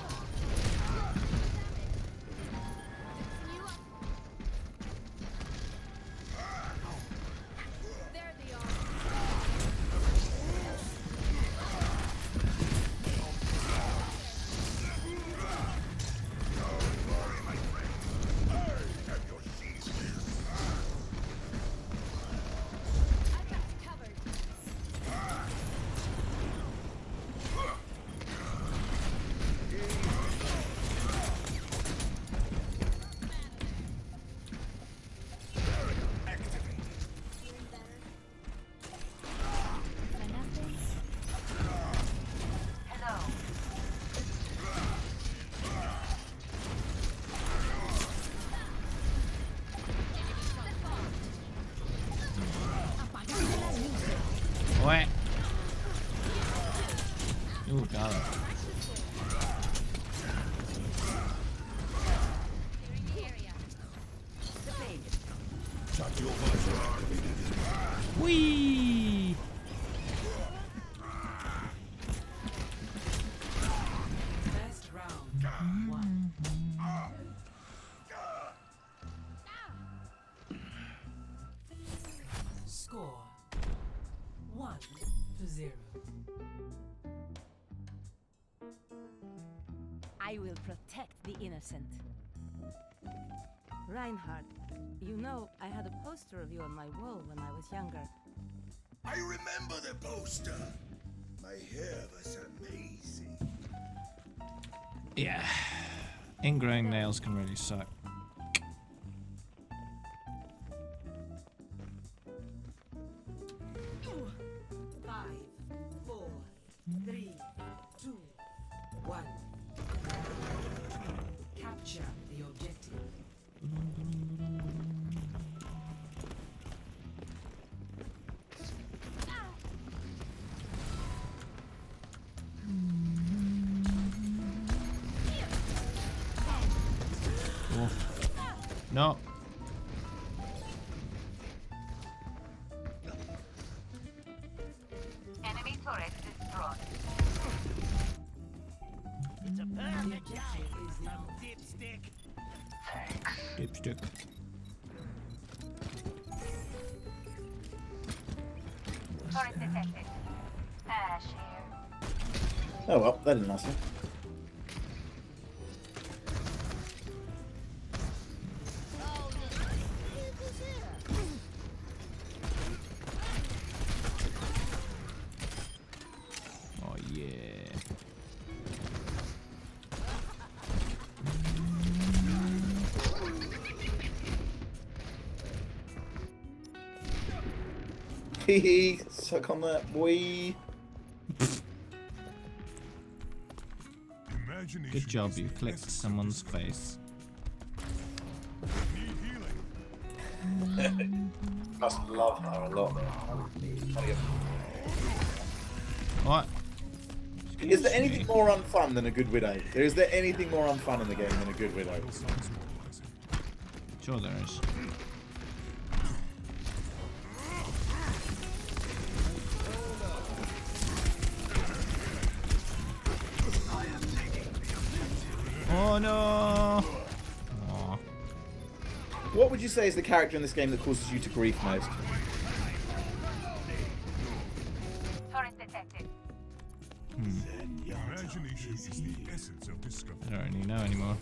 What? Ooh, got him. Whee! Best round. One. Score 1-0. I will protect the innocent. Reinhard, you know, I had a poster of you on my wall when I was younger. I remember the poster. My hair was amazing. Yeah. Ingrowing nails can really suck. Five, 4, 3, 2, 1. Capture the objective. No. Enemy turret destroyed. It's a perfect day for some dipstick. Dipstick. Turret detected. Ash here. Oh well, that didn't last long. Oh yeah. Hehe, suck on that, boy. Good job, you clicked someone's face. Must love her a lot. What? Is there anything more unfun than a good widow? Is there anything more unfun in the game than a good widow? Sure there is. Oh no! Aw. What would you say is the character in this game that causes you to grief most? Turret detected. Imagination is the essence of discovery. I don't really know anymore.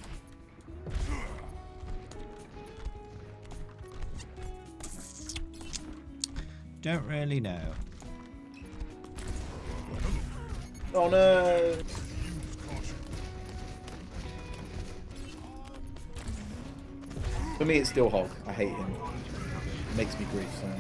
Don't really know. Oh no! For me, it's still Hulk. I hate him. It makes me grief so much.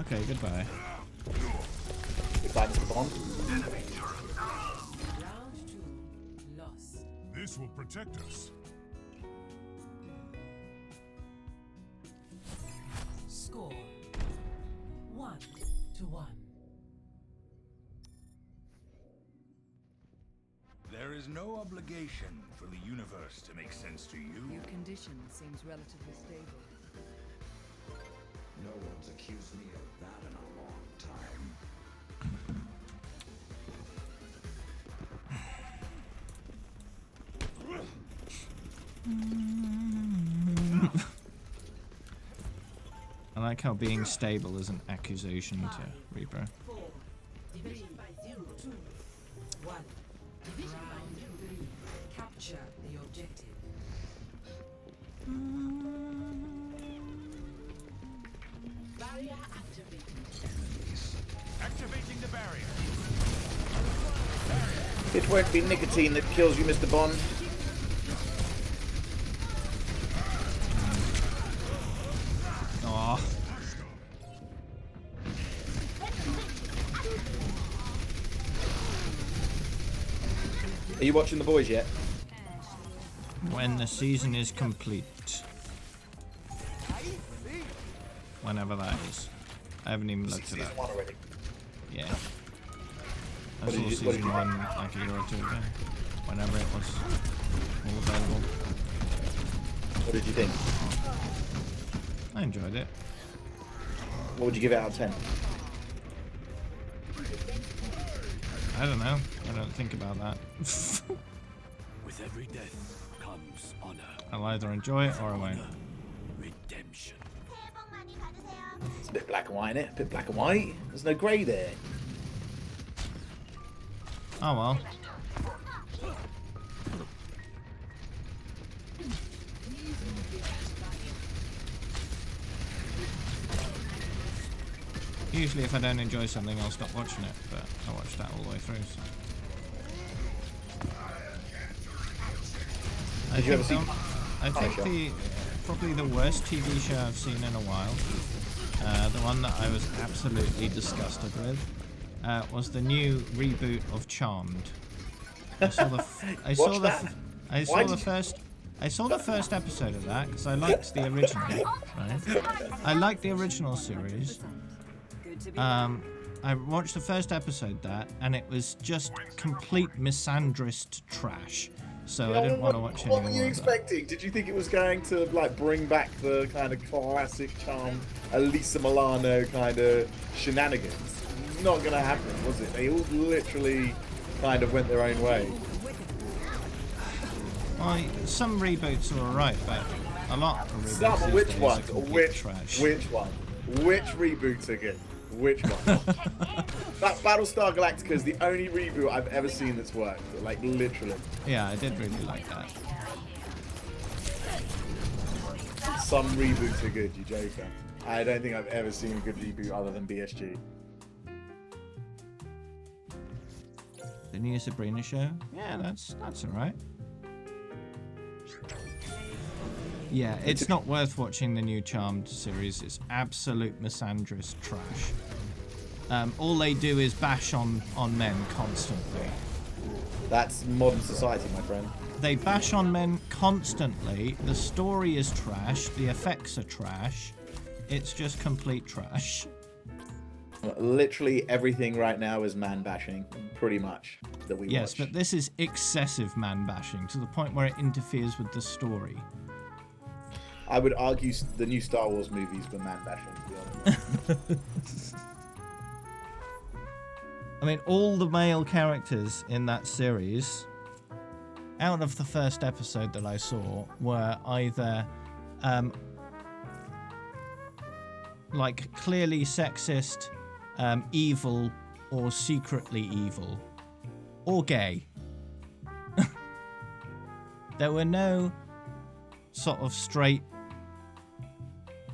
Okay, goodbye. Goodbye, Mr. Bond. This will protect us. Score 1-1. There is no obligation for the universe to make sense to you. Your condition seems relatively stable. No one's accused me of that in a long time. I like how being stable is an accusation to Reaper. 4. Division by 0, 2. 1. Division by 3. Capture the objective. Barrier activated. Activating the barrier. It won't be nicotine that kills you, Mr. Bond. Aww. Are you watching The Boys yet? When the season is complete. Whenever that is. I haven't even looked at that. Season 1 already. Yeah. I What saw did you- season 1 like a year or two ago. Whenever it was all available. What did you think? I enjoyed it. What would you give it out of 10? I don't know. I don't think about that. With every death comes honor. I'll either enjoy it or I won't. Redemption. It's a bit black and white, innit? A bit black and white. There's no grey there. Oh well. Usually if I don't enjoy something I'll stop watching it, but I watched that all the way through, so. Did you ever see? I think probably the worst TV show I've seen in a while, the one that I was absolutely disgusted with, was the new reboot of Charmed. I saw the, I saw the, I saw the first. I saw the first episode of that because I liked the original. Right? I liked the original series. I watched the first episode of that, and it was just complete misandrist trash. So I didn't want to watch any more. What were you expecting? Did you think it was going to like bring back the kind of classic charm, Elisa Milano kind of shenanigans? Not gonna happen, was it? They all literally kind of went their own way. Well, some reboots are alright, but a lot of reboots. Which one? Trash. Which one? Which reboots are good? Which one? That Battlestar Galactica is the only reboot I've ever seen that's worked. Like literally. Yeah, I did really like that. Some reboots are good, you joker. I don't think I've ever seen a good reboot other than BSG. The new Sabrina show? Yeah, that's alright. Yeah, it's not worth watching the new Charmed series. It's absolute misandrist trash. All they do is bash on men constantly. That's modern society, my friend. They bash on men constantly. The story is trash. The effects are trash. It's just complete trash. Literally everything right now is man bashing, pretty much, that we Yes, watch. but this is excessive man bashing to the point where it interferes with the story. I would argue the new Star Wars movies were man bashing, to be honest. I mean, all the male characters in that series, out of the first episode that I saw, were either like clearly sexist, evil, or secretly evil, or gay. There were no sort of straight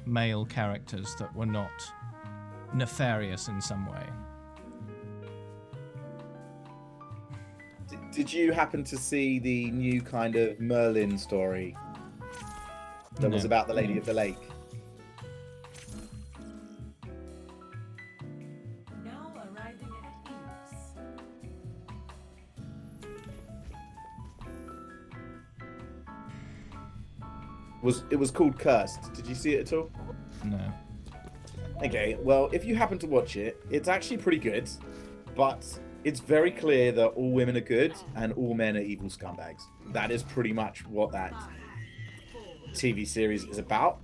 male characters that were not nefarious in some way. Did you happen to see the new kind of Merlin story that was about the Lady of the Lake? Now arriving at Enos. It was called Cursed. Did you see it at all? No. Okay, well, if you happen to watch it, it's actually pretty good, but it's very clear that all women are good and all men are evil scumbags. That is pretty much what that TV series is about.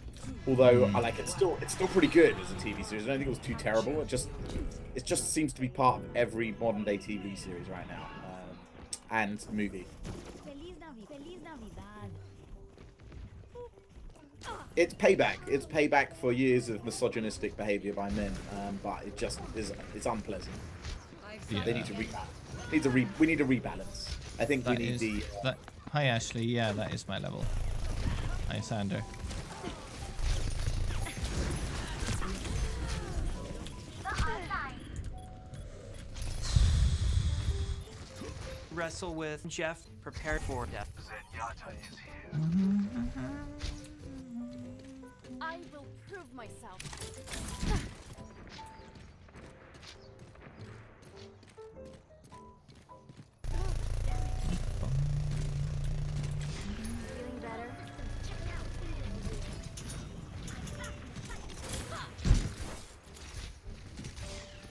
Although I like it's still pretty good as a TV series. I don't think it was too terrible. It just seems to be part of every modern day TV series right now, and movie. Feliz Navidad. It's payback. It's payback for years of misogynistic behavior by men, but it just is. It's unpleasant. Yeah. They need to rebalance. We need to rebalance. I think That we need is- that- Hi Ashley, yeah, that is my level. Hi Sander. Wrestle with Jeff, prepare for death. Zenyatta is here. I will prove myself. Feeling better?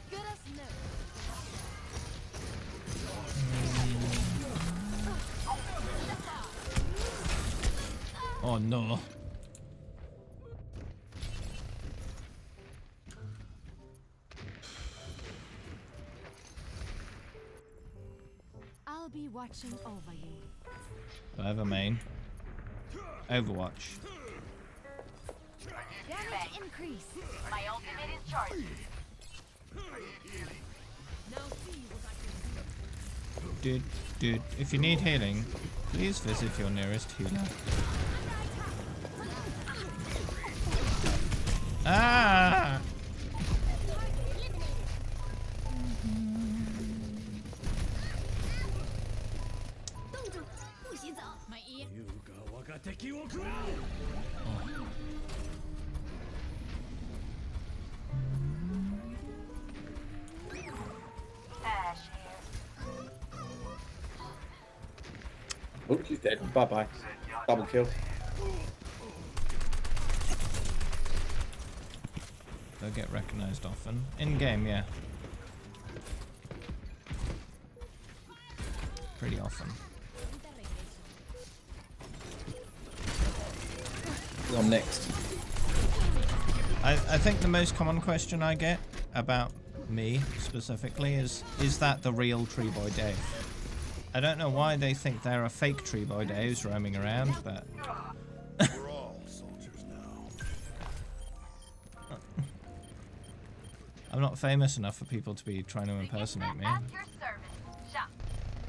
Good as new. Oh no. I'll be watching over you. Do I have a main? Overwatch. Damage increase. My ultimate is charged. Dude, if you need healing, please visit your nearest healer. Ah! Ash Oh, she's dead. Bye bye. Zenyatta Double kill. They'll get recognized often. In game, yeah. Pretty often. Who's on next? I think the most common question I get about me specifically is that the real Tree Boy Dave? I don't know why they think there are fake Tree Boy Daves roaming around, but We're all soldiers now. I'm not famous enough for people to be trying to impersonate me.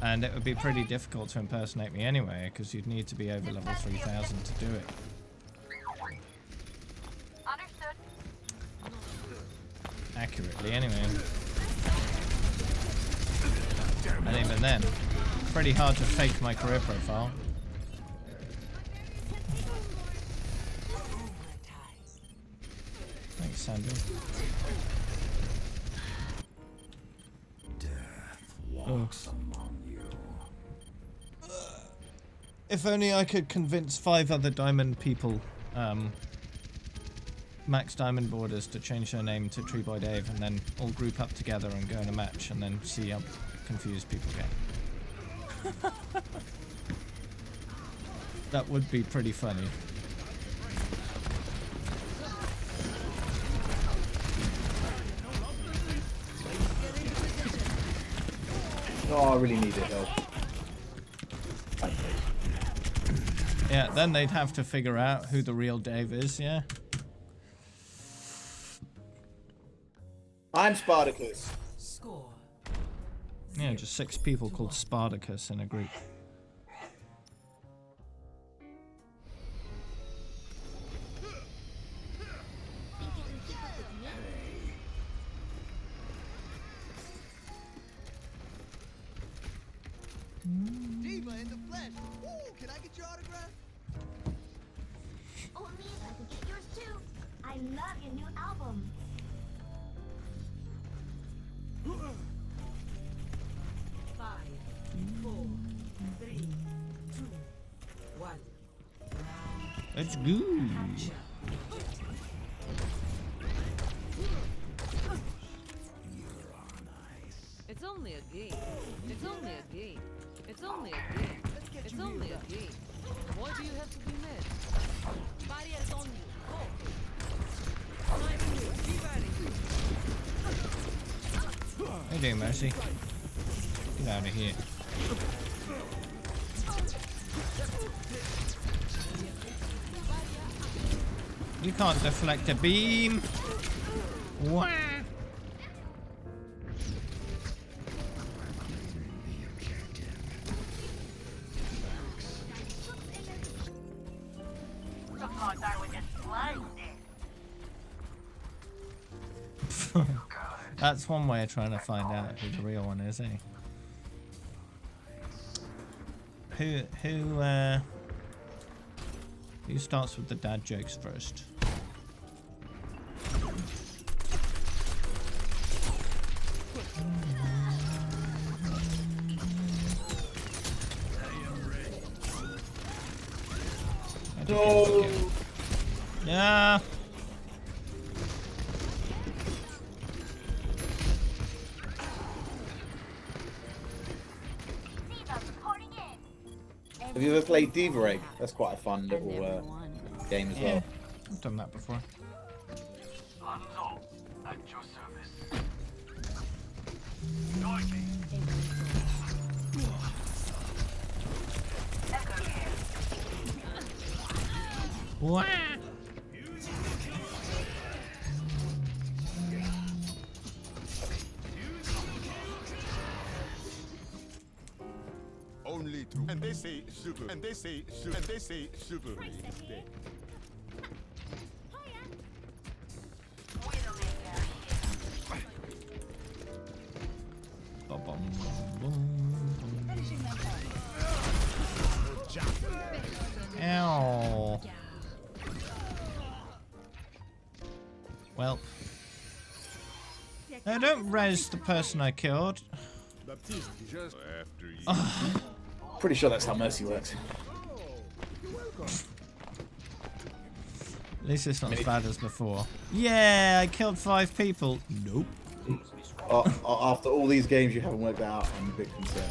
And it would be pretty difficult to impersonate me anyway, because you'd need to be over level 3000 to do it. Accurately anyway. And even then, pretty hard to fake my career profile. Thanks, Sandra. Walks among you. If only I could convince 5 other diamond people, Max Diamond Borders, to change their name to Tree Boy Dave, and then all group up together and go in a match, and then see how confused people get. That would be pretty funny. Oh, I really need it help. Yeah, then they'd have to figure out who the real Dave is, yeah? I'm Spartacus. Score. Yeah, just 6 people called Spartacus in a group. Diva in the flesh. Ooh, can I get your autograph? Oh, me, I could get yours too. I love your new album. 5, 4, 3, 2, 1. Let's go. It's only a game. It's only a game. It's only a game. It's only a game. Why do you have to be mad? Barriers on you. Go. Be ready. How you doing, Mercy? Get out of here. You can't deflect a beam. Wah. Sometimes I would just blame it. That's one way of trying to find out who the real one is, eh? Who starts with the dad jokes first? No. Yeah. Have you ever played Diva Egg? That's quite a fun little game as well. I've done that before. Hanzo, at your service. What? Only two. And they say super. And they say super. And they say super. Ow. Well. No, don't res the person I killed. Just after you. Pretty sure that's how Mercy works. At least it's not as bad as before. Yeah, I killed 5 people. Nope. After all these games, you haven't worked that out. I'm a bit concerned.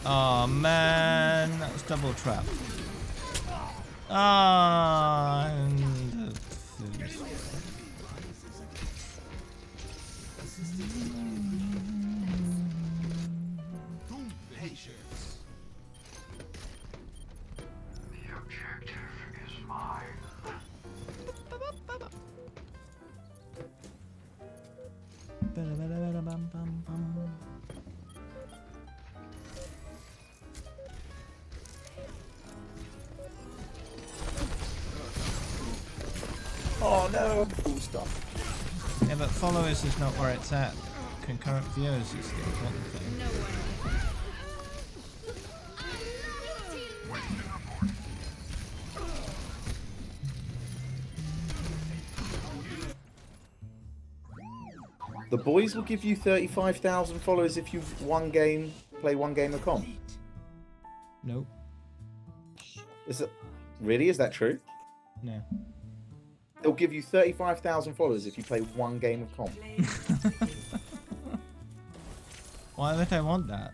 Oh man, that was double trap. Ah, and Patience. The objective is mine. Oh no! Cool stuff. yeah, but followers is not where it's at. Concurrent viewers is the important thing. The boys will give you 35,000 followers if you play one game of comp. Nope. Is it really? Is that true? No. They'll give you 35,000 followers if you play one game of comp. Why would I want that?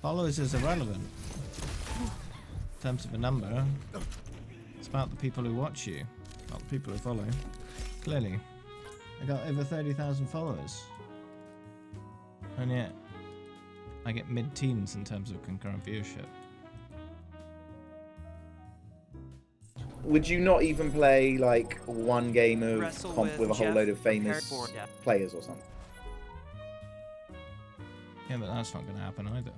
Followers is irrelevant in terms of a number. It's about the people who watch you, not the people who follow. Clearly, I got over 30,000 followers, and yet I get mid-teens in terms of concurrent viewership. Would you not even play like one game of Wrestle comp with a whole Jeff load of famous Prepared for- players or something? Yeah, but that's not going to happen either.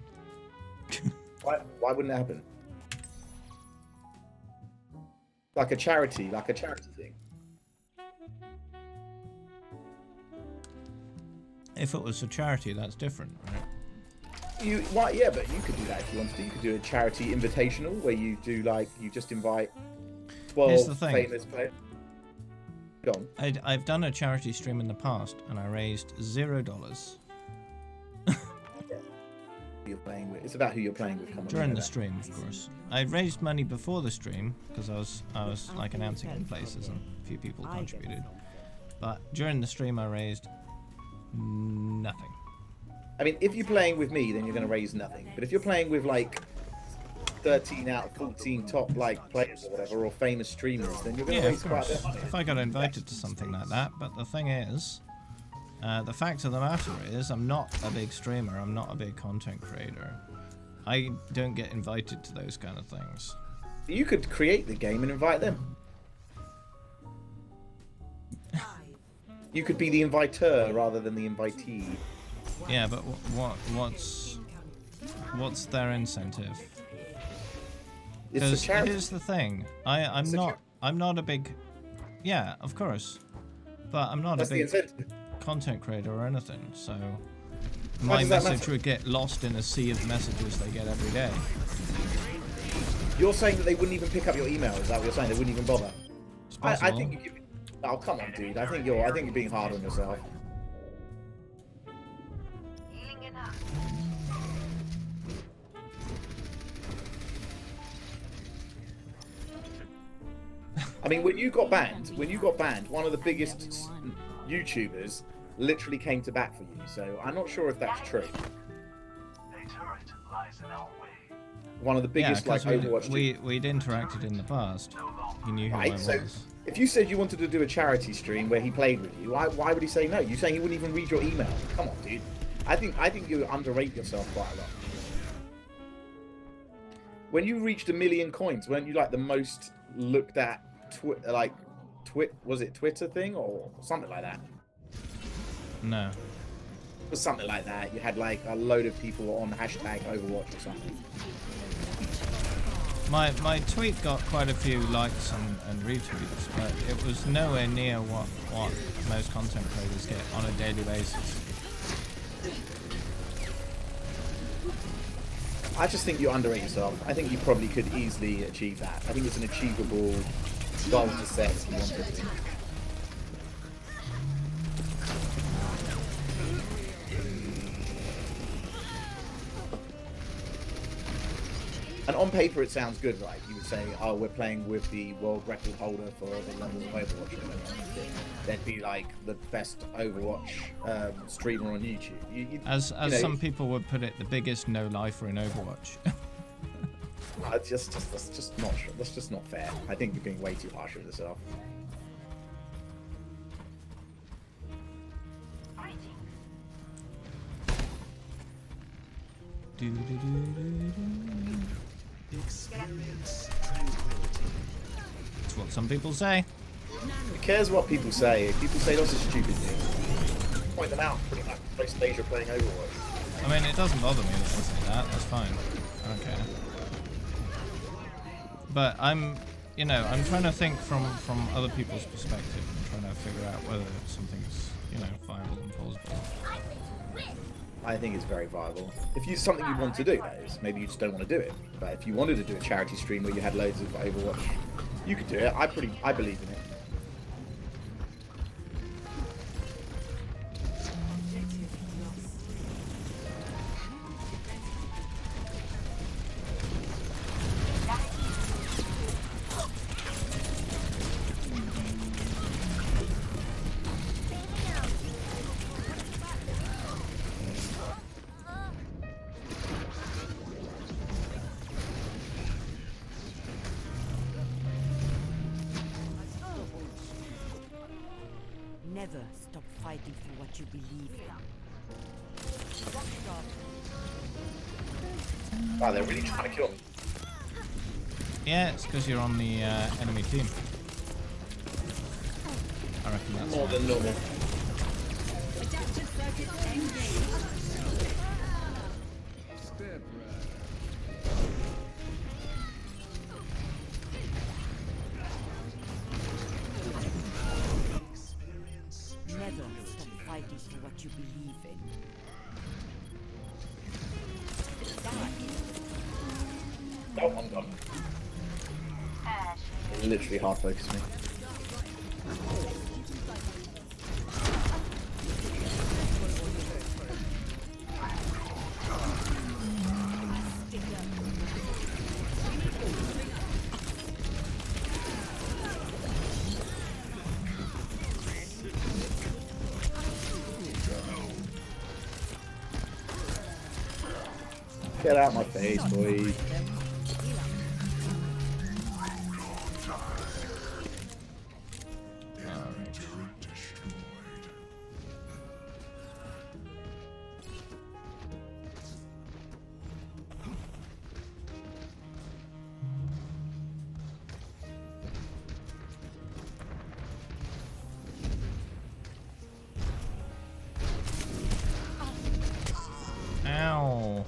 Why wouldn't it happen? Like a charity thing. If it was a charity, that's different, right? Yeah, but you could do that if you wanted to. You could do a charity invitational where you do like you just invite 12 famous players. Go on. I've done a charity stream in the past, and I raised $0. You're playing with. It's about who you're playing with. Come on, During the stream, of course. I raised money before the stream because I was like announcing in places and a few people contributed. But during the stream, I raised nothing. I mean, if you're playing with me, then you're going to raise nothing. But if you're playing with like 13 out of 14 top like players or whatever, or famous streamers, then you're going to raise quite a bit of money. If I got invited to something like that, but the thing is, the fact of the matter is, I'm not a big streamer. I'm not a big content creator. I don't get invited to those kind of things. You could create the game and invite them. You could be the inviter rather than the invitee. Yeah, but what's their incentive? Because here's the thing, I'm not a big, yeah, of course, but I'm not a big content creator or anything. So my message would get lost in a sea of messages they get every day. You're saying that they wouldn't even pick up your email? Is that what you're saying? They wouldn't even bother? I think you give. Oh come on, dude. I think you're being hard on yourself. I mean, when you got banned, one of the biggest YouTubers literally came to bat for you. So I'm not sure if that's true. One of the biggest like Overwatch. We'd interacted in the past. He knew who I was. So if you said you wanted to do a charity stream where he played with you, why would he say no? You saying he wouldn't even read your email? Come on, dude. I think you underrate yourself quite a lot. When you reached 1 million coins, weren't you like the most looked at was it Twitter thing or something like that? No. It was something like that. You had like a load of people on hashtag Overwatch or something. My tweet got quite a few likes and retweets, but it was nowhere near what most content creators get on a daily basis. I just think you underrate yourself. I think you probably could easily achieve that. I think it's an achievable goal to set if you wanted to. And on paper, it sounds good, right? You would say, "Oh, we're playing with the world record holder for the level of Overwatch." They'd be like the best Overwatch streamer on YouTube. As you know, some people would put it, the biggest no lifer in Overwatch. that's just not true. That's just not fair. I think you're being way too harsh with yourself. Experience tranquility. That's what some people say. Who cares what people say? If people say lots of stupid things, point them out. Pretty much. Play Stasia playing Overwatch. I mean, it doesn't bother me that they say that. That's fine. I don't care. But I'm trying to think from other people's perspective and trying to figure out whether something's, viable and plausible. I think it's very viable. If it's something you want to do, that is. Maybe you just don't want to do it. But if you wanted to do a charity stream where you had loads of Overwatch, you could do it. I believe in it. Never stop fighting for what you believe in. Wow, they're really trying to kill me. Yeah, it's because you're on the enemy team. I reckon that's more than normal. Never stop fighting for what you believe in. Oh, I'm gone. It literally hard focused me. Get out my face, boy. Ow.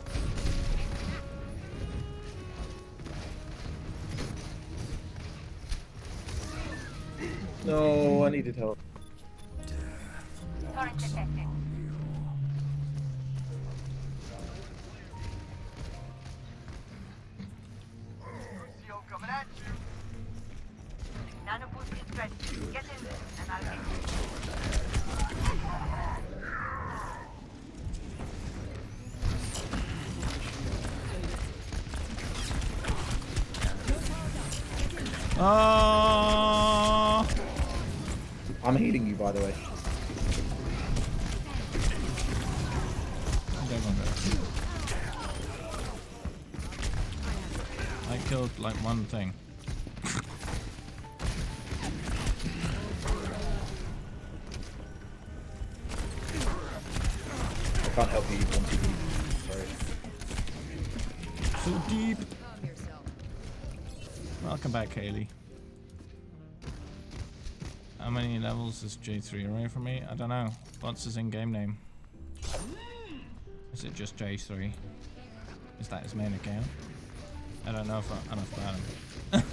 No, I needed help. Turret detected. Seal coming at you. Nano boost is ready. Get in there, and I'll get Oh! I'm healing you, by the way. I killed like one thing. I can't help you, you want to be. Sorry. So deep. Welcome back, Kaylee. How many levels is J3 away from me? I don't know. What's his in-game name? Is it just J3? Is that his main account? I don't know enough about him.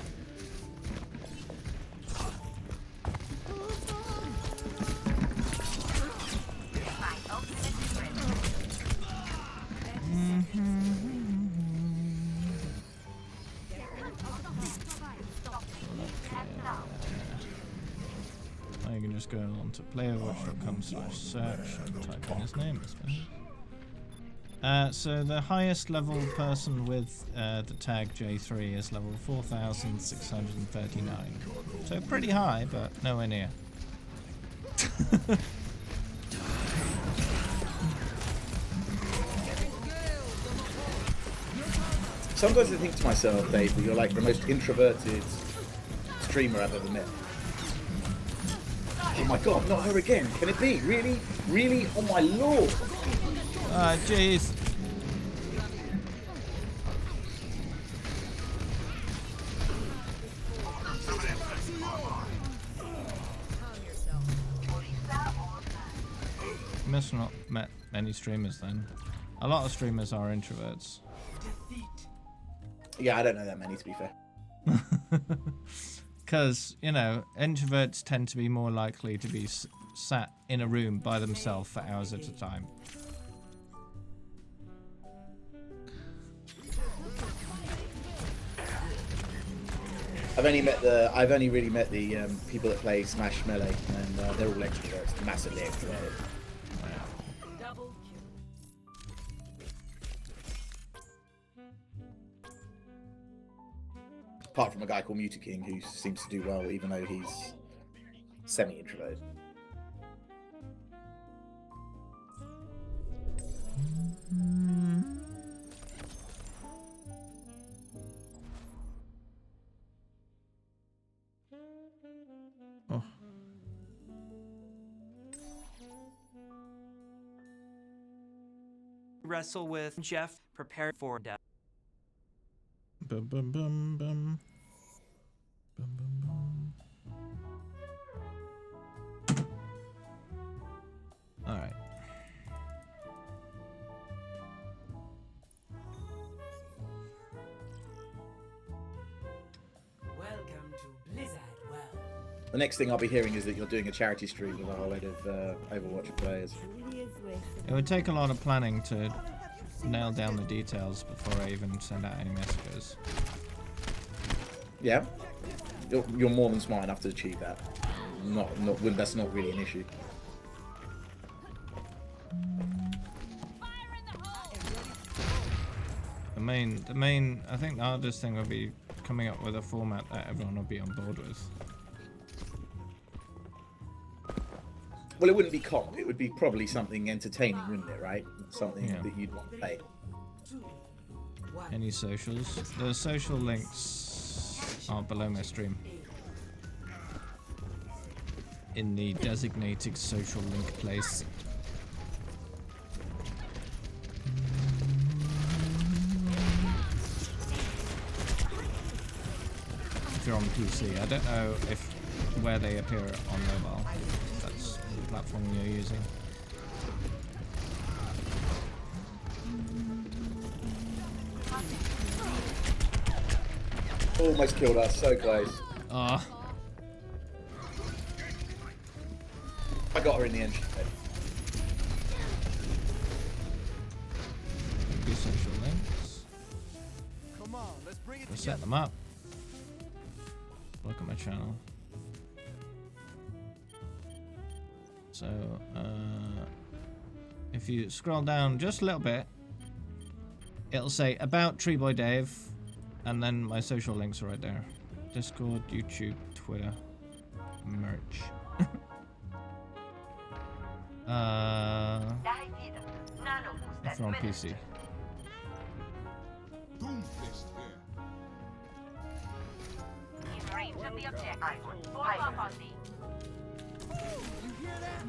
Now you can just go on to playerwatch.com/search and type in his name, I suppose. So the highest level person with the tag J3 is level 4,639. So pretty high, but nowhere near. Sometimes I think to myself, Dave, that you're like the most introverted streamer I've ever met. Oh my god, not her again. Can it be? Really? Really? Oh my lord. Ah, jeez. You must not met many streamers then. A lot of streamers are introverts. Yeah, I don't know that many, to be fair. Because, you know, introverts tend to be more likely to be sat in a room by themselves for hours at a time. I've only really met the people that play Smash Melee, and they're all extroverts, massively extroverted. Apart from a guy called Mutaking, who seems to do well, even though he's semi-introverted. Oh. Wrestle with Jeff. Prepare for death. Bum bum bum bum. Bum bum bum. All right. Welcome to Blizzard World. The next thing I'll be hearing is that you're doing a charity stream with a whole load of Overwatch players. It would take a lot of planning to nail down the details before I even send out any messages. Yeah, you're more than smart enough to achieve that. That's not really an issue. The main, I think the hardest thing will be coming up with a format that everyone will be on board with. Well, it wouldn't be comp. It would be probably something entertaining, wouldn't it? Right? Something that you'd want to play. Any socials? The social links are below my stream. In the designated social link place. If you're on PC, I don't know where they appear on mobile. That's the platform you're using. Almost killed us, so close. Ah. I got her in the end. Maybe social links. Come on, let's bring it We'll set them up. Look at my channel. So, if you scroll down just a little bit, it'll say about Treeboy Dave, and then my social links are right there. Discord, YouTube, Twitter, merch. If you're on PC. Doomfist here. In range of the objective. Form up on me. You hear that?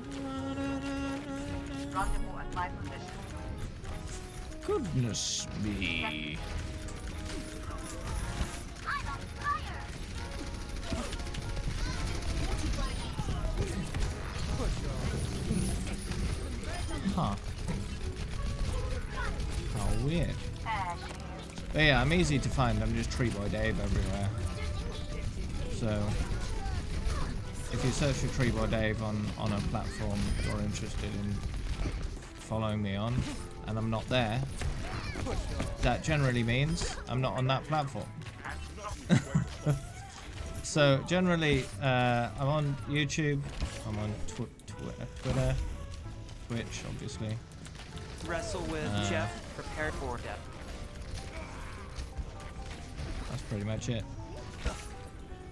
Rendezvous at my position. Goodness me. I'm on fire! Huh. How weird. But yeah, I'm easy to find. I'm just Treeboy Dave everywhere. So, if you search for Treeboy Dave on a platform you're interested in following me on, and I'm not there, that generally means I'm not on that platform. So generally, I'm on YouTube, I'm on Twitter, Twitch, obviously. Wrestle with Jeff. Prepare for death. That's pretty much it.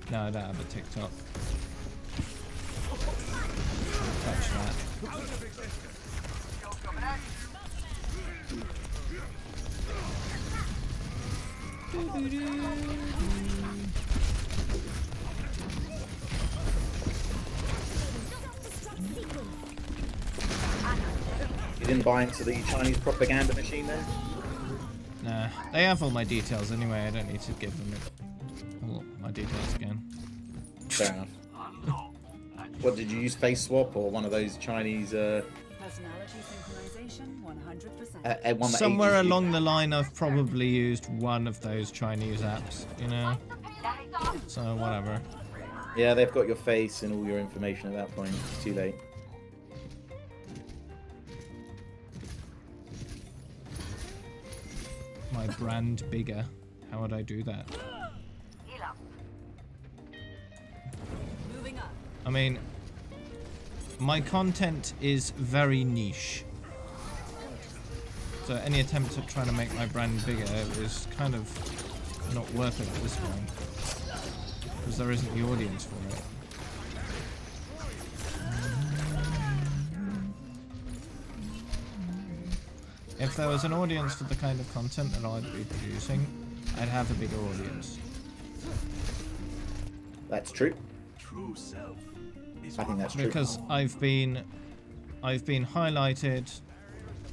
No, I don't have a TikTok. Don't touch that. You didn't buy into the Chinese propaganda machine there? Nah, they have all my details anyway. I don't need to give them all my details again. Fair enough. What, did you use Face Swap or one of those Chinese Personality synchronization, 100%. one that Somewhere ages you? along the line, I've probably used one of those Chinese apps, you know? So, whatever. Yeah, they've got your face and all your information at that point. It's too late. My brand bigger. How would I do that? Moving up. I mean, my content is very niche. So any attempt at trying to make my brand bigger is kind of not worth it at this point. Because there isn't the audience for it. If there was an audience for the kind of content that I'd be producing, I'd have a bigger audience. That's true. True self. I think that's true. Because I've been highlighted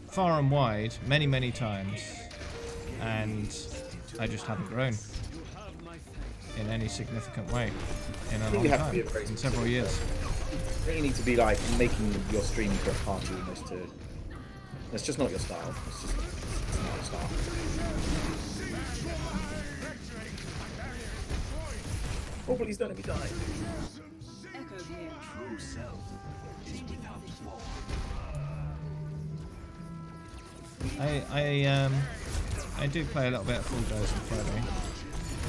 far and wide many times, and I just haven't grown in any significant way in a long time, in several years. I think you need to be like making your stream into a party almost to. That's just not your style. It's just it's not your style. Oh, please don't let me die. Echo here. True self is without flaw. I do play a little bit of Full Dose on Friday.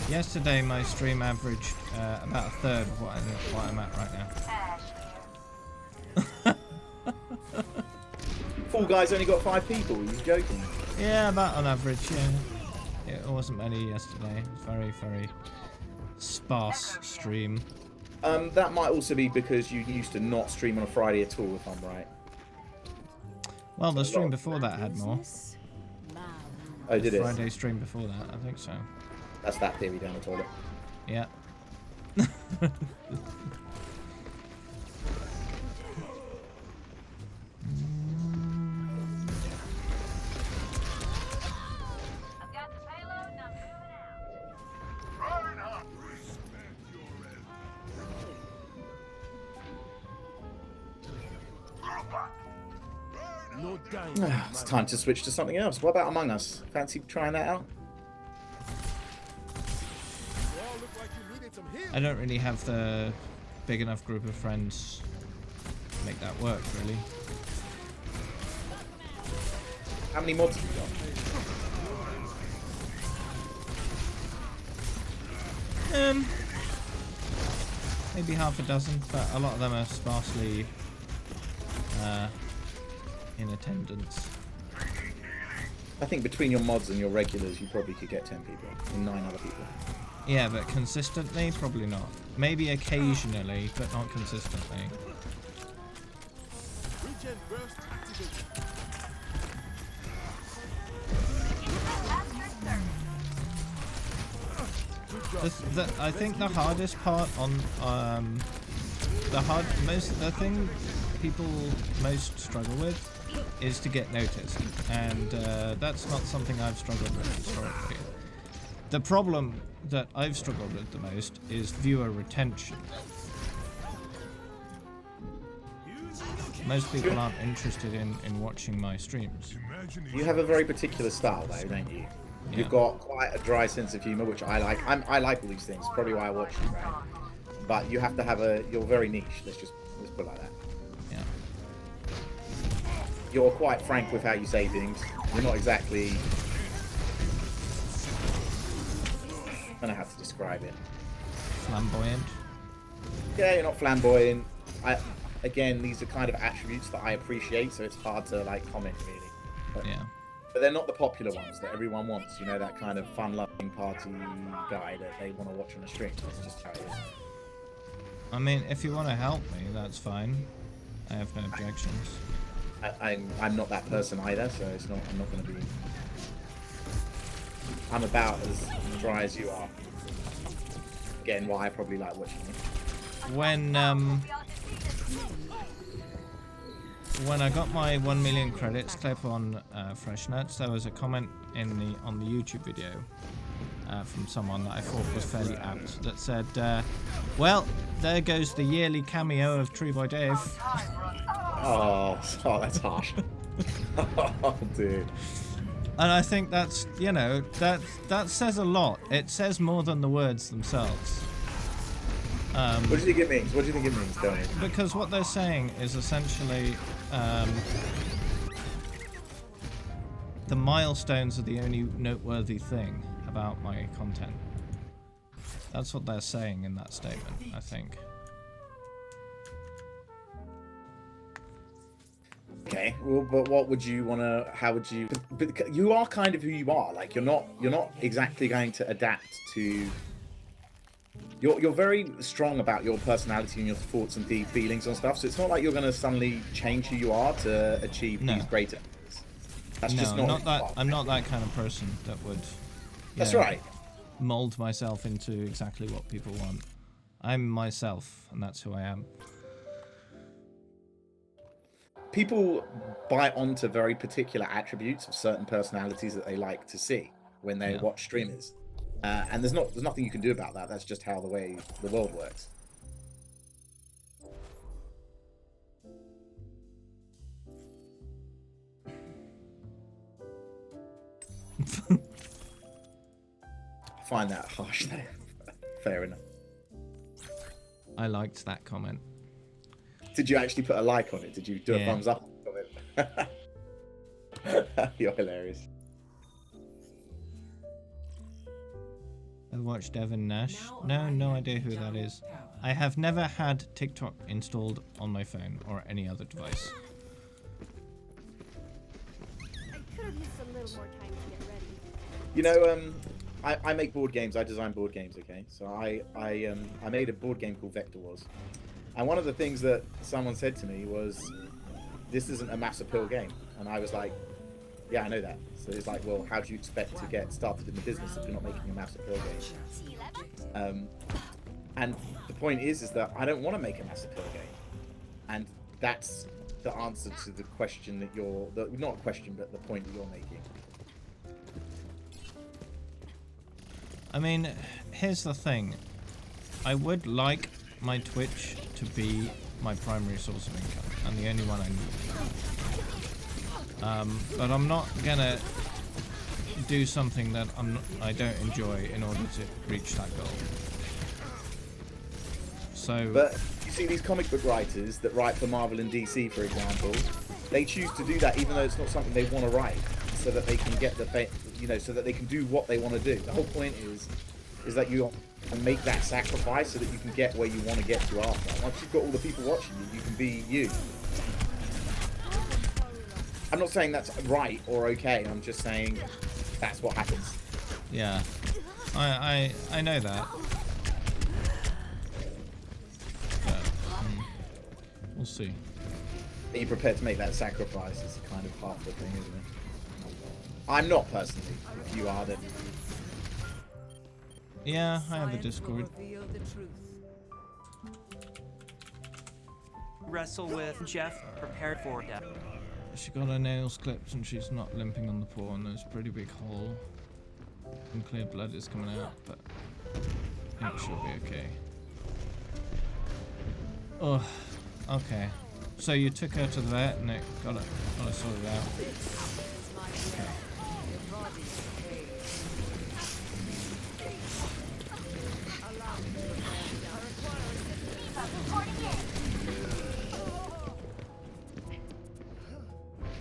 Yesterday my stream averaged about a third of what I'm at right now. Fall Guys only got 5 people. Are you joking? Yeah, about on average. Yeah, it wasn't many yesterday. It was very sparse stream. That might also be because you used to not stream on a Friday at all, if I'm right. Well, the stream before that had more. Oh, did it? Friday stream before that, I think so. That's that theory down the toilet. Yeah. It's time to switch to something else. What about Among Us? Fancy trying that out? I don't really have the big enough group of friends to make that work, really. How many mods have you got? Maybe half a dozen, but a lot of them are sparsely in attendance. I think between your mods and your regulars, you probably could get 10 people and 9 other people. Yeah, but consistently, probably not. Maybe occasionally, but not consistently. I think the hardest part on the thing people most struggle with is to get noticed, and that's not something I've struggled with historically. The problem that I've struggled with the most is viewer retention. Most people aren't interested in watching my streams. You have a very particular style, though, don't you? Yeah. You've got quite a dry sense of humour, which I like. I like all these things. Probably why I watch you, right? But you have to have you're very niche. Let's put it like that. Yeah. You're quite frank with how you say things. You're not exactly. I don't know how to describe it. flamboyant. Yeah, you're not flamboyant. Again, these are kind of attributes that I appreciate, so it's hard to like comment really. But they're not the popular ones that everyone wants. You know, that kind of fun-loving party guy that they want to watch on a stream. That's just how it is. I mean, if you want to help me, that's fine. I have no objections. I'm not that person either, so it's not. I'm not going to be. I'm about as dry as you are. Again, why I probably like watching you. When I got my 1 million credits clip on Fresh Nuts, there was a comment on the YouTube video from someone that I thought was fairly apt that said, "Well, there goes the yearly cameo of Tree Boy Dave." Oh, that's harsh. Oh, dude. And I think that's, you know, that says a lot. It says more than the words themselves. What do you think it means? What do you think it means, Tony? Because what they're saying is essentially the milestones are the only noteworthy thing about my content. That's what they're saying in that statement, I think. Okay, well, but what would you want to? How would you? But you are kind of who you are. Like you're not exactly going to adapt to. You're very strong about your personality and your thoughts and deep feelings and stuff. So it's not like you're going to suddenly change who you are to achieve these greater things. That's just not that. I'm not that kind of person that would. That's right. Mold myself into exactly what people want. I'm myself, and that's who I am. People buy onto very particular attributes of certain personalities that they like to see when they watch streamers, and there's nothing you can do about that. That's just how the way the world works. I find that harsh there. Fair enough. I liked that comment. Did you actually put a like on it? Did you do a thumbs up on it? You're hilarious. I watched Devin Nash. No idea who that is. I have never had TikTok installed on my phone or any other device. I could have used a little more time to get ready. You know, I make board games. I design board games. Okay, so I made a board game called Vector Wars. And one of the things that someone said to me was, "This isn't a mass appeal game," and I was like, "Yeah, I know that." So it's like, well, how do you expect to get started in the business if you're not making a mass appeal game? And the point is that I don't want to make a mass appeal game, and that's the answer to the question that not a question, but the point that you're making. I mean, here's the thing. I would like my Twitch to be my primary source of income and the only one I need. But I'm not gonna do something that I don't enjoy in order to reach that goal. So, but you see these comic book writers that write for Marvel and DC, for example, they choose to do that even though it's not something they want to write, so that they can get so that they can do what they want to do. The whole point is that you make that sacrifice so that you can get where you want to get to after. Once you've got all the people watching you, you can be you. I'm not saying that's right or okay. I'm just saying that's what happens. Yeah, I know that. But, we'll see. Are you prepared to make that sacrifice? Is kind of half the thing, isn't it? I'm not personally. If you are, then. Yeah, I have a Discord. Wrestle with Jeff, prepared for death. She got her nails clipped and she's not limping on the paw, and there's a pretty big hole. And clear blood is coming out, but I think she'll be okay. Oh, okay. So you took her to the vet and it got her sorted out. Okay.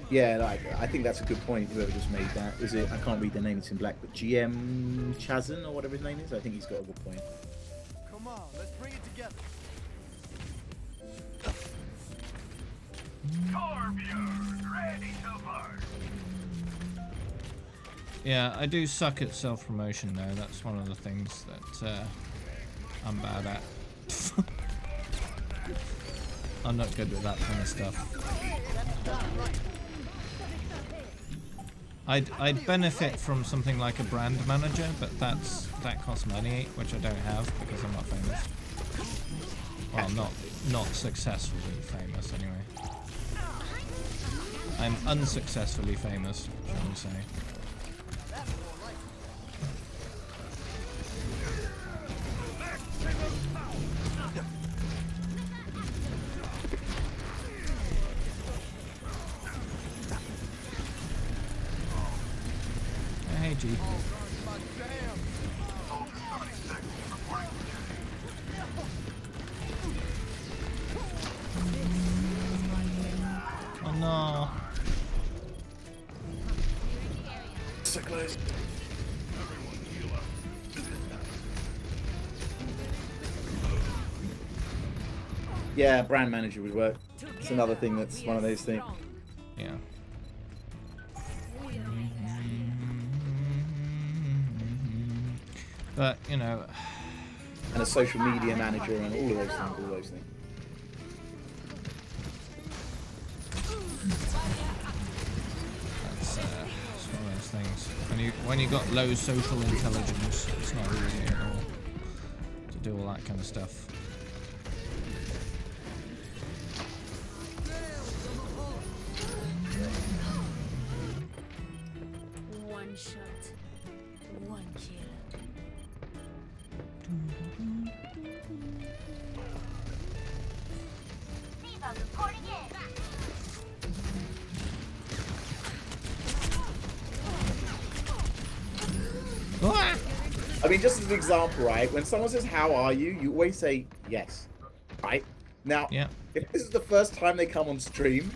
Yeah, like I think that's a good point. Whoever just made that, is it? I can't read their name; it's in black. But GM Chazin or whatever his name is, I think he's got a good point. Come on, Torbjörn, ready to burn. Yeah, I do suck at self-promotion though. That's one of the things that I'm bad at. I'm not good with that kind of stuff. I'd benefit from something like a brand manager, but that costs money, which I don't have because I'm not famous. Well, not successfully famous anyway. I'm unsuccessfully famous, shall we say. Hey, G. Oh no. So close. Yeah, brand manager would work. It's another thing that's one of those things. Yeah. But, you know... And a social media manager and all of those things, That's one of those things. When you got low social intelligence, it's not easy at all to do all that kind of stuff. One shot, one kill. Viva reporting in. I mean, just as an example, right? When someone says, "How are you?" you always say, "Yes." Right? Now, if this is the first time they come on stream,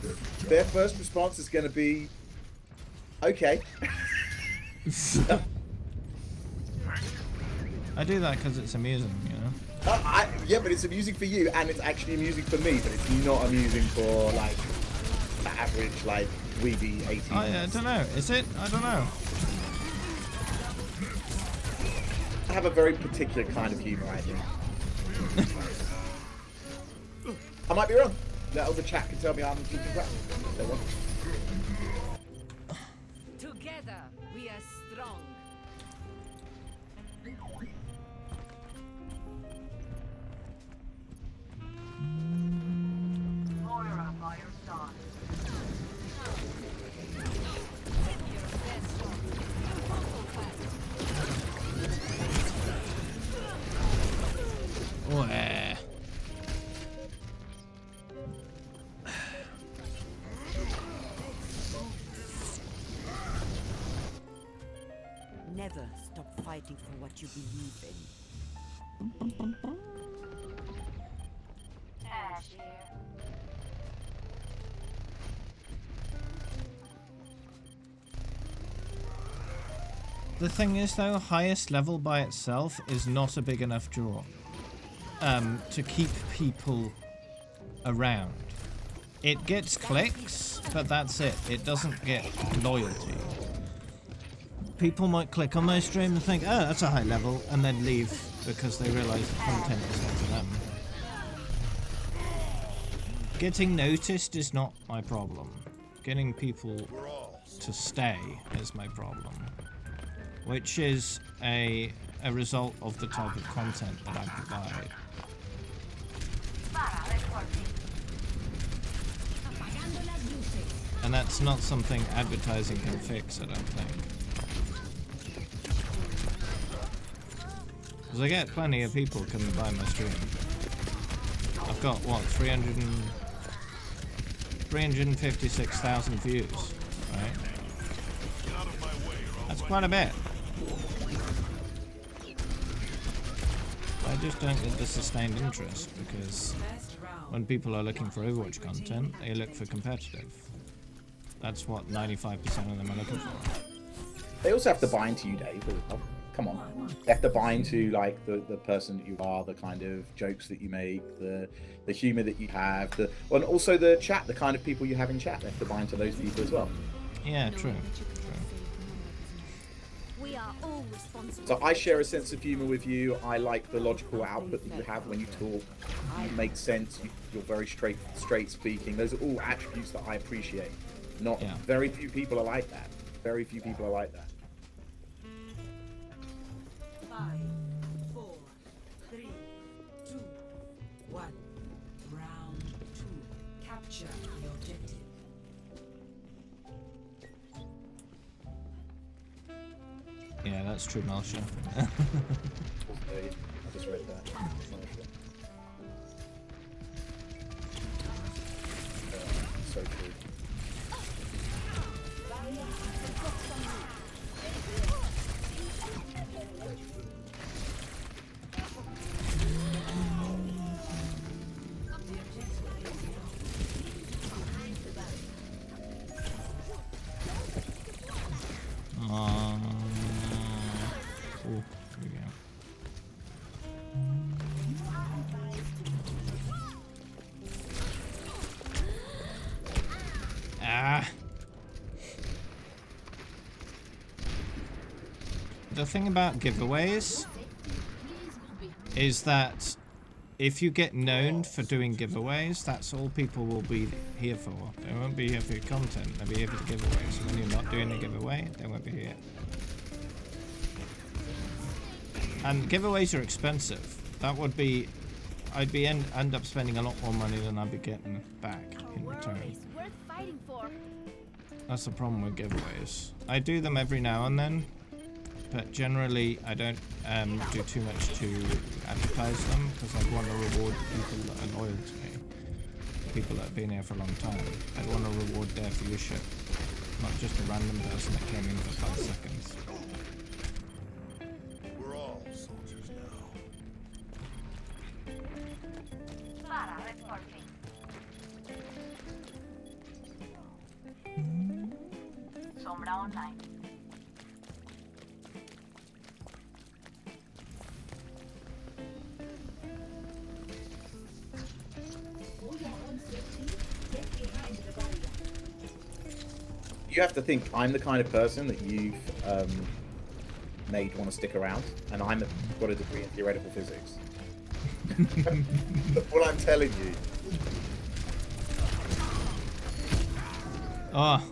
their first response is going to be, "Okay." I do that because it's amusing, you know? Yeah, but it's amusing for you, and it's actually amusing for me, but it's not amusing for, like, the average, like, weeby 18. Oh, yeah, I don't know. Is it? I don't know. I have a very particular kind of humour, I think. I might be wrong. That other chat can tell me I'm keeping crap. They want. Together, we are strong. Moira by your side. Where? Never stop fighting for what you believe in. Ash here. The thing is, though, highest level by itself is not a big enough draw to keep people around. It gets clicks, but that's it. It doesn't get loyalty. People might click on my stream and think, oh, that's a high level, and then leave because they realise the content is not for them. Getting noticed is not my problem. Getting people to stay is my problem. Which is a result of the type of content that I provide. And that's not something advertising can fix, I don't think. Because I get plenty of people coming by my stream. I've got, what, 356,000 views, right? That's quite a bit. I just don't get the sustained interest, because when people are looking for Overwatch content, they look for competitive. That's what 95% of them are looking for. They also have to buy into you, Dave, a come on. You have to buy into like the person that you are, the kind of jokes that you make, the humor that you have, and also the chat, the kind of people you have in chat. They have to buy into those people as well. Yeah, true. We are all responsible. So I share a sense of humor with you. I like the logical output that you have when you talk. You make sense. You're very straight speaking. Those are all attributes that I appreciate. Very few people are like that. Very few people are like that. 5, 4, 3, 2, 1. Round 2. Capture the objective. Yeah, that's true, Malsha. I just read that. So true. Here we go. The thing about giveaways is that if you get known for doing giveaways, that's all people will be here for. They won't be here for your content, they'll be here for the giveaways. So when you're not doing a giveaway, they won't be here. And giveaways are expensive. That would be, I'd be end up spending a lot more money than I'd be getting back in return. Worth fighting for. That's the problem with giveaways. I do them every now and then, but generally I don't do too much to advertise them because I want to reward people that are loyal to me, people that have been here for a long time. I want to reward their viewership, not just a random person that came in for 5 seconds. We're all soldiers now. Clara, reporting. Sombra online. You have to think I'm the kind of person that you've made want to stick around, and I've got a degree in theoretical physics. What I'm telling you. Oh.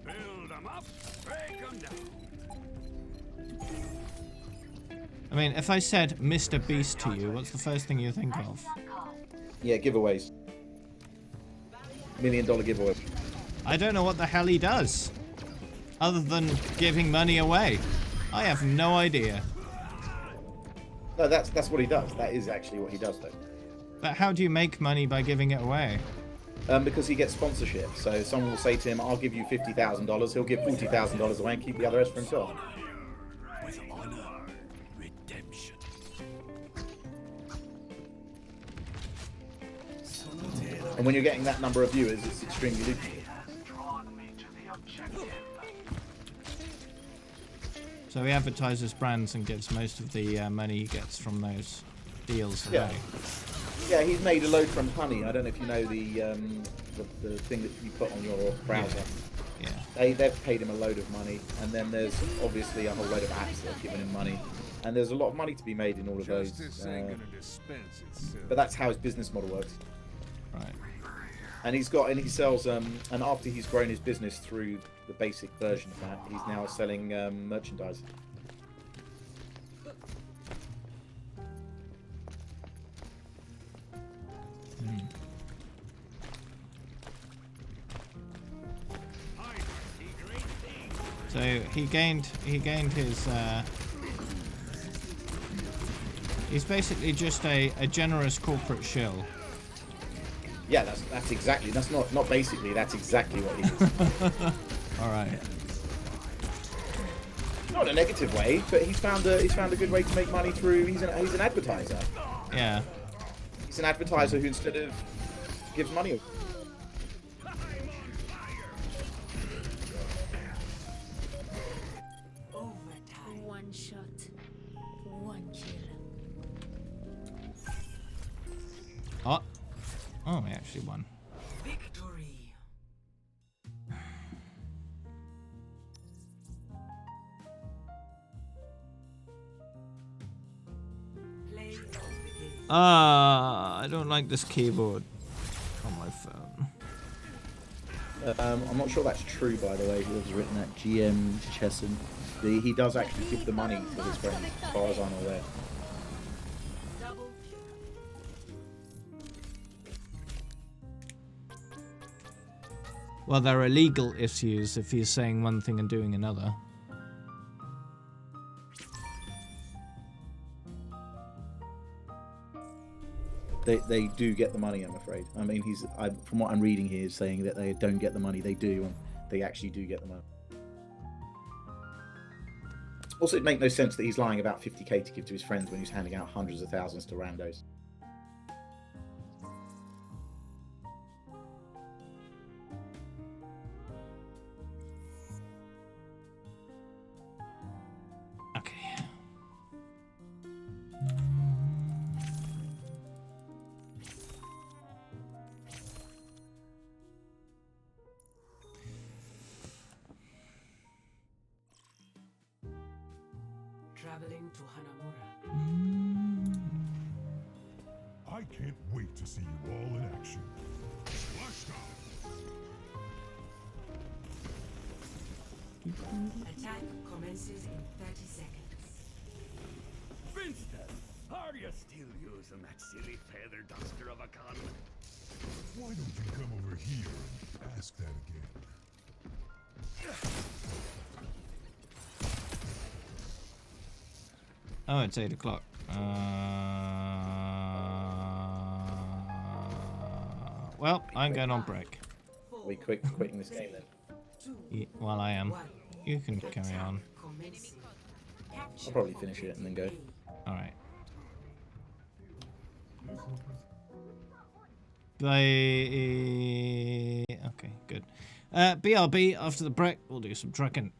Build them up, break them down. I mean, if I said Mr. Beast to you, what's the first thing you think of? Yeah, giveaways. $1 million giveaway. I don't know what the hell he does, other than giving money away. I have no idea. No, that's what he does. That is actually what he does, though. But how do you make money by giving it away? Because he gets sponsorship. So someone will say to him, "I'll give you $50,000." He'll give $40,000 away and keep the other rest for himself. With honor, redemption. And when you're getting that number of viewers, it's extremely lucrative. So he advertises brands and gives most of the money he gets from those deals away. Yeah. Yeah, he's made a load from Honey. I don't know if you know the thing that you put on your browser. Yeah. They've paid him a load of money, and then there's obviously a whole load of apps that have given him money, and there's a lot of money to be made in all of those. But that's how his business model works. Right. And he sells and after he's grown his business through the basic version of that, he's now selling merchandise. So he gained his he's basically just a generous corporate shill. Yeah, that's exactly. That's not basically. That's exactly what he is. All right. Not in a negative way, but he's found a good way to make money through. He's an advertiser. Yeah. It's an advertiser who instead of gives money. One shot, one kill. Oh. Oh, we actually won. Victory. I don't like this keyboard on my phone. I'm not sure that's true, by the way. Whoever's written that, GM Chesson. He does actually give the money to his friends, as far as I'm aware. Well, there are legal issues if he's saying one thing and doing another. They do get the money, I'm afraid. I mean, from what I'm reading here, is saying that they don't get the money. They do, and they actually do get the money. Also, it makes no sense that he's lying about 50k to give to his friends when he's handing out hundreds of thousands to randos. Traveling to Hanamura. I can't wait to see you all in action. Splashdown! Attack commences in 30 seconds. Winston, are you still using that silly feather duster of a gun? Why don't you come over here and ask that again? Oh, it's 8 o'clock. Well, I'm going on break. Are we quitting this game then? Yeah, well, I am. You can carry on. I'll probably finish it and then go. Alright. Bye. Okay, good. BRB, after the break, we'll do some trucking.